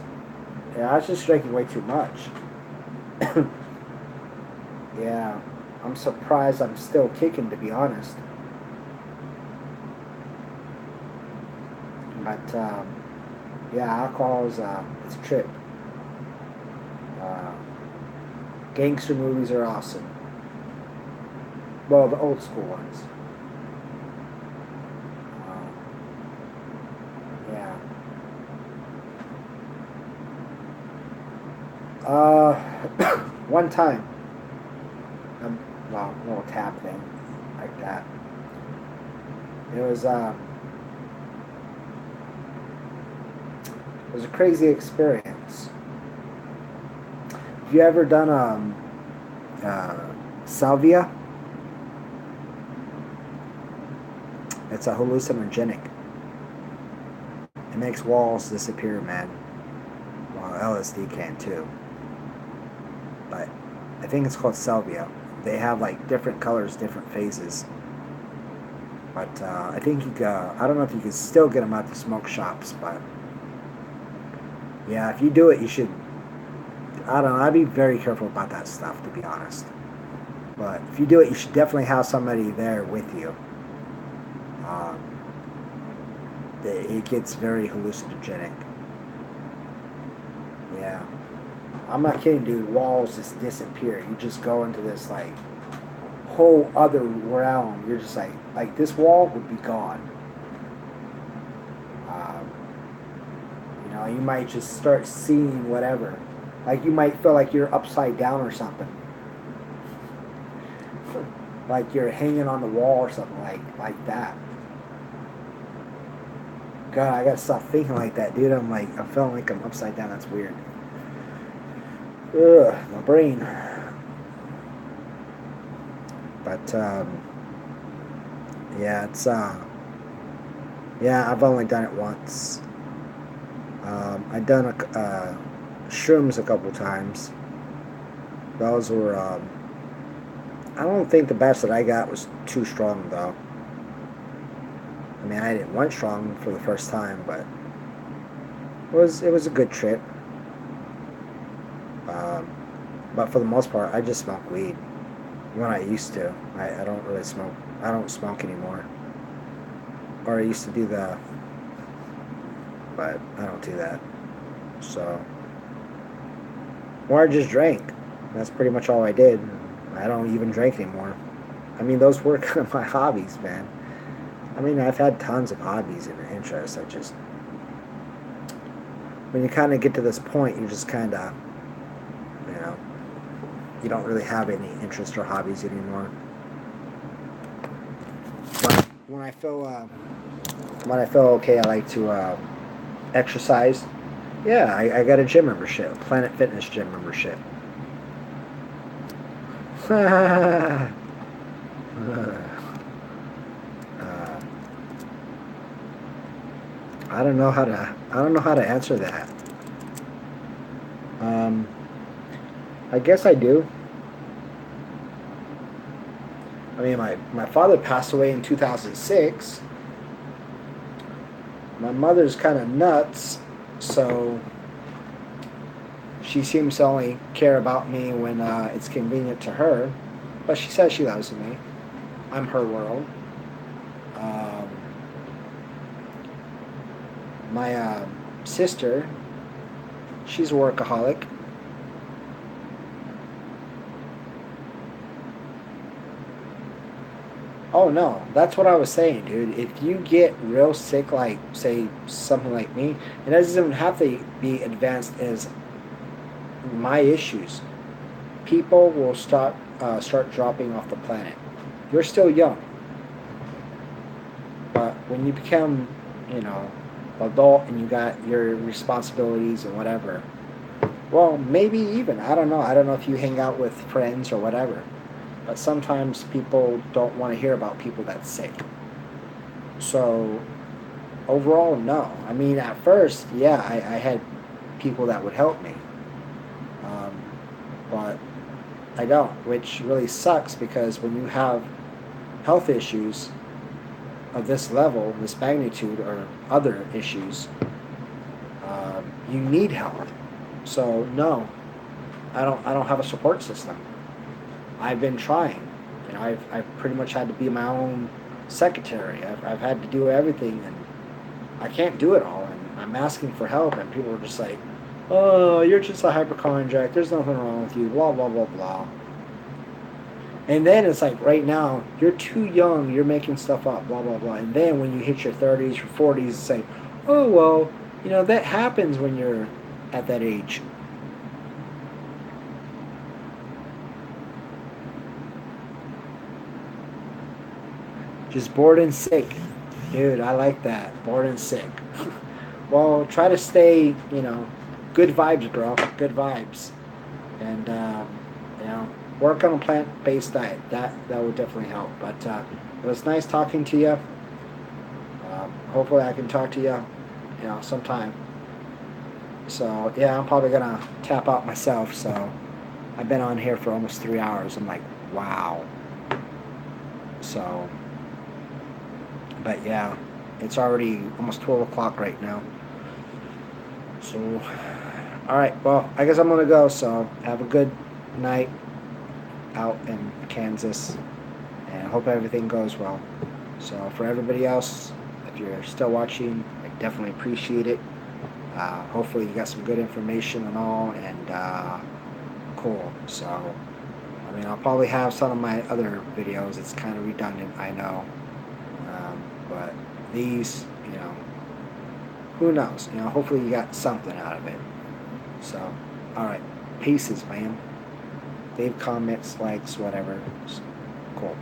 Speaker 1: drinking way too much. Yeah, I'm surprised I'm still kicking, to be honest. But yeah, alcohol is it's a trip. Uh, Gangster movies are awesome. Well, the old school ones. Yeah. One time, well, a little tap thing like that. It was a crazy experience. Have you ever done salvia? It's a hallucinogenic. It makes walls disappear, man. Well, LSD can too. but I think it's called salvia. They have like different colors, different phases. But I think I don't know if you can still get them at the smoke shops, but yeah, if you do it, you should. I don't know. I'd be very careful about that stuff, to be honest. But if you do it, you should definitely have somebody there with you. Um, it gets very hallucinogenic. Yeah, I'm not kidding, dude. Walls just disappear. You just go into this like whole other realm. You're just like this wall would be gone. Um, you might just start seeing whatever. Like you might feel like you're upside down or something. Like you're hanging on the wall or something like that. God, I gotta stop thinking like that, dude. I'm feeling like I'm upside down. That's weird. Ugh, my brain. But yeah, it's yeah, I've only done it once. I've done shrooms a couple times. Those were I don't think the batch that I got was too strong though. I mean, I didn't want strong for the first time, but it was a good trip. Um, but for the most part, I just smoke weed when I used to. I don't really smoke. I don't smoke anymore. Or I used to do that, but I don't do that. So, or I just drank. That's pretty much all I did. I don't even drink anymore. I mean, those were kind of my hobbies, man. I mean, I've had tons of hobbies and interests. When you kind of get to this point, you just kind of, you know, you don't really have any interest or hobbies anymore. But when I feel okay, I like to exercise. Yeah, I got a gym membership, Planet Fitness gym membership. uh, I don't know how to answer that. Um, I guess I do. I mean, my father passed away in 2006. My mother's kind of nuts, so she seems to only care about me when it's convenient to her. But she says she loves me. I'm her world. Um, my sister, she's a workaholic. Oh no, that's what I was saying, dude. If you get real sick, like say something like me, it doesn't even have to be advanced as my issues. People will start dropping off the planet. You're still young, but when you become, you know, adult and you got your responsibilities and whatever, well, maybe even I don't know. I don't know if you hang out with friends or whatever, but sometimes people don't want to hear about people that's sick. So overall, no. I mean, at first, yeah, I had people that would help me, um, but I don't, which really sucks because when you have health issues of this level, this magnitude, or other issues, you need help. So no, I don't have a support system. I've been trying. You know, I've pretty much had to be my own secretary. I've had to do everything, and I can't do it all. And I'm asking for help, and people are just like, "Oh, you're just a hypochondriac. There's nothing wrong with you." Blah blah blah blah. And then it's like right now you're too young. You're making stuff up. Blah blah blah. And then when you hit your 30s, your 40s, it's like, "Oh well, you know that happens when you're at that age." Just bored and sick. Dude, I like that. Bored and sick. Well, try to stay, good vibes, girl. Good vibes. And, you know, work on a plant-based diet. That would definitely help. But it was nice talking to you. Hopefully I can talk to you, sometime. So, yeah, I'm probably going to tap out myself. So, I've been on here for almost 3 hours. I'm like, wow. So, but yeah, it's already almost 12 o'clock right now. So, all right, well, I guess I'm going to go. So, have a good night out in Kansas, and I hope everything goes well. So, for everybody else, if you're still watching, I definitely appreciate it. Hopefully, you got some good information and all, and cool. So, I mean, I'll probably have some of my other videos. It's kind of redundant, I know. But these, who knows? Hopefully you got something out of it. So, alright. Pieces, man. Leave comments, likes, whatever. Cool.